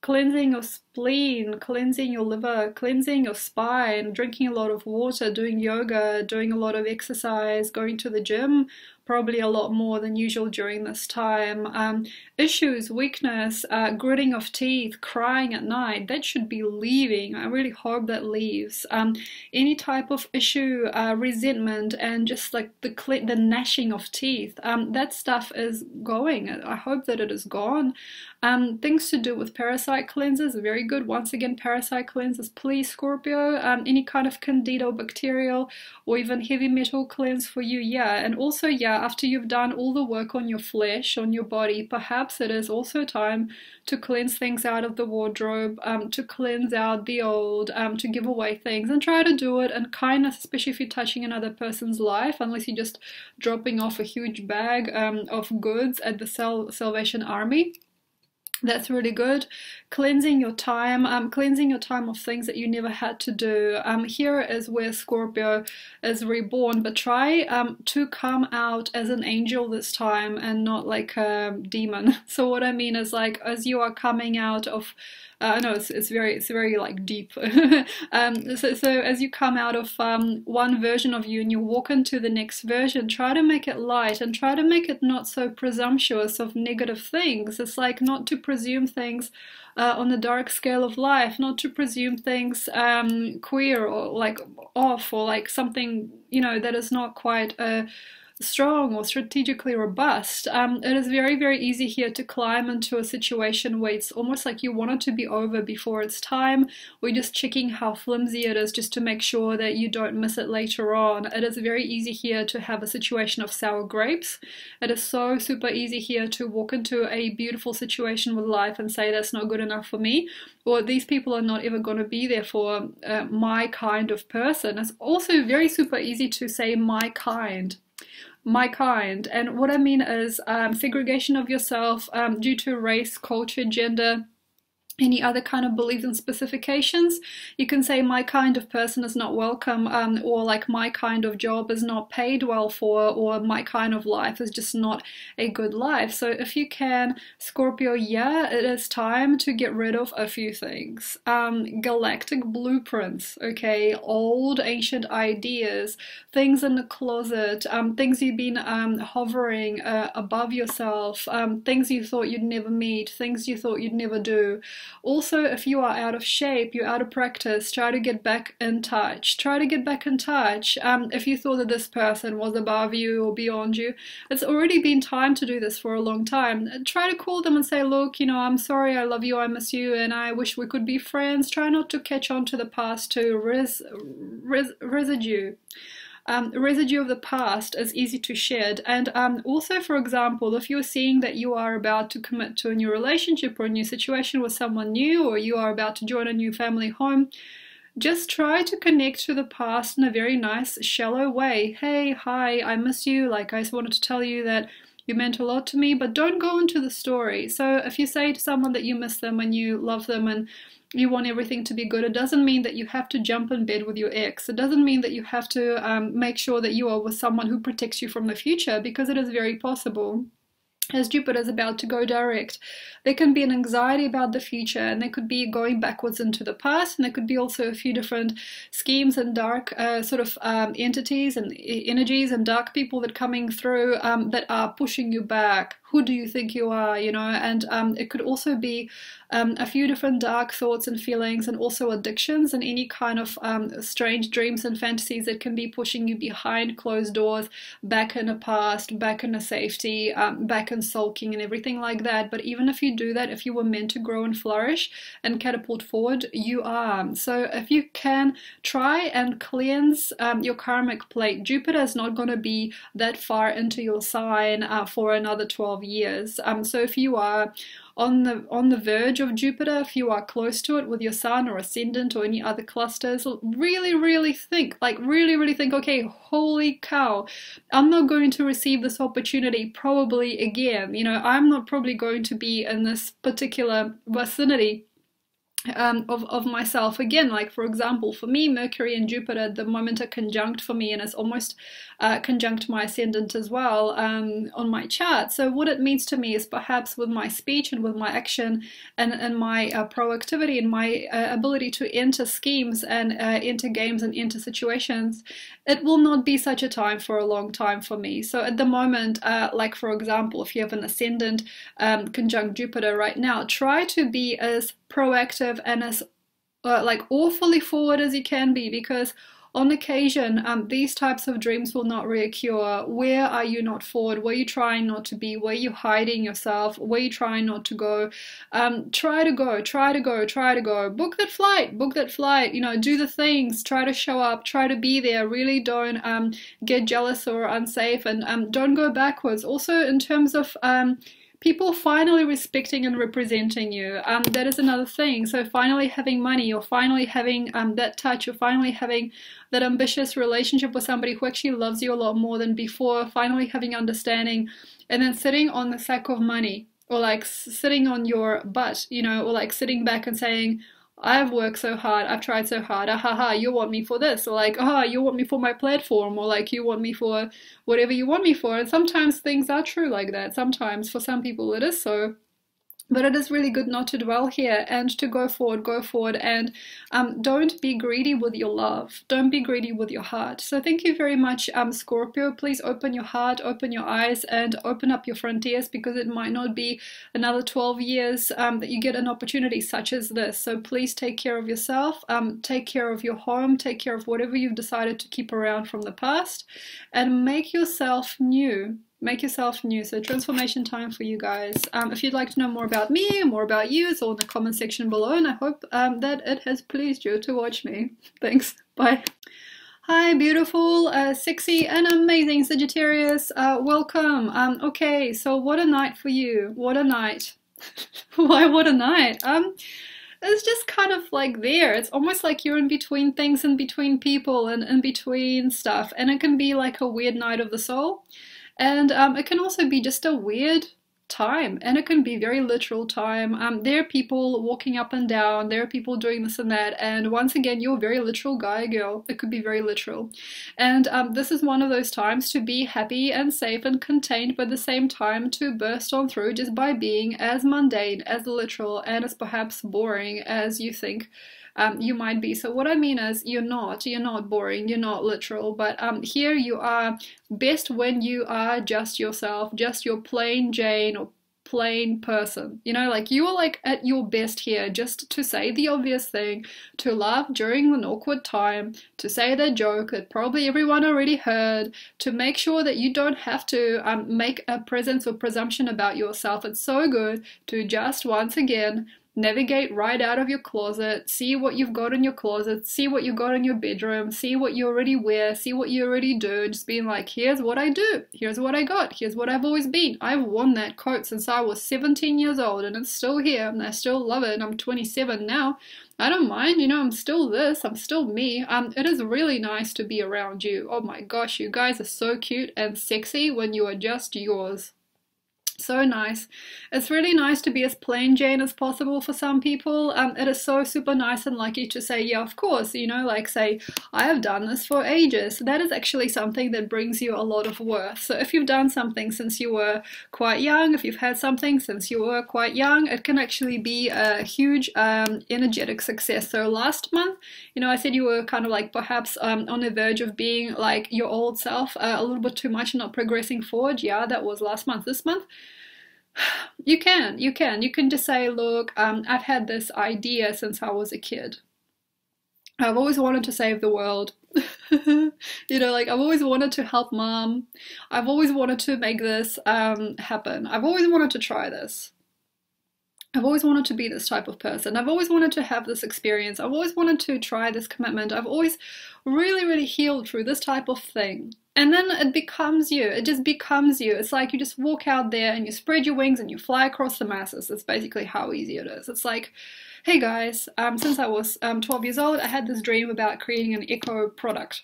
A: your spleen, cleansing your liver, cleansing your spine, drinking a lot of water, doing yoga, doing a lot of exercise, going to the gym, probably a lot more than usual during this time. Issues, weakness, gritting of teeth, crying at night, that should be leaving. I really hope that leaves. Any type of issue, resentment, and just like the gnashing of teeth, that stuff is going. I hope that it is gone. Things to do with parasite cleanses, very good. Once again, parasite cleanses, please, Scorpio. Any kind of candida, bacterial, or even heavy metal cleanse for you, yeah. And also, yeah, after you've done all the work on your flesh, on your body, perhaps it is also time to cleanse things out of the wardrobe, to cleanse out the old, to give away things, and try to do it in kindness, especially if you're touching another person's life, unless you're just dropping off a huge bag of goods at the Salvation Army. That's really good. Cleansing your time of things that you never had to do. Here is where Scorpio is reborn, but try to come out as an angel this time and not like a demon. So what I mean is, like, as you are coming out of I know it's very like deep. So as you come out of one version of you and you walk into the next version, try to make it light and try to make it not so presumptuous of negative things. It's like not to presume things on the dark scale of life, not to presume things queer or like off, or like something, you know, that is not quite strong or strategically robust. It is very, very easy here to climb into a situation where it's almost like you want it to be over before it's time. We're just checking how flimsy it is just to make sure that you don't miss it later on. It is very easy here to have a situation of sour grapes. It is so super easy here to walk into a beautiful situation with life and say that's not good enough for me, or these people are not ever going to be there for my kind of person. It's also very super easy to say my kind. And what I mean is segregation of yourself due to race, culture, gender, any other kind of beliefs and specifications. You can say my kind of person is not welcome, or like my kind of job is not paid well for, or my kind of life is just not a good life. So if you can, Scorpio, yeah, it is time to get rid of a few things. Galactic blueprints, okay, old ancient ideas, things in the closet, things you've been hovering above yourself, things you thought you'd never meet, things you thought you'd never do. Also, if you are out of shape, you're out of practice, try to get back in touch. Try to get back in touch. If you thought that this person was above you or beyond you, it's already been time to do this for a long time. Try to call them and say, look, you know, I'm sorry, I love you, I miss you, and I wish we could be friends. Try not to catch on to the past, to residue. Residue of the past is easy to shed. And also, for example, if you're seeing that you are about to commit to a new relationship or a new situation with someone new, or you are about to join a new family home, just try to connect to the past in a very nice, shallow way. Hey, hi, I miss you. Like, I just wanted to tell you that you meant a lot to me, but don't go into the story. So if you say to someone that you miss them and you love them and you want everything to be good, it doesn't mean that you have to jump in bed with your ex. It doesn't mean that you have to make sure that you are with someone who protects you from the future, because it is very possible. As Jupiter is about to go direct, there can be an anxiety about the future, and there could be going backwards into the past, and there could be also a few different schemes and dark entities and energies and dark people that are coming through that are pushing you back. who do you think you are, you know? And it could also be a few different dark thoughts and feelings, and also addictions and any kind of strange dreams and fantasies that can be pushing you behind closed doors, back in the past, back in the safety, back in sulking and everything like that. But even if you do that, if you were meant to grow and flourish and catapult forward, you are. So if you can try and cleanse your karmic plate. Jupiter is not going to be that far into your sign for another 12 years. So if you are on the verge of Jupiter, if you are close to it with your sun or ascendant or any other clusters, really think, like really think, okay, holy cow, I'm not going to receive this opportunity probably again. You know, I'm not probably going to be in this particular vicinity of myself again. Like, for example, for me, Mercury and Jupiter at the moment are conjunct for me, and it's almost conjunct my ascendant as well on my chart. So what it means to me is perhaps with my speech and with my action and my proactivity and my ability to enter schemes and enter games and enter situations, it will not be such a time for a long time for me. So at the moment, like for example, if you have an ascendant conjunct Jupiter right now, try to be as proactive and as like awfully forward as you can be, because on occasion these types of dreams will not reoccur. Where are you not forward? Where are you trying not to be? Where are you hiding yourself? Where are you trying not to go? Try to go. Book that flight, you know, do the things, try to show up, try to be there. Really don't get jealous or unsafe, and don't go backwards. Also in terms of people finally respecting and representing you, that is another thing. So finally having money, or finally having that touch, or finally having that ambitious relationship with somebody who actually loves you a lot more than before, finally having understanding, and then sitting on the sack of money, or like sitting on your butt, you know, or like sitting back and saying, I've worked so hard, I've tried so hard, ahaha, you want me for this, or like, you want me for my platform, or like, you want me for whatever you want me for. And sometimes things are true like that. Sometimes for some people it is so. But it is really good not to dwell here and to go forward, and don't be greedy with your love. Don't be greedy with your heart. So thank you very much, Scorpio. Please open your heart, open your eyes, and open up your frontiers, because it might not be another 12 years that you get an opportunity such as this. So please take care of yourself, take care of your home, take care of whatever you've decided to keep around from the past, and make yourself new. Make yourself new. So transformation time for you guys. If you'd like to know more about me, more about you, it's all in the comment section below, and I hope that it has pleased you to watch me. Thanks. Bye. Hi, beautiful, sexy, and amazing Sagittarius. Welcome. Okay, so what a night for you. What a night. Why what a night? It's just kind of like there. It's almost like you're in between things, in between people, and in between stuff. And it can be like a weird night of the soul. And it can also be just a weird time, and it can be very literal time. There are people walking up and down, there are people doing this and that, and once again, you're a very literal guy, girl. It could be very literal. And this is one of those times to be happy and safe and contained, but at the same time to burst on through just by being as mundane, as literal, and as perhaps boring as you think you might be. So what I mean is, you're not boring, you're not literal, but here you are best when you are just yourself, just your plain Jane or plain person, you know, like you are like at your best here, just to say the obvious thing, to laugh during an awkward time, to say that joke that probably everyone already heard, to make sure that you don't have to make a presence or presumption about yourself. It's so good to just once again navigate right out of your closet, see what you've got in your closet, see what you've got in your bedroom, see what you already wear, see what you already do, just being like, here's what I do, here's what I got, here's what I've always been. I've worn that coat since I was 17 years old, and it's still here, and I still love it. I'm 27 now. I don't mind, you know, I'm still this, I'm still me. It is really nice to be around you. Oh my gosh, you guys are so cute and sexy when you are just yours. So nice. It's really nice to be as plain Jane as possible for some people. It is so super nice and lucky to say, yeah, of course, you know, like say, I have done this for ages. That is actually something that brings you a lot of worth. So if you've done something since you were quite young, if you've had something since you were quite young, it can actually be a huge energetic success. So last month, you know, I said you were kind of like perhaps on the verge of being like your old self a little bit too much and not progressing forward. Yeah, that was last month. This month, You can just say, look, I've had this idea since I was a kid. I've always wanted to save the world. You know, like I've always wanted to help mom. I've always wanted to make this happen. I've always wanted to try this. I've always wanted to be this type of person. I've always wanted to have this experience. I've always wanted to try this commitment. I've always really, really healed through this type of thing. And then it becomes you. It just becomes you. It's like you just walk out there and you spread your wings and you fly across the masses. That's basically how easy it is. It's like, hey guys, since I was 12 years old, I had this dream about creating an eco product.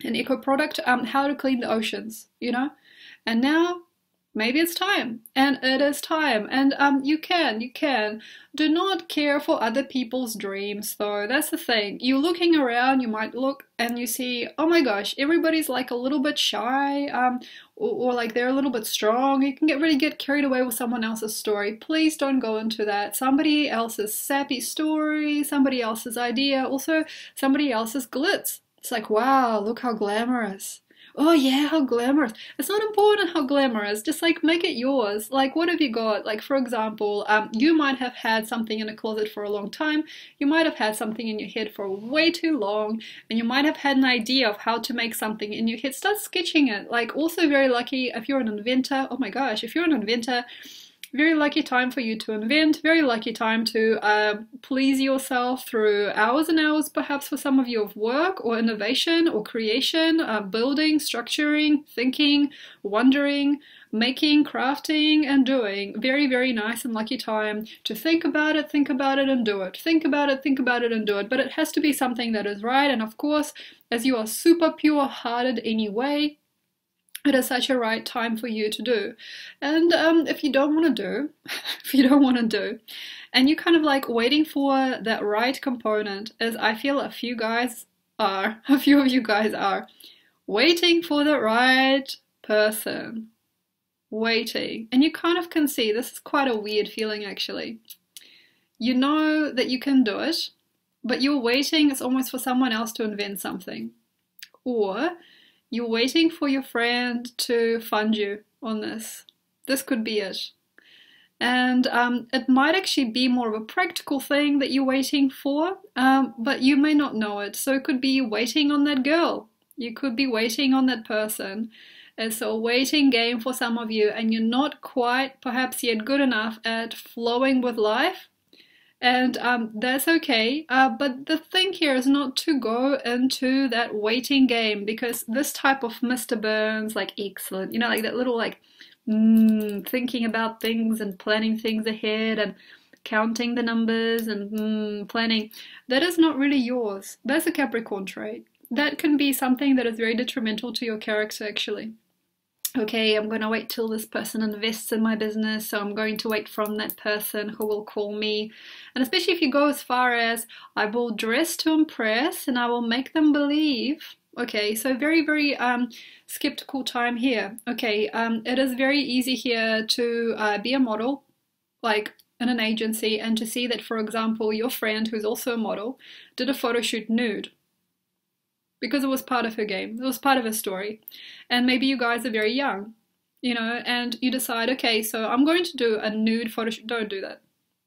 A: An eco product, how to clean the oceans, you know? And now, maybe it's time, and it is time, and you can. Do not care for other people's dreams, though. That's the thing. You're looking around, you might look and you see, oh my gosh, everybody's like a little bit shy, or like they're a little bit strong. You can really get carried away with someone else's story. Please don't go into that. Somebody else's sappy story, somebody else's idea, also somebody else's glitz. It's like, wow, look how glamorous. Oh yeah, how glamorous. It's not important how glamorous, just like make it yours. Like what have you got? Like for example, you might have had something in a closet for a long time, you might have had something in your head for way too long, and you might have had an idea of how to make something in your head. Start sketching it. Like also very lucky if you're an inventor. Oh my gosh, if you're an inventor, very lucky time for you to invent, very lucky time to please yourself through hours and hours perhaps for some of you of work or innovation or creation, building, structuring, thinking, wondering, making, crafting, and doing. Very, very nice and lucky time to think about it and do it. Think about it and do it. But it has to be something that is right. And of course, as you are super pure-hearted anyway, it is such a right time for you to do. And if you don't want to do, and you're kind of like waiting for that right component, as I feel a few of you guys are, waiting for the right person. Waiting. And you kind of can see, this is quite a weird feeling actually. You know that you can do it, but you're waiting, it's almost for someone else to invent something. Or you're waiting for your friend to fund you on this. This could be it. And it might actually be more of a practical thing that you're waiting for, but you may not know it. So it could be waiting on that girl. You could be waiting on that person. It's a waiting game for some of you, and you're not quite perhaps yet good enough at flowing with life. And that's okay, but the thing here is not to go into that waiting game, because this type of Mr. Burns, like excellent, you know, like that little like thinking about things and planning things ahead and counting the numbers and planning, that is not really yours. That's a Capricorn trait. That can be something that is very detrimental to your character actually. Okay, I'm going to wait till this person invests in my business, so I'm going to wait from that person who will call me. And especially if you go as far as, I will dress to impress and I will make them believe. Okay, so very, very skeptical time here. Okay, it is very easy here to be a model, like in an agency, and to see that, for example, your friend, who's also a model, did a photo shoot nude. Because it was part of her game, it was part of her story. And maybe you guys are very young, you know, and you decide, okay, so I'm going to do a nude photo shoot. Don't do that.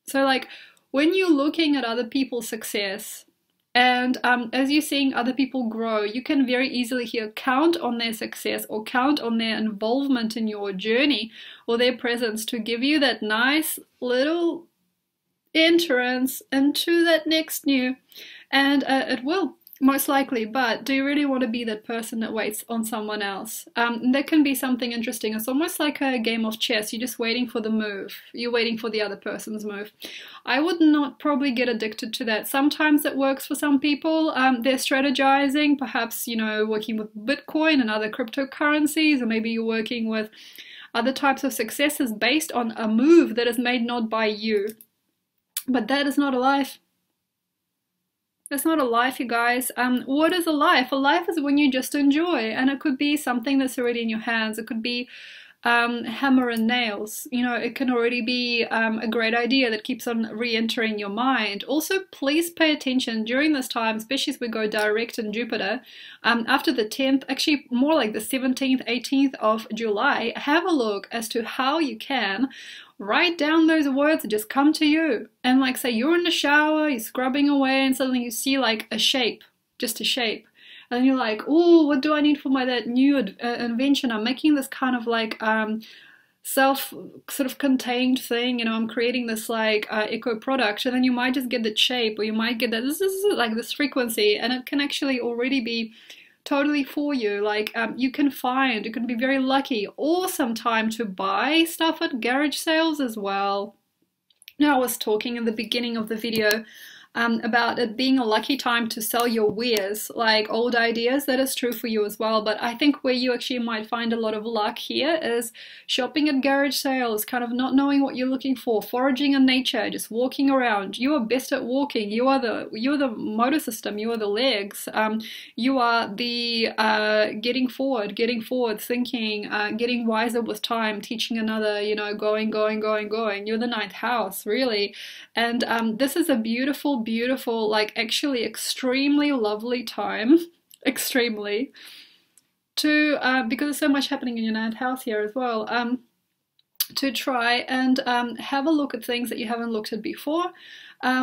A: So like when you're looking at other people's success, and as you're seeing other people grow, you can very easily here count on their success or count on their involvement in your journey or their presence to give you that nice little entrance into that next new. And it will. Most likely, but do you really want to be that person that waits on someone else? That can be something interesting. It's almost like a game of chess. You're just waiting for the move. You're waiting for the other person's move. I would not probably get addicted to that. Sometimes it works for some people. They're strategizing, perhaps, you know, working with Bitcoin and other cryptocurrencies, or maybe you're working with other types of successes based on a move that is made not by you. But that is not a life. That's not a life, you guys. What is a life? A life is when you just enjoy, and it could be something that's already in your hands. It could be hammer and nails. You know, it can already be a great idea that keeps on re-entering your mind. Also, please pay attention during this time, especially as we go direct in Jupiter, after the 10th, actually more like the 17th, 18th of July, have a look as to how you can write down those words that just come to you. And like say you're in the shower, you're scrubbing away, and suddenly you see like a shape, just a shape. And you're like, oh, what do I need for that new invention? I'm making this kind of like self sort of contained thing, you know, I'm creating this like eco product, and then you might just get the shape, or you might get that this is like this frequency, and it can actually already be totally for you. Like you can be very lucky. Awesome time to buy stuff at garage sales as well. Now, I was talking in the beginning of the video about it being a lucky time to sell your wares, like old ideas. That is true for you as well, but I think where you actually might find a lot of luck here is shopping at garage sales, kind of not knowing what you're looking for, foraging in nature, just walking around. You are best at walking. You're the motor system, you are the legs, you are the getting forward, thinking, getting wiser with time, teaching another, you know, going. You're the ninth house, really. And this is a beautiful, like actually extremely lovely time, extremely, to, because there's so much happening in your ninth house here as well, to try and have a look at things that you haven't looked at before,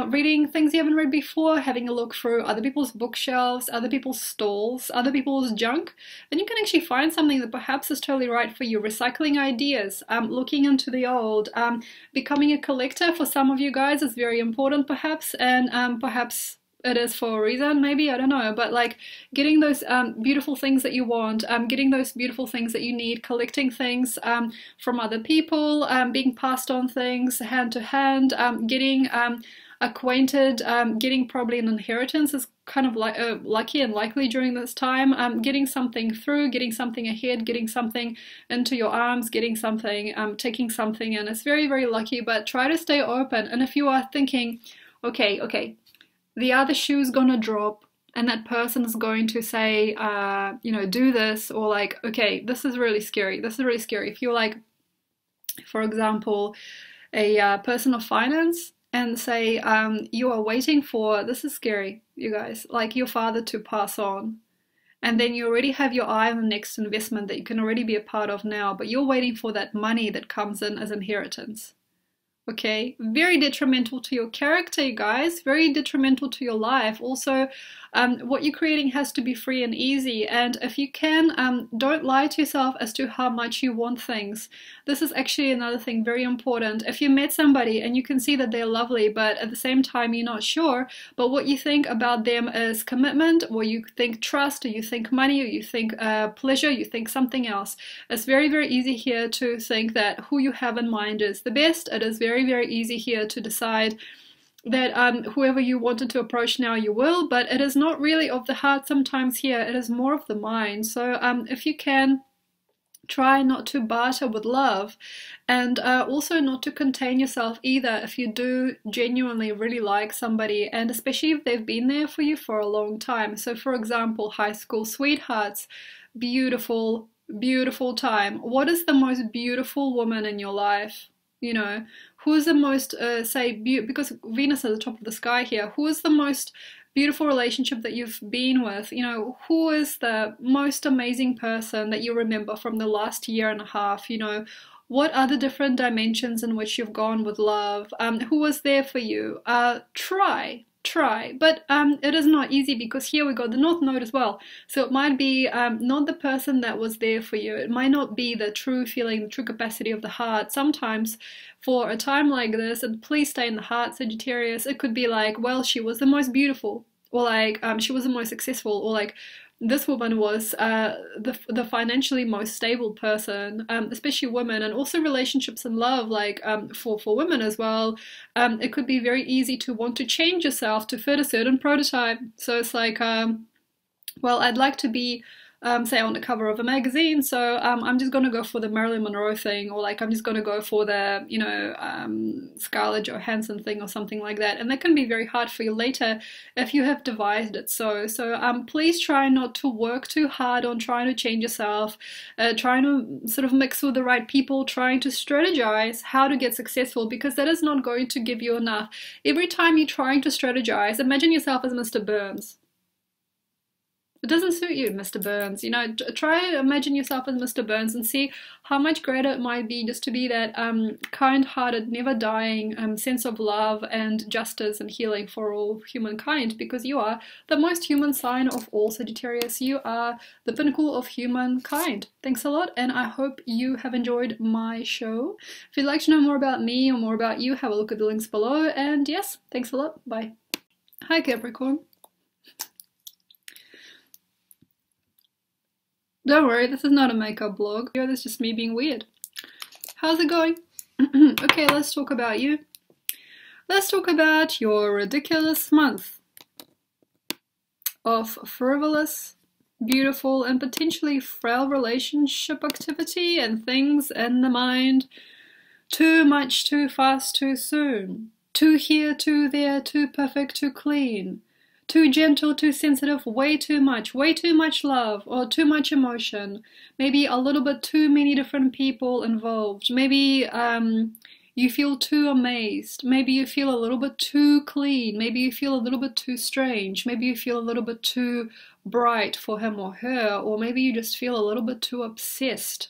A: reading things you haven't read before, having a look through other people's bookshelves, other people's stalls, other people's junk, and you can actually find something that perhaps is totally right for you. Recycling ideas, looking into the old, becoming a collector for some of you guys is very important perhaps, and perhaps it is for a reason, maybe, I don't know, but like getting those beautiful things that you want, getting those beautiful things that you need, collecting things from other people, being passed on things hand to hand, getting acquainted, getting probably an inheritance is kind of like lucky and likely during this time, getting something through, getting something ahead, getting something into your arms, getting something, taking something in. It's very, very lucky, but try to stay open. And if you are thinking, okay, the other shoe's gonna drop and that person is going to say, you know, do this, or like, okay, this is really scary. If you're like, for example, a person of finance, and say you are waiting for, this is scary, you guys, like your father to pass on. And then you already have your eye on the next investment that you can already be a part of now, but you're waiting for that money that comes in as inheritance. Okay, very detrimental to your character, you guys, very detrimental to your life. Also, what you're creating has to be free and easy, and if you can, don't lie to yourself as to how much you want things. This is actually another thing very important. If you met somebody and you can see that they're lovely, but at the same time you're not sure, but what you think about them is commitment, or you think trust, or you think money, or you think pleasure, you think something else. It's very, very easy here to think that who you have in mind is the best. It is very, very easy here to decide that whoever you wanted to approach now you will, but it is not really of the heart sometimes here, it is more of the mind. So if you can, try not to barter with love, and also not to contain yourself either if you do genuinely really like somebody, and especially if they've been there for you for a long time. So for example, high school sweethearts, beautiful, beautiful time. What is the most beautiful woman in your life? You know, who's the most, because Venus is at the top of the sky here, who is the most beautiful relationship that you've been with? You know, who is the most amazing person that you remember from the last year and a half? You know, what are the different dimensions in which you've gone with love? Who was there for you? Try, but it is not easy, because here we got the North Node as well, so it might be not the person that was there for you. It might not be the true feeling, the true capacity of the heart. Sometimes for a time like this, and please stay in the heart, Sagittarius, it could be like, well, she was the most beautiful, or like she was the most successful, or like this woman was the financially most stable person, especially women, and also relationships and love, like for women as well. It could be very easy to want to change yourself to fit a certain prototype. So it's like, well, I'd like to be say on the cover of a magazine, so I'm just gonna go for the Marilyn Monroe thing, or like I'm just gonna go for the, you know, Scarlett Johansson thing or something like that, and that can be very hard for you later if you have devised it so. Please try not to work too hard on trying to change yourself, trying to sort of mix with the right people, trying to strategize how to get successful, because that is not going to give you enough. Every time you're trying to strategize, imagine yourself as Mr. Burns. It doesn't suit you, Mr. Burns. You know, try to imagine yourself as Mr. Burns and see how much greater it might be just to be that kind-hearted, never-dying sense of love and justice and healing for all humankind, because you are the most human sign of all, Sagittarius. You are the pinnacle of humankind. Thanks a lot, and I hope you have enjoyed my show. If you'd like to know more about me or more about you, have a look at the links below, and yes, thanks a lot. Bye. Hi, Capricorn. Don't worry, this is not a makeup blog. This is just me being weird. How's it going? Okay, let's talk about you. Let's talk about your ridiculous month of frivolous, beautiful, and potentially frail relationship activity and things in the mind. Too much, too fast, too soon. Too here, too there, too perfect, too clean. Too gentle, too sensitive, way too much love, or too much emotion. Maybe a little bit too many different people involved. Maybe you feel too amazed. Maybe you feel a little bit too clean. Maybe you feel a little bit too strange. Maybe you feel a little bit too bright for him or her. Or maybe you just feel a little bit too obsessed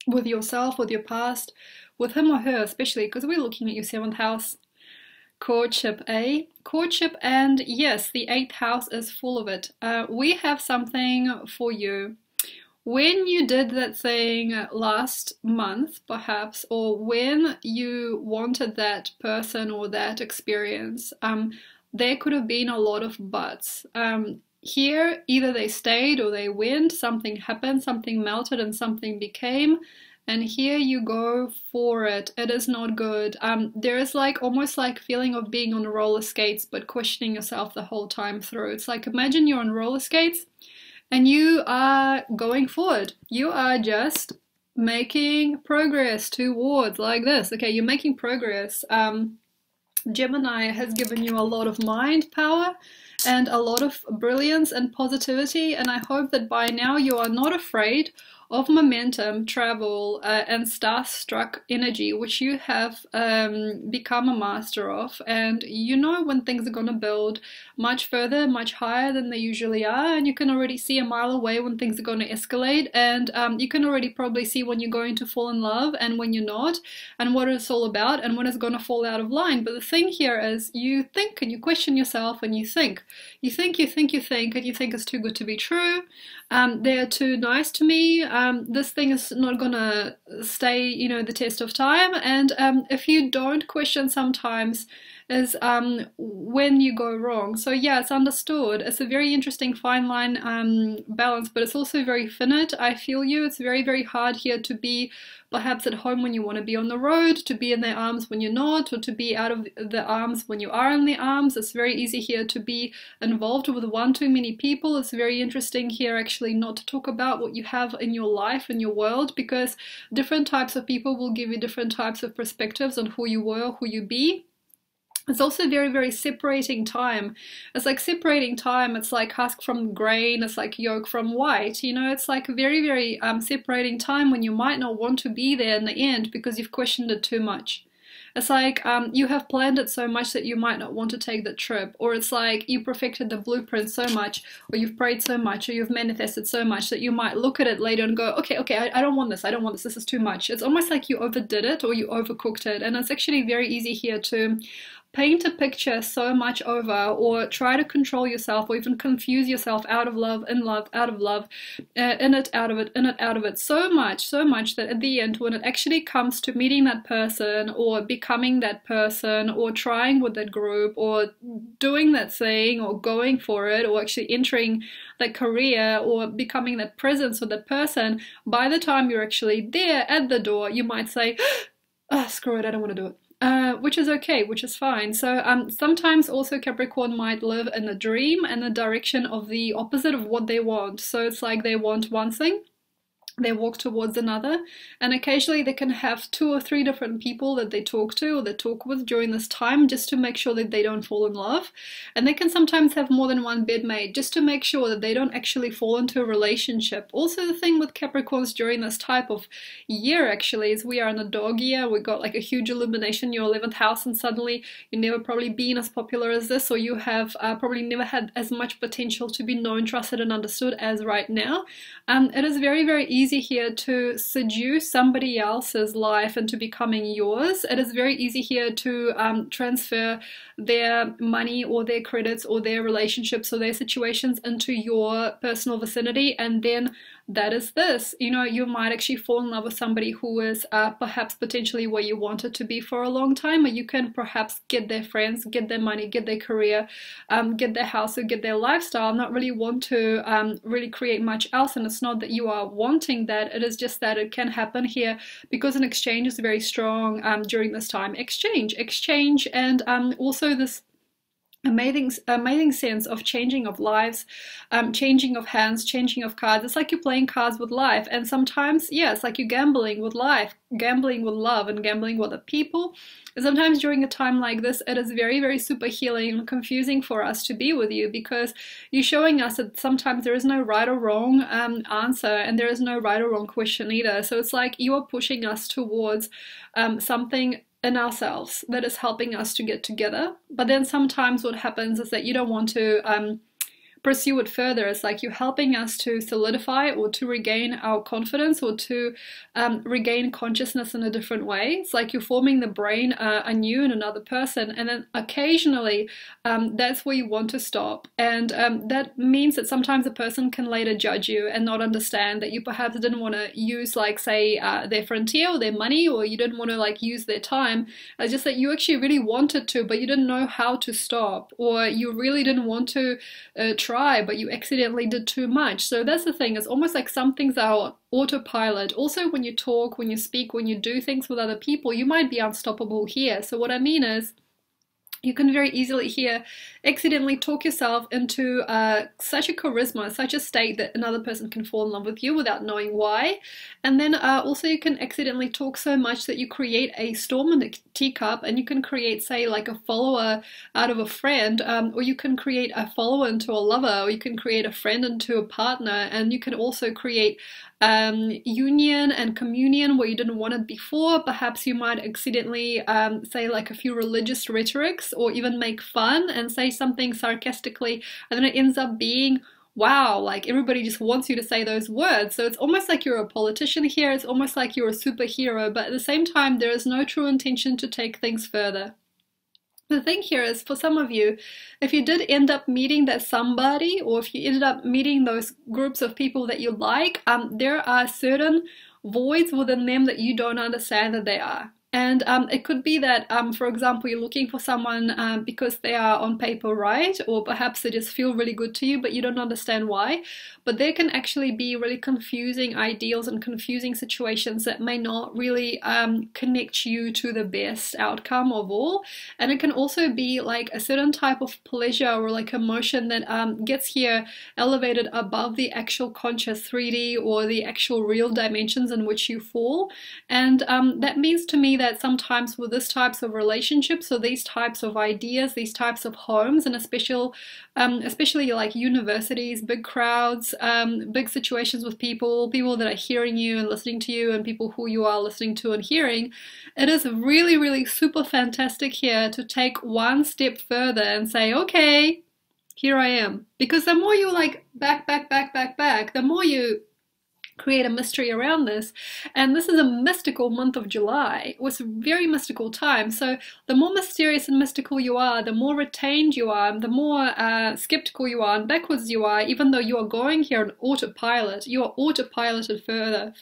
A: with yourself, with your past, with him or her especially, because we're looking at your 7th house. Courtship, Courtship, and yes, the 8th house is full of it. We have something for you. When you did that thing last month, perhaps, or when you wanted that person or that experience, there could have been a lot of buts. Here, either they stayed or they went, something happened, something melted and something became. And here you go for it. It is not good. There is like almost like feeling of being on roller skates, but questioning yourself the whole time through. It's like, imagine you're on roller skates and you are going forward. You are just making progress towards like this. Okay, you're making progress. Gemini has given you a lot of mind power and a lot of brilliance and positivity, and I hope that by now you are not afraid of momentum, travel, and star-struck energy, which you have become a master of, and you know when things are going to build much further, much higher than they usually are, and you can already see a mile away when things are going to escalate, and you can already probably see when you're going to fall in love and when you're not, and what it's all about, and when it's going to fall out of line. But the thing here is you think and you question yourself and you think, and you think it's too good to be true. They're too nice to me. This thing is not gonna stay, you know, the test of time. And if you don't question sometimes is when you go wrong. So yeah, it's understood. It's a very interesting fine line balance, but it's also very finite. I feel you. It's very, very hard here to be perhaps at home when you want to be on the road, to be in their arms when you're not, or to be out of the arms when you are in the arms. It's very easy here to be involved with one too many people. It's very interesting here actually not to talk about what you have in your life, in your world, because different types of people will give you different types of perspectives on who you were, who you be. It's also very, very separating time. It's like separating time. It's like husk from grain. It's like yolk from white. You know, it's like very, very separating time when you might not want to be there in the end because you've questioned it too much. It's like you have planned it so much that you might not want to take the trip. Or it's like you perfected the blueprint so much, or you've prayed so much, or you've manifested so much that you might look at it later and go, okay, I don't want this, this is too much. It's almost like you overdid it or you overcooked it. And it's actually very easy here to paint a picture so much over, or try to control yourself, or even confuse yourself out of love, in love, out of love, in it, out of it, in it, out of it, so much that at the end, when it actually comes to meeting that person, or becoming that person, or trying with that group, or doing that thing, or going for it, or actually entering that career, or becoming that presence with that person, by the time you're actually there at the door, you might say, oh, screw it, I don't want to do it. which is okay, which is fine. So sometimes also Capricorn might live in a dream and the direction of the opposite of what they want. So it's like they want one thing, they walk towards another, and occasionally they can have 2 or 3 different people that they talk to or they talk with during this time, just to make sure that they don't fall in love. And they can sometimes have more than one bedmate, just to make sure that they don't actually fall into a relationship. Also, the thing with Capricorns during this type of year actually is we are in a dog year. We got like a huge illumination in your 11th house, and suddenly you've never probably been as popular as this, or you have probably never had as much potential to be known, trusted and understood as right now. It is very, very easy here to seduce somebody else's life into becoming yours. It is very easy here to transfer their money or their credits or their relationships or their situations into your personal vicinity, and then that is this. You know, you might actually fall in love with somebody who is perhaps potentially where you wanted to be for a long time, or you can perhaps get their friends, get their money, get their career, get their house, or get their lifestyle, not really want to really create much else. And it's not that you are wanting that, it is just that it can happen here because an exchange is very strong during this time. Exchange, and also this amazing sense of changing of lives, changing of hands, changing of cards. It's like you're playing cards with life, and sometimes, yeah, it's like you're gambling with life, gambling with love, and gambling with the people. And sometimes during a time like this, it is very, very super healing and confusing for us to be with you, because you're showing us that sometimes there is no right or wrong answer, and there is no right or wrong question either. So it's like you are pushing us towards something in ourselves that is helping us to get together. But then sometimes what happens is that you don't want to pursue it further. It's like you're helping us to solidify or to regain our confidence, or to regain consciousness in a different way. It's like you're forming the brain anew in another person, and then occasionally that's where you want to stop. And that means that sometimes a person can later judge you and not understand that you perhaps didn't want to use, like, say, their frontier or their money, or you didn't want to like use their time. It's just that you actually really wanted to, but you didn't know how to stop, or you really didn't want to try, but you accidentally did too much. So that's the thing. It's almost like some things are autopilot. Also, when you talk, when you speak, when you do things with other people, you might be unstoppable here. So what I mean is, you can very easily here accidentally talk yourself into such a charisma, such a state that another person can fall in love with you without knowing why. And then also you can accidentally talk so much that you create a storm in a teacup, and you can create, say, like a follower out of a friend, or you can create a follower into a lover, or you can create a friend into a partner, and you can also create union and communion where you didn't want it before. Perhaps you might accidentally say like a few religious rhetorics, or even make fun and say something sarcastically, and then it ends up being, wow, like everybody just wants you to say those words. So it's almost like you're a politician here, it's almost like you're a superhero, but at the same time there is no true intention to take things further. The thing here is, for some of you, if you did end up meeting that somebody, or if you ended up meeting those groups of people that you like, there are certain voids within them that you don't understand that they are. And it could be that, for example, you're looking for someone because they are on paper right, or perhaps they just feel really good to you, but you don't understand why. But there can actually be really confusing ideals and confusing situations that may not really connect you to the best outcome of all. And it can also be like a certain type of pleasure or like emotion that gets here elevated above the actual conscious 3D or the actual real dimensions in which you fall. And that means to me that sometimes with these types of relationships, or these types of ideas, these types of homes, and especially like universities, big crowds, big situations with people that are hearing you and listening to you, and people who you are listening to and hearing, it is really, really super fantastic here to take one step further and say, okay, here I am. Because the more you like back, the more you create a mystery around this. And this is a mystical month of July. It was a very mystical time. So the more mysterious and mystical you are, the more retained you are, the more skeptical you are and backwards you are, even though you are going here on autopilot, you are autopiloted further,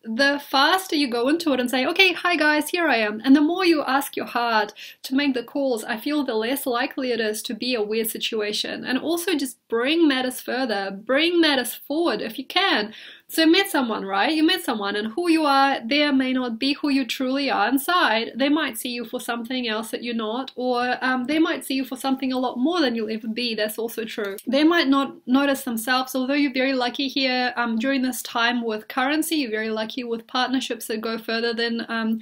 A: the faster you go into it and say, okay, hi guys, here I am. And the more you ask your heart to make the calls, I feel the less likely it is to be a weird situation. And also just bring matters further, bring matters forward. forward if you can. So you met someone, right? You met someone, and who you are there may not be who you truly are inside. They might see you for something else that you're not, or they might see you for something a lot more than you'll ever be. That's also true. They might not notice themselves, although you're very lucky here during this time with currency. You're very lucky with partnerships that go further than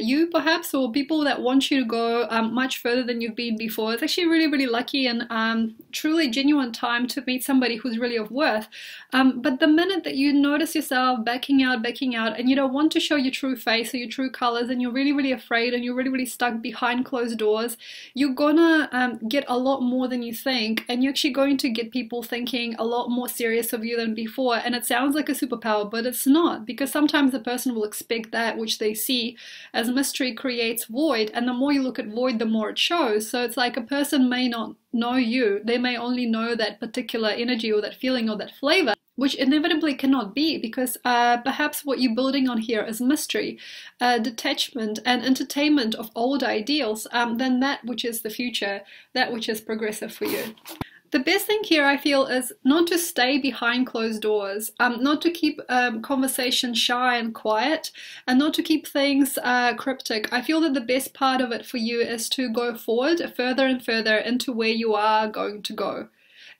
A: you perhaps, or people that want you to go much further than you've been before. It's actually really, really lucky and truly genuine time to meet somebody who's really of worth. But the minute that you notice yourself backing out, and you don't want to show your true face or your true colors, and you're really, really afraid, and you're really, really stuck behind closed doors, you're gonna get a lot more than you think, and you're actually going to get people thinking a lot more serious of you than before. And it sounds like a superpower, but it's not, because sometimes the person will expect that which they see as mystery creates void, and the more you look at void, the more it shows. So it's like a person may not know you, they may only know that particular energy or that feeling or that flavor, which inevitably cannot be, because perhaps what you're building on here is mystery, detachment and entertainment of old ideals, than that which is the future, that which is progressive for you. The best thing here, I feel, is not to stay behind closed doors, not to keep conversation shy and quiet, and not to keep things cryptic. I feel that the best part of it for you is to go forward further and further into where you are going to go.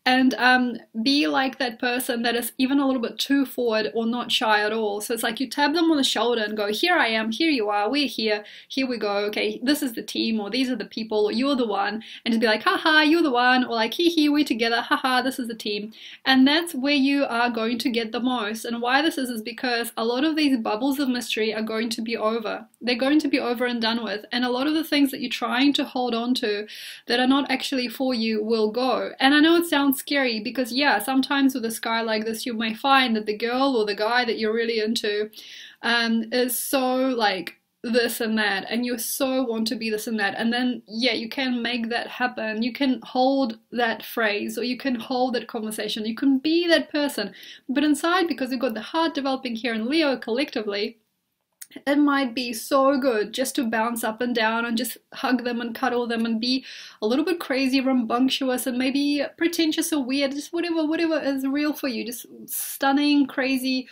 A: And be like that person that is even a little bit too forward or not shy at all. So it's like you tap them on the shoulder and go, here I am, here you are, we're here we go, okay, this is the team, or these are the people, or you're the one, and just be like, haha, you're the one, or like, hee, we're together, haha, this is the team. And that's where you are going to get the most. And why this is because a lot of these bubbles of mystery are going to be over. They're going to be over and done with. And a lot of the things that you're trying to hold on to that are not actually for you will go. And I know it sounds scary, because yeah, sometimes with a sky like this you may find that the girl or the guy that you're really into is so like this and that, and you so want to be this and that, and then yeah, you can make that happen. You can hold that phrase, or you can hold that conversation, you can be that person, but inside, because you've got the heart developing here in Leo collectively, it might be so good just to bounce up and down and just hug them and cuddle them and be a little bit crazy, rambunctious, and maybe pretentious or weird, just whatever is real for you, just stunning, crazy,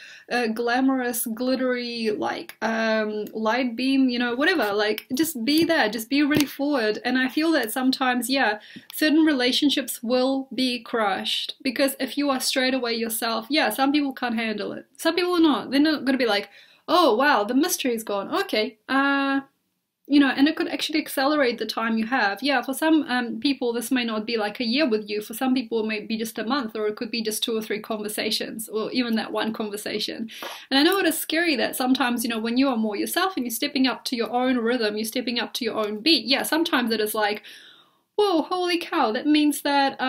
A: glamorous, glittery, like light beam, you know, whatever, like just be that, just be really forward. And I feel that sometimes, yeah, certain relationships will be crushed, because if you are straight away yourself, yeah, some people can't handle it, some people are not, they're not going to be like, oh wow, the mystery is gone, okay, you know, and it could actually accelerate the time you have. Yeah, for some people this may not be like a year with you, for some people it may be just a month, or it could be just 2 or 3 conversations, or even that one conversation. And I know it is scary that sometimes, you know, when you are more yourself and you're stepping up to your own rhythm, you're stepping up to your own beat, yeah, sometimes it is like, whoa, holy cow, that means that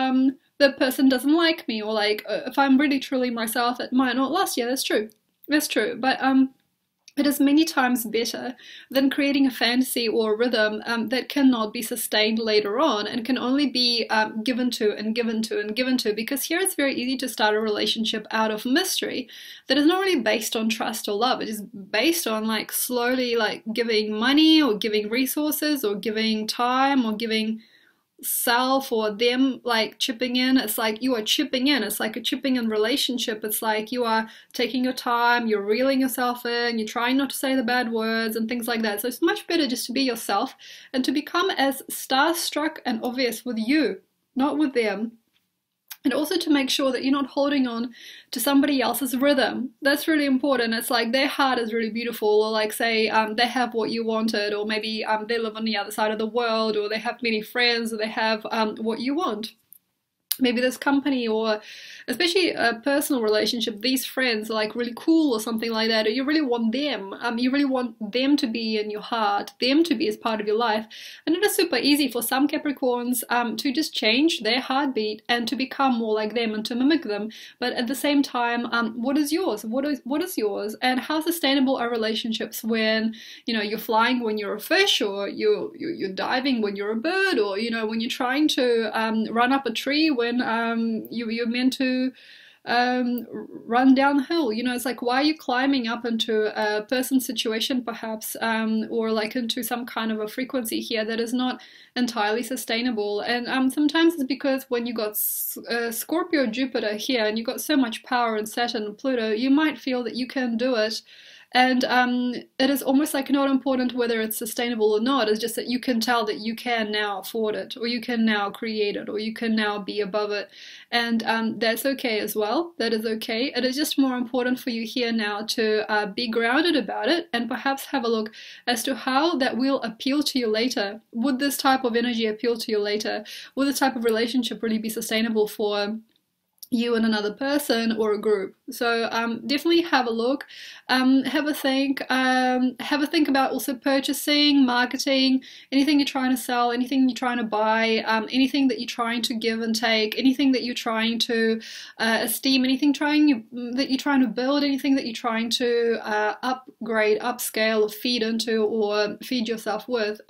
A: the person doesn't like me, or like if I'm really truly myself, it might not last. Yeah, that's true, but it is many times better than creating a fantasy or a rhythm that cannot be sustained later on, and can only be given to and given to and given to, because here it's very easy to start a relationship out of mystery that is not really based on trust or love. It is based on like slowly like giving money, or giving resources, or giving time, or giving self, or them like chipping in. It's like you are chipping in. It's like a chipping in relationship. It's like you are taking your time, you're reeling yourself in, you're trying not to say the bad words and things like that. So it's much better just to be yourself and to become as starstruck and obvious with you, not with them. And also to make sure that you're not holding on to somebody else's rhythm. That's really important. It's like their heart is really beautiful, or like say they have what you wanted, or maybe they live on the other side of the world, or they have many friends, or they have what you want. Maybe this company, or especially a personal relationship, these friends are like really cool or something like that, or you really want them, you really want them to be in your heart, them to be as part of your life. And it is super easy for some Capricorns to just change their heartbeat and to become more like them and to mimic them. But at the same time, what is yours? What is yours? And how sustainable are relationships when, you know, you're flying when you're a fish, or you're diving when you're a bird, or, you know, when you're trying to run up a tree when you're meant to run downhill. You know, it's like, why are you climbing up into a person's situation perhaps, or like into some kind of a frequency here that is not entirely sustainable? And sometimes it's because when you got Scorpio Jupiter here and you got so much power in Saturn and Pluto, you might feel that you can do it. And it is almost like not important whether it's sustainable or not. It's just that you can tell that you can now afford it, or you can now create it, or you can now be above it. And that's okay as well. That is okay. It is just more important for you here now to be grounded about it, and perhaps have a look as to how that will appeal to you later. Would this type of energy appeal to you later? Would this type of relationship really be sustainable for you and another person or a group? So definitely have a look, have a think about also purchasing, marketing, anything you're trying to sell, anything you're trying to buy, anything that you're trying to give and take, anything that you're trying to esteem, anything that you're trying to build, anything that you're trying to upgrade, upscale, or feed into, or feed yourself with.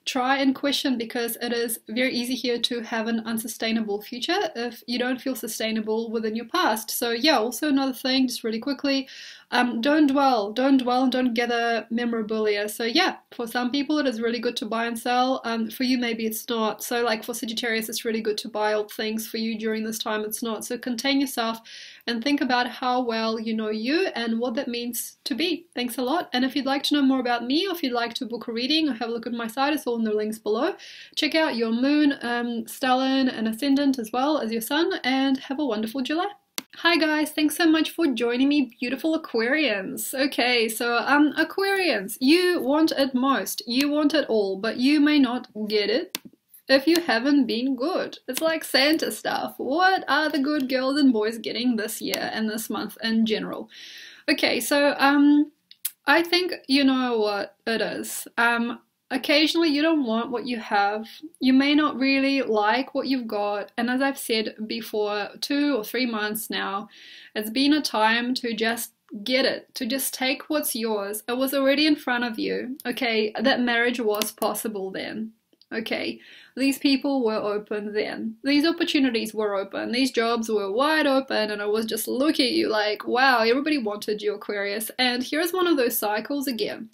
A: Try and question, because it is very easy here to have an unsustainable future if you don't feel sustainable within your past. So yeah, also another thing, just really quickly, don't dwell and don't gather memorabilia. So yeah, for some people it is really good to buy and sell. For you maybe it's not. So like for Sagittarius, it's really good to buy old things. For you during this time it's not. So contain yourself and think about how well you know you and what that means to be. Thanks a lot. And if you'd like to know more about me, or if you'd like to book a reading or have a look at my site, it's all in the links below. Check out your moon, stellium and ascendant, as well as your sun, and have a wonderful July. Hi guys, thanks so much for joining me, beautiful Aquarians. Okay, so Aquarians, you want it most, you want it all, but you may not get it if you haven't been good. It's like Santa stuff. What are the good girls and boys getting this year and this month in general? Okay, so I think you know what it is. Occasionally you don't want what you have. You may not really like what you've got. And as I've said before, 2 or 3 months now, it's been a time to just get it, to just take what's yours. It was already in front of you. Okay, that marriage was possible then. Okay, these people were open then. These opportunities were open. These jobs were wide open, and I was just looking at you like, wow, everybody wanted you, Aquarius. And here's one of those cycles again.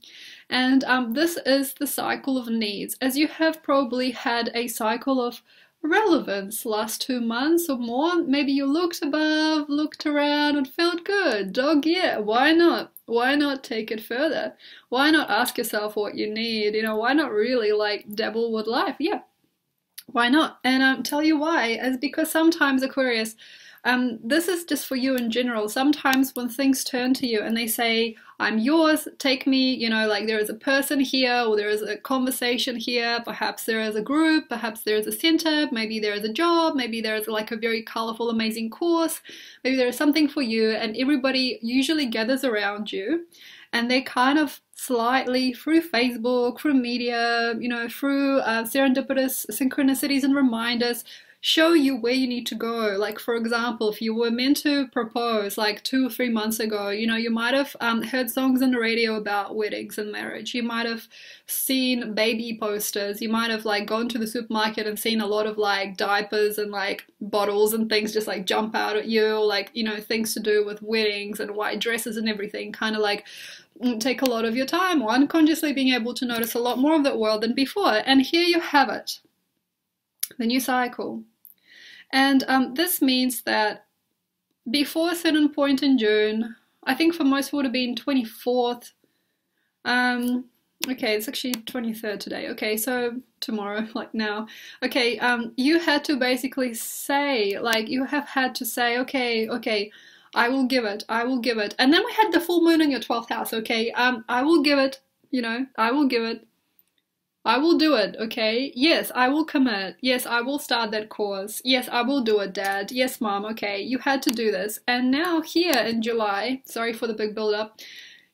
A: And this is the cycle of needs. As you have probably had a cycle of relevance last 2 months or more, maybe you looked above, looked around and felt good. Dog, yeah, why not? Why not take it further? Why not ask yourself what you need? You know, why not really like dabble with life? Yeah, why not? And tell you why is because sometimes, Aquarius, this is just for you in general. Sometimes when things turn to you and they say, I'm yours, take me, you know, like there is a person here, or there is a conversation here, perhaps there is a group, perhaps there is a center, maybe there is a job, maybe there is like a very colorful, amazing course, maybe there is something for you, and everybody usually gathers around you, and they kind of slightly through Facebook, through media, you know, through serendipitous synchronicities and reminders, show you where you need to go. Like, for example, if you were meant to propose like 2 or 3 months ago, you know, you might have heard songs on the radio about weddings and marriage. You might have seen baby posters. You might have like gone to the supermarket and seen a lot of like diapers and like bottles and things just like jump out at you, like, you know, things to do with weddings and white dresses and everything, kind of like take a lot of your time, or unconsciously being able to notice a lot more of that world than before. And here you have it, the new cycle. And this means that before a certain point in June, I think for most would have been 24th. Okay, it's actually 23rd today. Okay, so tomorrow, like now. Okay, you had to basically say, like, you have had to say, okay, I will give it, I will give it. And then we had the full moon in your 12th house, okay? I will give it, you know, I will give it. I will do it, okay? Yes, I will commit. Yes, I will start that course. Yes, I will do it, Dad. Yes, Mom, okay, you had to do this. And now here in July, sorry for the big build-up,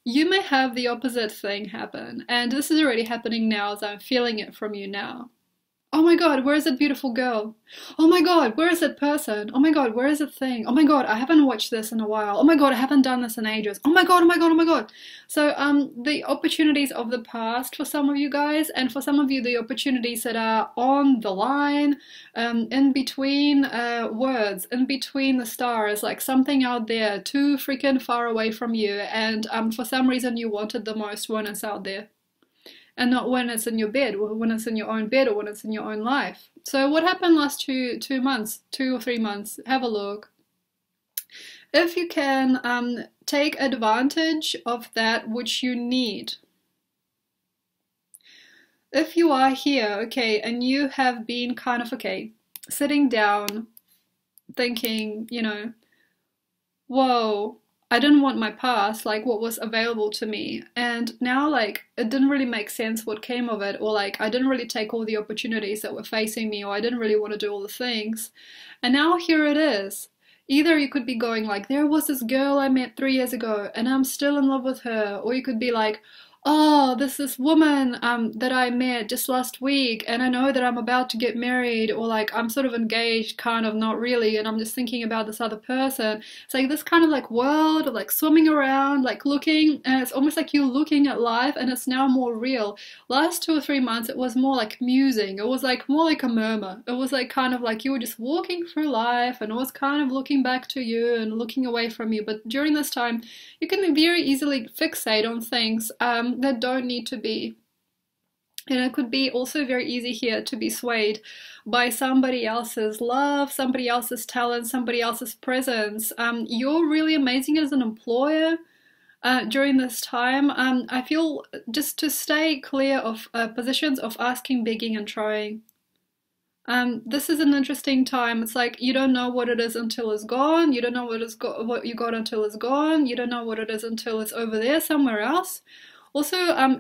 A: you may have the opposite thing happen. And this is already happening now as I'm feeling it from you now. Oh my God, where is that beautiful girl? Oh my God, where is that person? Oh my God, where is that thing? Oh my God, I haven't watched this in a while. Oh my God, I haven't done this in ages. Oh my God, oh my God, oh my God. So the opportunities of the past for some of you guys, and for some of you the opportunities that are on the line, in between words, in between the stars, like something out there too freaking far away from you, and for some reason you want it the most when it's out there. And not when it's in your bed, or when it's in your own bed, or when it's in your own life. So what happened last 2 months, 2 or 3 months? Have a look. If you can take advantage of that which you need. If you are here, okay, and you have been kind of, okay, sitting down, thinking, you know, whoa, I didn't want my past, like what was available to me, and now like it didn't really make sense what came of it, or like I didn't really take all the opportunities that were facing me, or I didn't really want to do all the things, and now here it is. Either you could be going like, there was this girl I met 3 years ago and I'm still in love with her, or you could be like, oh, this woman that I met just last week, and I know that I'm about to get married, or like I'm sort of engaged, kind of not really, and I'm just thinking about this other person. It's like this kind of like world, like swimming around, like looking, and it's almost like you're looking at life, and it's now more real. Last 2 or 3 months, it was more like musing. It was like more like a murmur. It was like kind of like you were just walking through life, and it was kind of looking back to you and looking away from you. But during this time, you can very easily fixate on things that don't need to be. And it could be also very easy here to be swayed by somebody else's love, somebody else's talent, somebody else's presence. You're really amazing as an employer during this time. I feel just to stay clear of positions of asking, begging, and trying. This is an interesting time. It's like you don't know what it is until it's gone. You don't know what you got until it's gone. You don't know what it is until it's over there somewhere else. Also,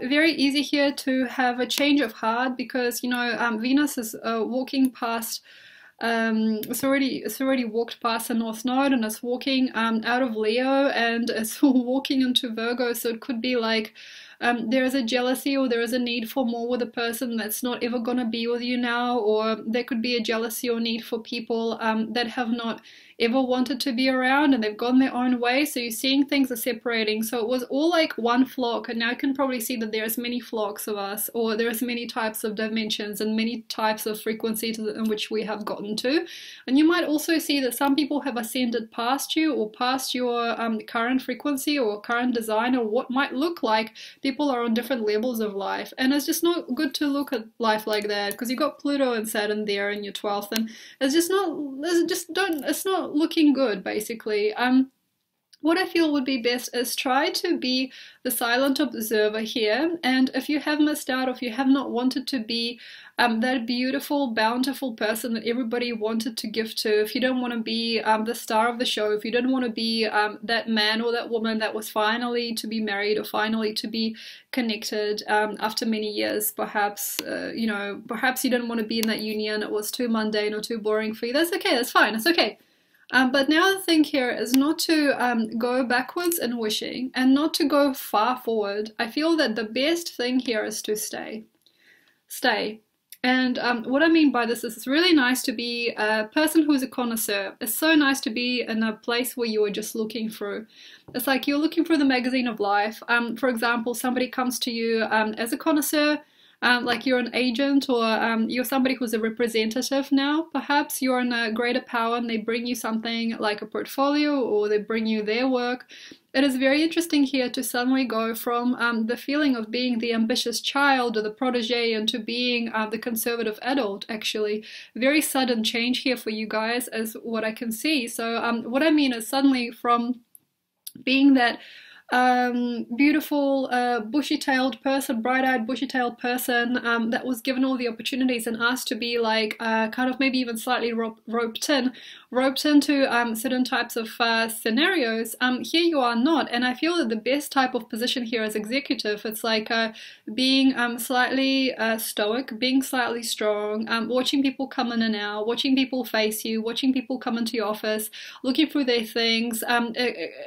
A: very easy here to have a change of heart, because, you know, Venus is walking past, it's already walked past the North Node, and it's walking out of Leo, and it's walking into Virgo, so it could be like there is a jealousy, or there is a need for more with a person that's not ever going to be with you now, or there could be a jealousy or need for people that have not ever wanted to be around, and they've gone their own way, so you're seeing things are separating. So it was all like one flock, and now you can probably see that there's many flocks of us, or there's many types of dimensions and many types of frequencies in which we have gotten to. And you might also see that some people have ascended past you, or past your current frequency or current design, or what might look like people are on different levels of life. And it's just not good to look at life like that, because you've got Pluto and Saturn there in your 12th, and it's not looking good, basically. What I feel would be best is try to be the silent observer here, and if you have missed out, or if you have not wanted to be that beautiful, bountiful person that everybody wanted to give to, if you don't want to be the star of the show, if you don't want to be that man or that woman that was finally to be married, or finally to be connected after many years, perhaps, you know, perhaps you didn't want to be in that union, it was too mundane or too boring for you, that's okay, that's fine, it's okay. But now the thing here is not to go backwards in wishing, and not to go far forward. I feel that the best thing here is to stay. Stay. And what I mean by this is it's really nice to be a person who's a connoisseur. It's so nice to be in a place where you are just looking through. It's like you're looking through the magazine of life. For example, somebody comes to you as a connoisseur, like you're an agent, or you're somebody who's a representative now. Perhaps you're in a greater power and they bring you something like a portfolio, or they bring you their work. It is very interesting here to suddenly go from the feeling of being the ambitious child or the protege into being the conservative adult, actually. Very sudden change here for you guys, as what I can see. So what I mean is suddenly from being that beautiful bushy-tailed person, bright-eyed bushy-tailed person that was given all the opportunities and asked to be like kind of maybe even slightly roped into certain types of scenarios. Here you are not, and I feel that the best type of position here is executive. It's like being slightly stoic, being slightly strong, watching people come in and out, watching people face you, watching people come into your office, looking through their things,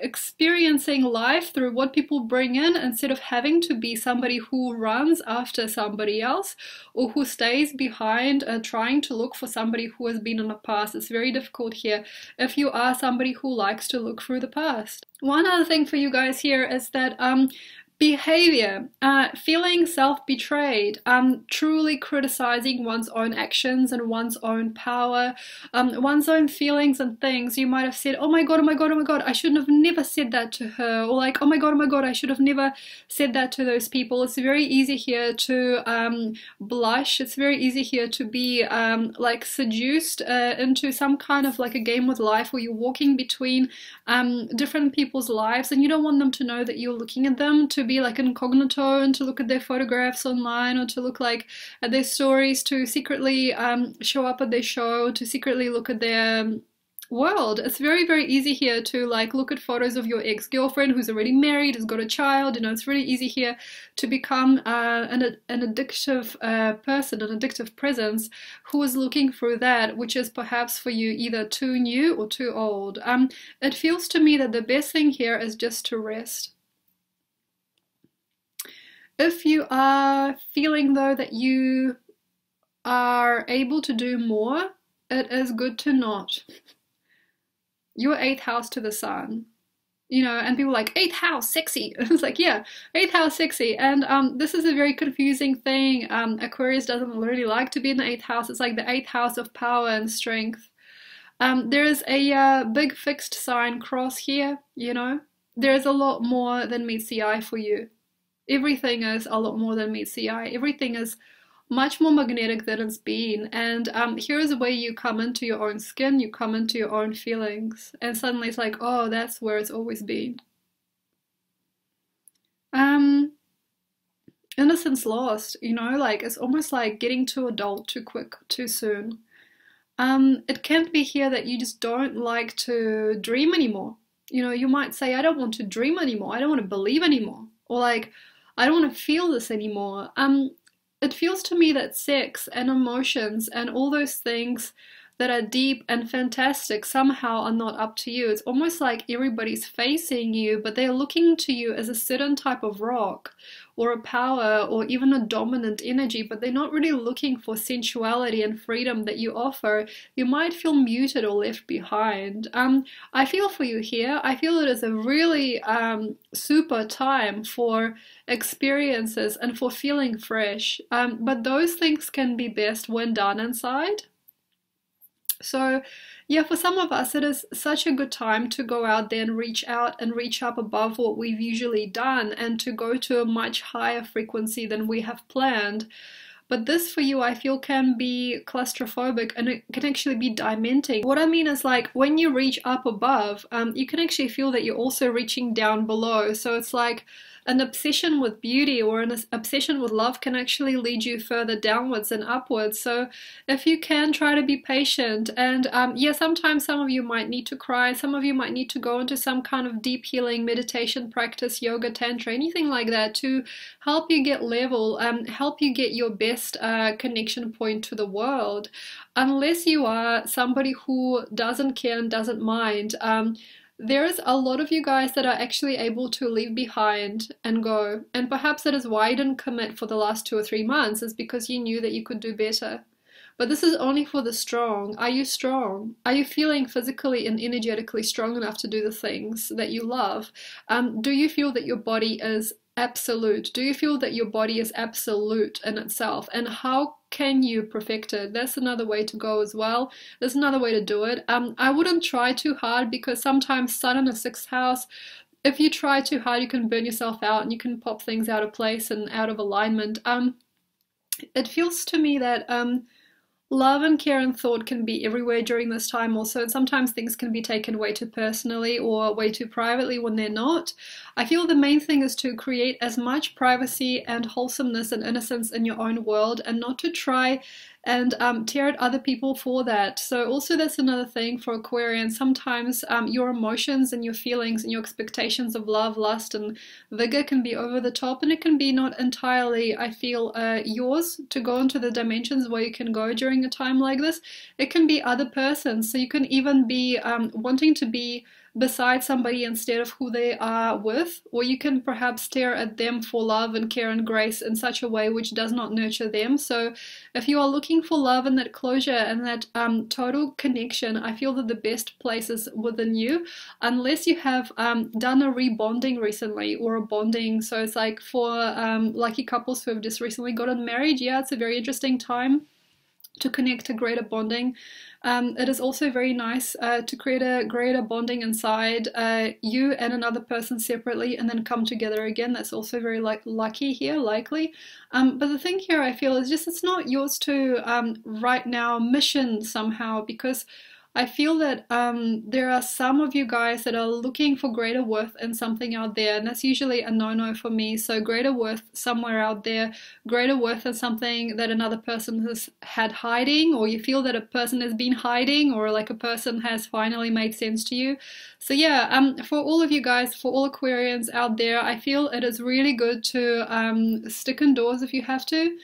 A: experiencing life through what people bring in instead of having to be somebody who runs after somebody else or who stays behind trying to look for somebody who has been in the past. It's very difficult here if you are somebody who likes to look through the past. One other thing for you guys here is that behavior, feeling self-betrayed, truly criticizing one's own actions and one's own power, one's own feelings and things. You might have said, oh my god, oh my god, oh my god, I shouldn't have never said that to her, or like, oh my god, I should have never said that to those people. It's very easy here to blush. It's very easy here to be like seduced into some kind of like a game with life where you're walking between different people's lives and you don't want them to know that you're looking at them, to be like incognito and to look at their photographs online, or to look like at their stories, to secretly show up at their show, to secretly look at their world. It's very, very easy here to like look at photos of your ex-girlfriend who's already married, has got a child. You know, it's really easy here to become an addictive person, an addictive presence who is looking through that, which is perhaps for you either too new or too old. It feels to me that the best thing here is just to rest. If you are feeling though that you are able to do more, it is good to not. Your 8th house to the sun, you know, and people are like, 8th house, sexy. It's like, yeah, 8th house, sexy. And this is a very confusing thing. Aquarius doesn't really like to be in the 8th house. It's like the 8th house of power and strength. There is a big fixed sign cross here, you know. There's a lot more than meets the eye for you. Everything is a lot more than meets the eye. Everything is much more magnetic than it's been. And here's where you come into your own skin, you come into your own feelings. And suddenly it's like, oh, that's where it's always been. Innocence lost, you know, like it's almost like getting too adult too quick, too soon. It can be here that you just don't like to dream anymore. You know, you might say, I don't want to dream anymore. I don't want to believe anymore. Or like, I don't want to feel this anymore. It feels to me that sex and emotions and all those things that are deep and fantastic somehow are not up to you. It's almost like everybody's facing you, but they're looking to you as a certain type of rock or a power or even a dominant energy, but they're not really looking for sensuality and freedom that you offer. You might feel muted or left behind. I feel for you here. I feel it is a really super time for experiences and for feeling fresh, but those things can be best when done inside. So yeah, for some of us, it is such a good time to go out there and reach out and reach up above what we've usually done and to go to a much higher frequency than we have planned. But this for you, I feel, can be claustrophobic and it can actually be dementing. What I mean is, like, when you reach up above, you can actually feel that you're also reaching down below. So it's like an obsession with beauty or an obsession with love can actually lead you further downwards and upwards. So if you can, try to be patient. And yeah, sometimes some of you might need to cry. Some of you might need to go into some kind of deep healing meditation practice, yoga, tantra, anything like that to help you get level, help you get your best connection point to the world. Unless you are somebody who doesn't care and doesn't mind, there's a lot of you guys that are actually able to leave behind and go. And perhaps that is why you didn't commit for the last 2 or 3 months, is because you knew that you could do better. But this is only for the strong. Are you strong? Are you feeling physically and energetically strong enough to do the things that you love? Do you feel that your body is absolute? Do you feel that your body is absolute in itself? And how can you perfect it? That's another way to go as well. There's another way to do it. I wouldn't try too hard, because sometimes Sun in the 6th house, if you try too hard, you can burn yourself out and you can pop things out of place and out of alignment. It feels to me that love and care and thought can be everywhere during this time also, and sometimes things can be taken way too personally or way too privately when they're not. I feel the main thing is to create as much privacy and wholesomeness and innocence in your own world, and not to try and tear at other people for that. So also that's another thing for Aquarian. Sometimes your emotions and your feelings and your expectations of love, lust and vigor can be over the top, and it can be not entirely, I feel, yours to go into the dimensions where you can go during a time like this. It can be other persons. So you can even be wanting to be beside somebody instead of who they are with, or you can perhaps stare at them for love and care and grace in such a way which does not nurture them. So if you are looking for love and that closure and that total connection, I feel that the best place is within you, unless you have done a rebonding recently or a bonding. So it's like for lucky couples who have just recently gotten married, yeah, it's a very interesting time to connect to greater bonding. It is also very nice to create a greater bonding inside you and another person separately and then come together again. That's also very lucky here, likely. But the thing here I feel is just it's not yours to right now mission somehow, because I feel that there are some of you guys that are looking for greater worth in something out there, and that's usually a no-no for me. So greater worth somewhere out there, greater worth in something that another person has had hiding, or you feel that a person has been hiding, or like a person has finally made sense to you. So yeah, for all of you guys, for all Aquarians out there, I feel it is really good to stick indoors if you have to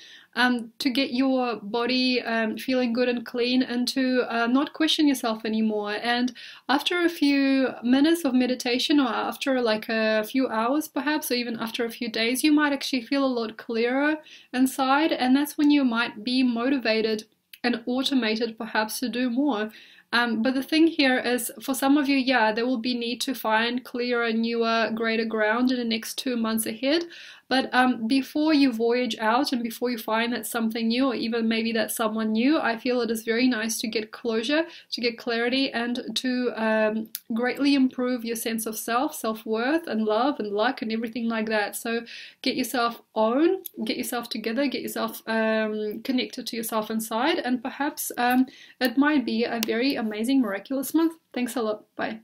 A: get your body feeling good and clean, and to not question yourself anymore. And after a few minutes of meditation, or after like a few hours perhaps, or even after a few days, you might actually feel a lot clearer inside, and that's when you might be motivated and automated perhaps to do more. But the thing here is, for some of you, yeah, there will be need to find clearer, newer, greater ground in the next 2 months ahead. But before you voyage out and before you find that something new, or even maybe that someone new, I feel it is very nice to get closure, to get clarity, and to greatly improve your sense of self, self-worth, and love and luck and everything like that. So get yourself on, get yourself together, get yourself connected to yourself inside, and perhaps it might be a very amazing, miraculous month. Thanks a lot. Bye.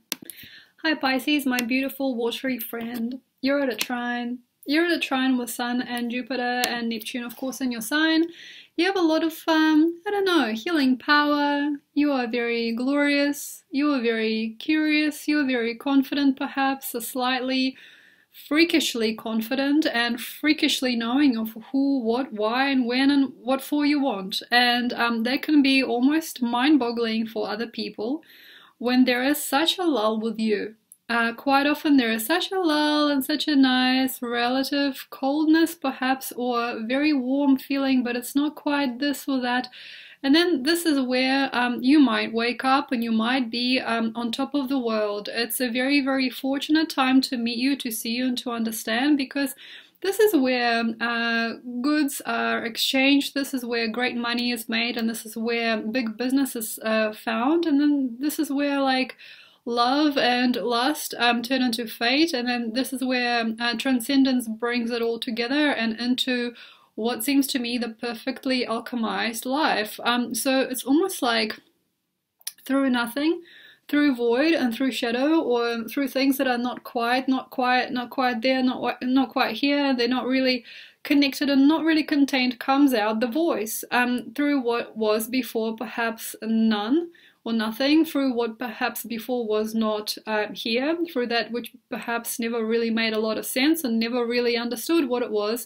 A: Hi Pisces, my beautiful watery friend. You're at a trine. You're at a trine with Sun and Jupiter and Neptune, of course, in your sign. You have a lot of, I don't know, healing power. You are very glorious. You are very curious. You are very confident, perhaps, a slightly freakishly confident and freakishly knowing of who, what, why, and when, and what for you want. And that can be almost mind-boggling for other people when there is such a lull with you. Quite often there is such a lull and such a nice relative coldness perhaps, or very warm feeling, but it's not quite this or that. And then this is where you might wake up and you might be on top of the world. It's a very, very fortunate time to meet you, to see you, and to understand, because this is where goods are exchanged, this is where great money is made, and this is where big business is found, and then this is where like love and lust turn into fate, and then this is where transcendence brings it all together and into what seems to me the perfectly alchemized life. So it's almost like through nothing, through void and through shadow, or through things that are not quite there, not quite here, they're not really connected and not really contained, comes out the voice through what was before perhaps none or nothing, through what perhaps before was not here, through that which perhaps never really made a lot of sense and never really understood what it was,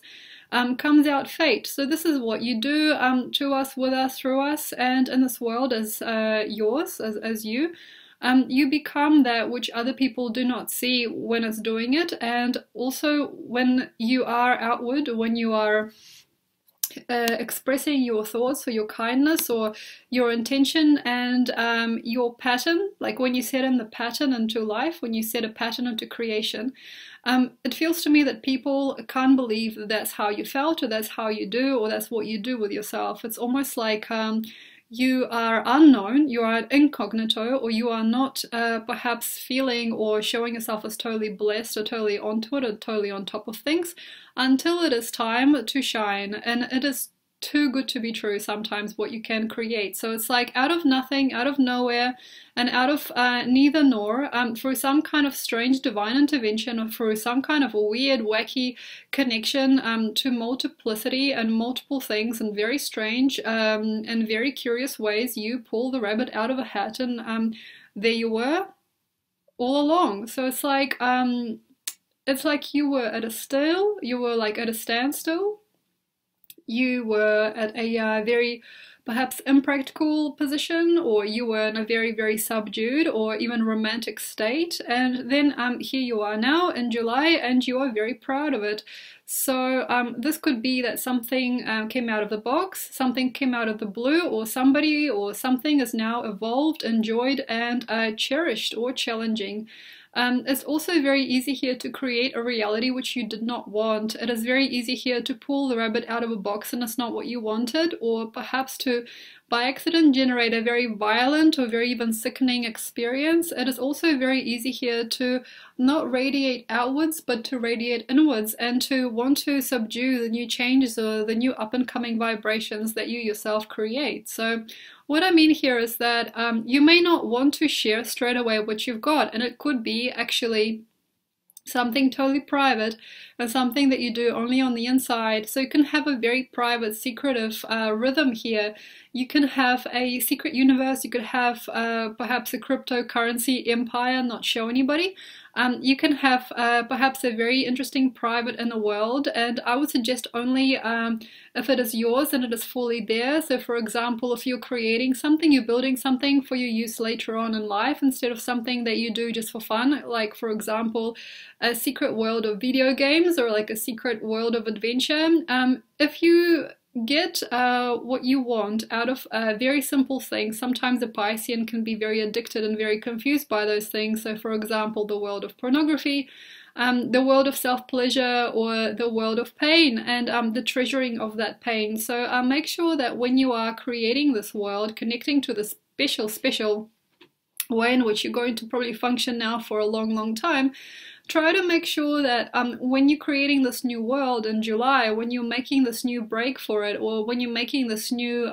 A: comes out fate. So this is what you do to us, with us, through us, and in this world as yours, as you. You become that which other people do not see when it's doing it, and also when you are outward, when you are expressing your thoughts or your kindness or your intention and your pattern, like when you set in the pattern into life, when you set a pattern into creation, it feels to me that people can't believe that that's how you felt, or that's how you do, or that's what you do with yourself. It's almost like you are unknown, you are incognito, or you are not perhaps feeling or showing yourself as totally blessed or totally onto it or totally on top of things until it is time to shine. And it is too good to be true sometimes what you can create. So it's like out of nothing, out of nowhere, and out of neither nor, through some kind of strange divine intervention, or through some kind of weird, wacky connection to multiplicity and multiple things in very strange and very curious ways, you pull the rabbit out of a hat, and there you were all along. So it's like you were at a still, you were like at a standstill. You were at a very perhaps impractical position, or you were in a very, very subdued or even romantic state, and then here you are now in July and you are very proud of it. So this could be that something came out of the box, something came out of the blue, or somebody or something is now evolved, enjoyed, and cherished or challenging. It's also very easy here to create a reality which you did not want. It is very easy here to pull the rabbit out of a box and it's not what you wanted, or perhaps to by accident generate a very violent or very even sickening experience. It is also very easy here to not radiate outwards but to radiate inwards, and to want to subdue the new changes or the new up and coming vibrations that you yourself create. So what I mean here is that you may not want to share straight away what you've got, and it could be actually something totally private and something that you do only on the inside. So you can have a very private, secretive rhythm here. You can have a secret universe. You could have perhaps a cryptocurrency empire, not show anybody. You can have perhaps a very interesting private inner world, and I would suggest only if it is yours and it is fully there. So for example, if you're creating something, you're building something for your use later on in life instead of something that you do just for fun, like for example a secret world of video games or like a secret world of adventure. If you get what you want out of very simple things. Sometimes a Piscean can be very addicted and very confused by those things. So for example, the world of pornography, the world of self-pleasure, or the world of pain, and the treasuring of that pain. So make sure that when you are creating this world, connecting to the special way in which you're going to probably function now for a long time, try to make sure that when you're creating this new world in July, when you're making this new break for it, or when you're making this new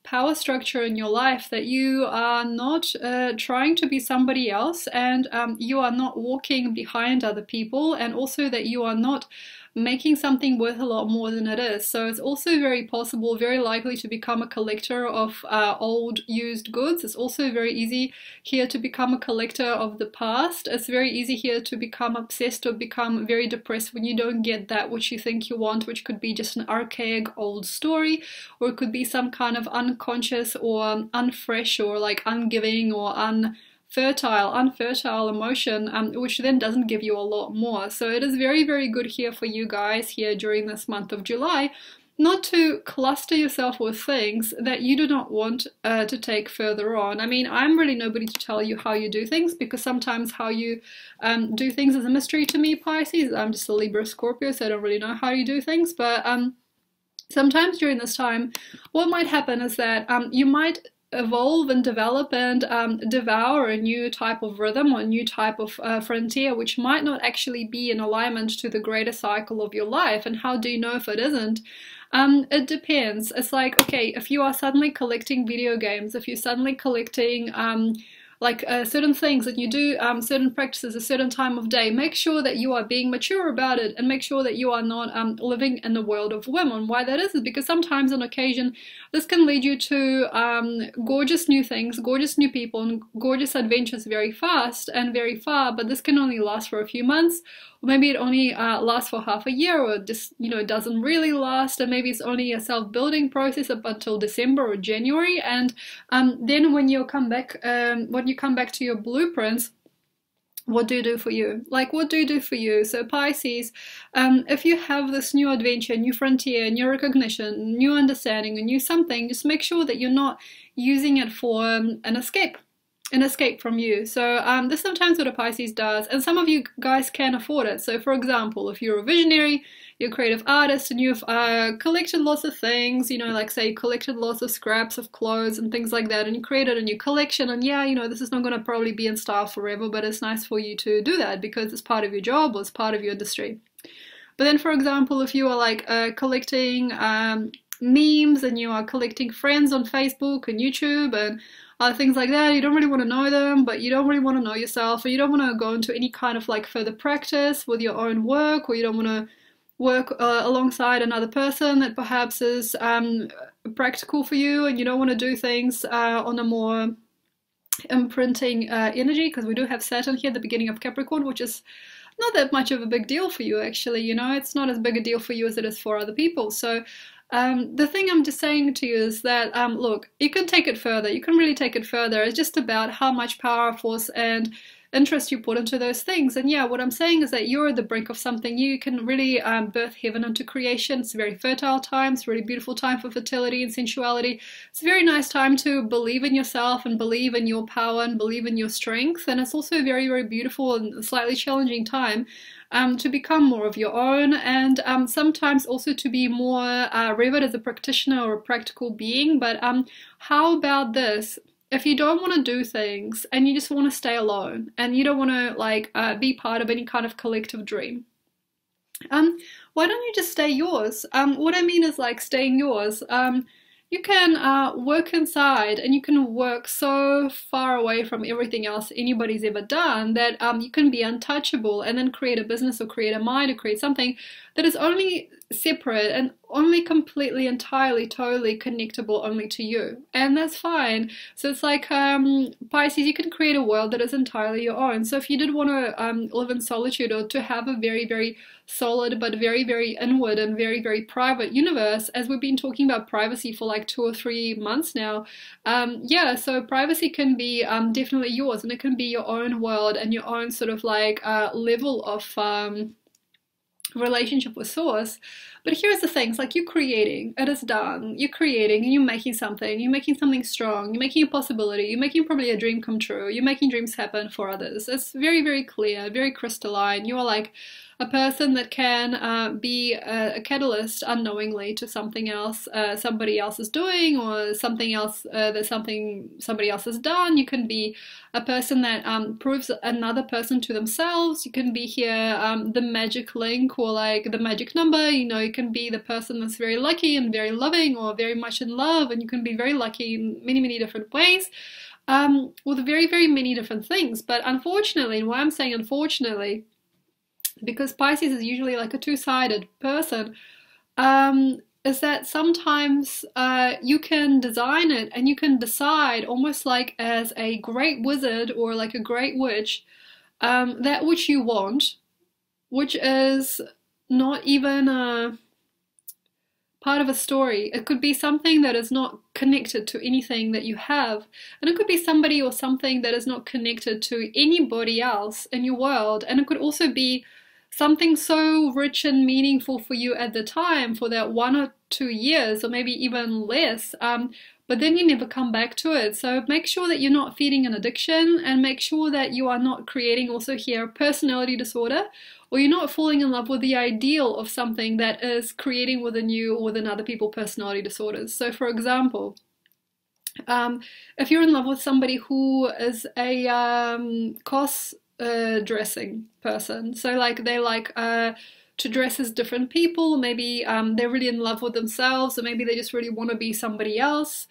A: power structure in your life, that you are not trying to be somebody else, and you are not walking behind other people, and also that you are not making something worth a lot more than it is. So it's also very possible, very likely, to become a collector of old used goods. It's also very easy here to become a collector of the past. It's very easy here to become obsessed or become very depressed when you don't get that which you think you want, which could be just an archaic old story, or it could be some kind of unconscious or unfresh or like ungiving or unfertile emotion, which then doesn't give you a lot more. So it is very, very good here for you guys here during this month of July not to cluster yourself with things that you do not want to take further on. I mean, I'm really nobody to tell you how you do things, because sometimes how you do things is a mystery to me, Pisces. I'm just a Libra Scorpio, so I don't really know how you do things, but sometimes during this time, what might happen is that you might evolve and develop and devour a new type of rhythm or a new type of frontier, which might not actually be in alignment to the greater cycle of your life. And how do you know if it isn't? It depends. It's like, okay, if you are suddenly collecting video games, if you're suddenly collecting certain things, and you do certain practices a certain time of day, make sure that you are being mature about it, and make sure that you are not living in the world of women. Why that is because sometimes on occasion this can lead you to gorgeous new things, gorgeous new people, and gorgeous adventures very fast and very far, but this can only last for a few months, or maybe it only lasts for half a year, or just, it doesn't really last, and maybe it's only a self-building process up until December or January, and then when you come back to your blueprints, what do you do for you? Like, what do you do for you? So Pisces, if you have this new adventure, new frontier, new recognition, new understanding, a new something, just make sure that you're not using it for an escape from you. So this is sometimes what a Pisces does, and some of you guys can afford it. So for example, if you're a visionary, you're a creative artist, and you've collected lots of things, like say you collected lots of scraps of clothes and things like that, and you created a new collection, and yeah, this is not going to probably be in style forever, but it's nice for you to do that because it's part of your job or it's part of your industry. But then for example, if you are like collecting memes, and you are collecting friends on Facebook and YouTube and things like that, you don't really want to know them, but you don't really want to know yourself, or you don't want to go into any kind of like further practice with your own work, or you don't want to work alongside another person that perhaps is practical for you, and you don't want to do things on a more imprinting energy, because we do have Saturn here at the beginning of Capricorn, which is not that much of a big deal for you actually, it's not as big a deal for you as it is for other people. So The thing I'm just saying to you is that, look, you can take it further. You can really take it further. It's just about how much power, force, and interest you put into those things. And yeah, what I'm saying is that you're at the brink of something. You can really birth heaven into creation. It's a very fertile time. It's a really beautiful time for fertility and sensuality. It's a very nice time to believe in yourself and believe in your power and believe in your strength. And it's also a very, very beautiful and slightly challenging time to become more of your own, and sometimes also to be more revered as a practitioner or a practical being. But how about this? If you don't want to do things and you just want to stay alone and you don't want to like be part of any kind of collective dream, why don't you just stay yours? What I mean is like staying yours. You can work inside, and you can work so far away from everything else anybody's ever done that you can be untouchable, and then create a business or create a mind or create something that is only separate and only completely, entirely, totally connectable only to you. And that's fine. So it's like Pisces, you can create a world that is entirely your own. So if you did want to live in solitude, or to have a very, very solid but very, very inward and very, very private universe, as we've been talking about privacy for like 2 or 3 months now, yeah, so privacy can be definitely yours, and it can be your own world and your own sort of like level of relationship with source. But here's the thing, it's like you're creating, it is done, you're creating and you're making something strong, you're making a possibility, you're making probably a dream come true, you're making dreams happen for others. It's very, very clear, very crystalline. You are like a person that can be a catalyst unknowingly to something else somebody else is doing, or something else that somebody else has done. You can be a person that proves another person to themselves. You can be here the magic link, or like the magic number. You know, you can be the person that's very lucky and very loving, or very much in love, and you can be very lucky in many, many different ways, with very, very many different things. But unfortunately, and why I'm saying unfortunately, because Pisces is usually like a two-sided person, is that sometimes you can design it and you can decide, almost like as a great wizard or like a great witch, that which you want, which is not even a part of a story. It could be something that is not connected to anything that you have, and it could be somebody or something that is not connected to anybody else in your world, and it could also be something so rich and meaningful for you at the time, for that 1 or 2 years, or maybe even less, but then you never come back to it. So make sure that you're not feeding an addiction, and make sure that you are not creating also here personality disorder, or you're not falling in love with the ideal of something that is creating within you or within other people personality disorders. So for example, if you're in love with somebody who is a dressing person, so like they like to dress as different people, maybe they're really in love with themselves, or maybe they just really want to be somebody else,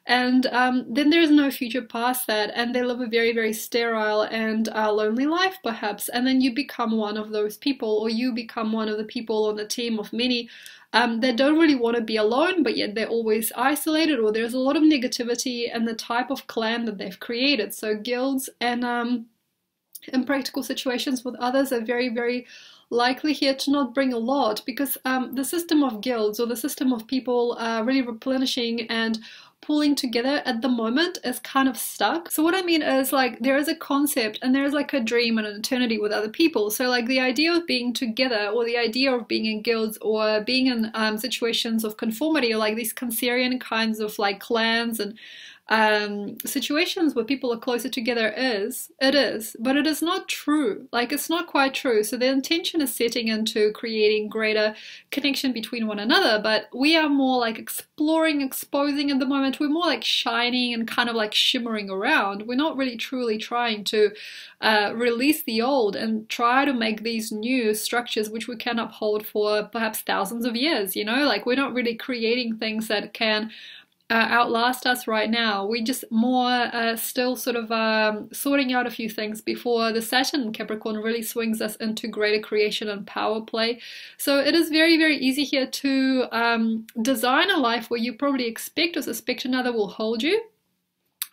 A: and then there's no future past that, and they live a very, very sterile and lonely life perhaps, and then you become one of those people, or you become one of the people on the team of many that don't really want to be alone, but yet they're always isolated, or there's a lot of negativity and the type of clan that they've created. So guilds and in practical situations with others are very, very likely here to not bring a lot, because the system of guilds, or the system of people really replenishing and pulling together at the moment, is kind of stuck. So what I mean is, like, there is a concept and there's like a dream and an eternity with other people. So like the idea of being together, or the idea of being in guilds, or being in situations of conformity, or like these Cancerian kinds of like clans and situations where people are closer together, it is, but it is not true. Like, it's not quite true. So the intention is setting into creating greater connection between one another, but we are more like exploring, exposing at the moment. We're more like shining and kind of like shimmering around. We're not really truly trying to release the old and try to make these new structures which we can uphold for perhaps thousands of years, you know? Like, we're not really creating things that can outlast us right now. We just more still sort of sorting out a few things before the Saturn in Capricorn really swings us into greater creation and power play. So it is very, very easy here to design a life where you probably expect or suspect another will hold you,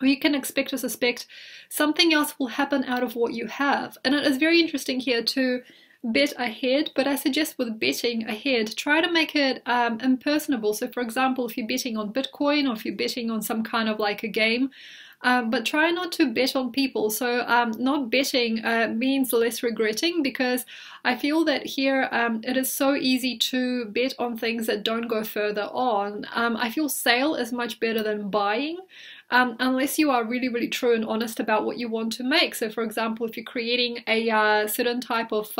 A: or you can expect or suspect something else will happen out of what you have. And it is very interesting here to bet ahead, but I suggest with betting ahead, try to make it impersonable. So for example, if you're betting on Bitcoin or if you're betting on some kind of like a game, but try not to bet on people. So not betting means less regretting, because I feel that here it is so easy to bet on things that don't go further on. I feel sale is much better than buying. Unless you are really, really true and honest about what you want to make. So for example, if you're creating a certain type of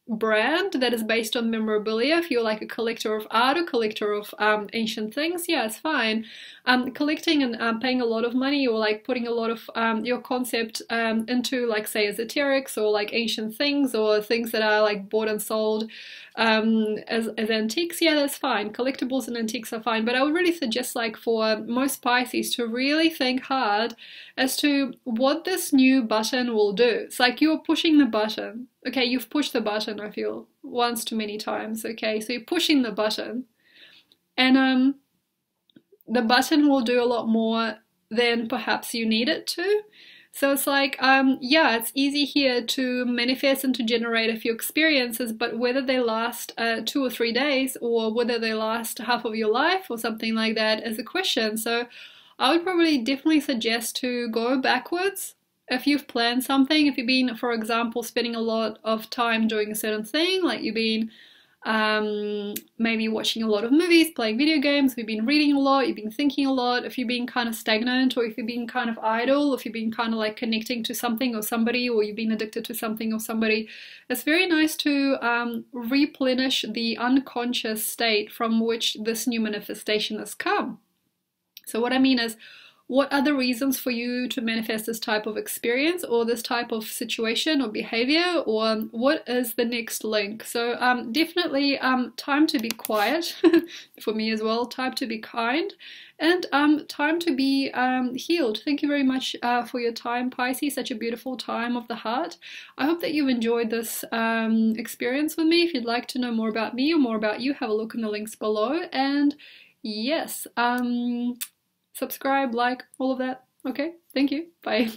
A: brand that is based on memorabilia, if you're like a collector of art or collector of ancient things, yeah, it's fine. Collecting and paying a lot of money, or like putting a lot of your concept into, like, say, esoterics or like ancient things or things that are like bought and sold as antiques, yeah, that's fine. Collectibles and antiques are fine, but I would really suggest, like, for most Pisces to really think hard as to what this new button will do. It's like you're pushing the button. Okay, you've pushed the button, I feel, once too many times. Okay, so you're pushing the button, and the button will do a lot more than perhaps you need it to. So it's like, yeah, it's easy here to manifest and to generate a few experiences, but whether they last 2 or 3 days, or whether they last half of your life or something like that, is a question. So I would probably definitely suggest to go backwards. If you've planned something, if you've been, for example, spending a lot of time doing a certain thing, like you've been maybe watching a lot of movies, playing video games, you've been reading a lot, you've been thinking a lot, if you've been kind of stagnant, or if you've been kind of idle, if you've been kind of like connecting to something or somebody, or you've been addicted to something or somebody, it's very nice to replenish the unconscious state from which this new manifestation has come. So what I mean is, what are the reasons for you to manifest this type of experience or this type of situation or behavior, or what is the next link? So definitely time to be quiet for me as well, time to be kind, and time to be healed. Thank you very much for your time, Pisces. Such a beautiful time of the heart. I hope that you enjoyed this experience with me. If you'd like to know more about me or more about you, have a look in the links below. And yes, subscribe, like, all of that. Okay, thank you. Bye.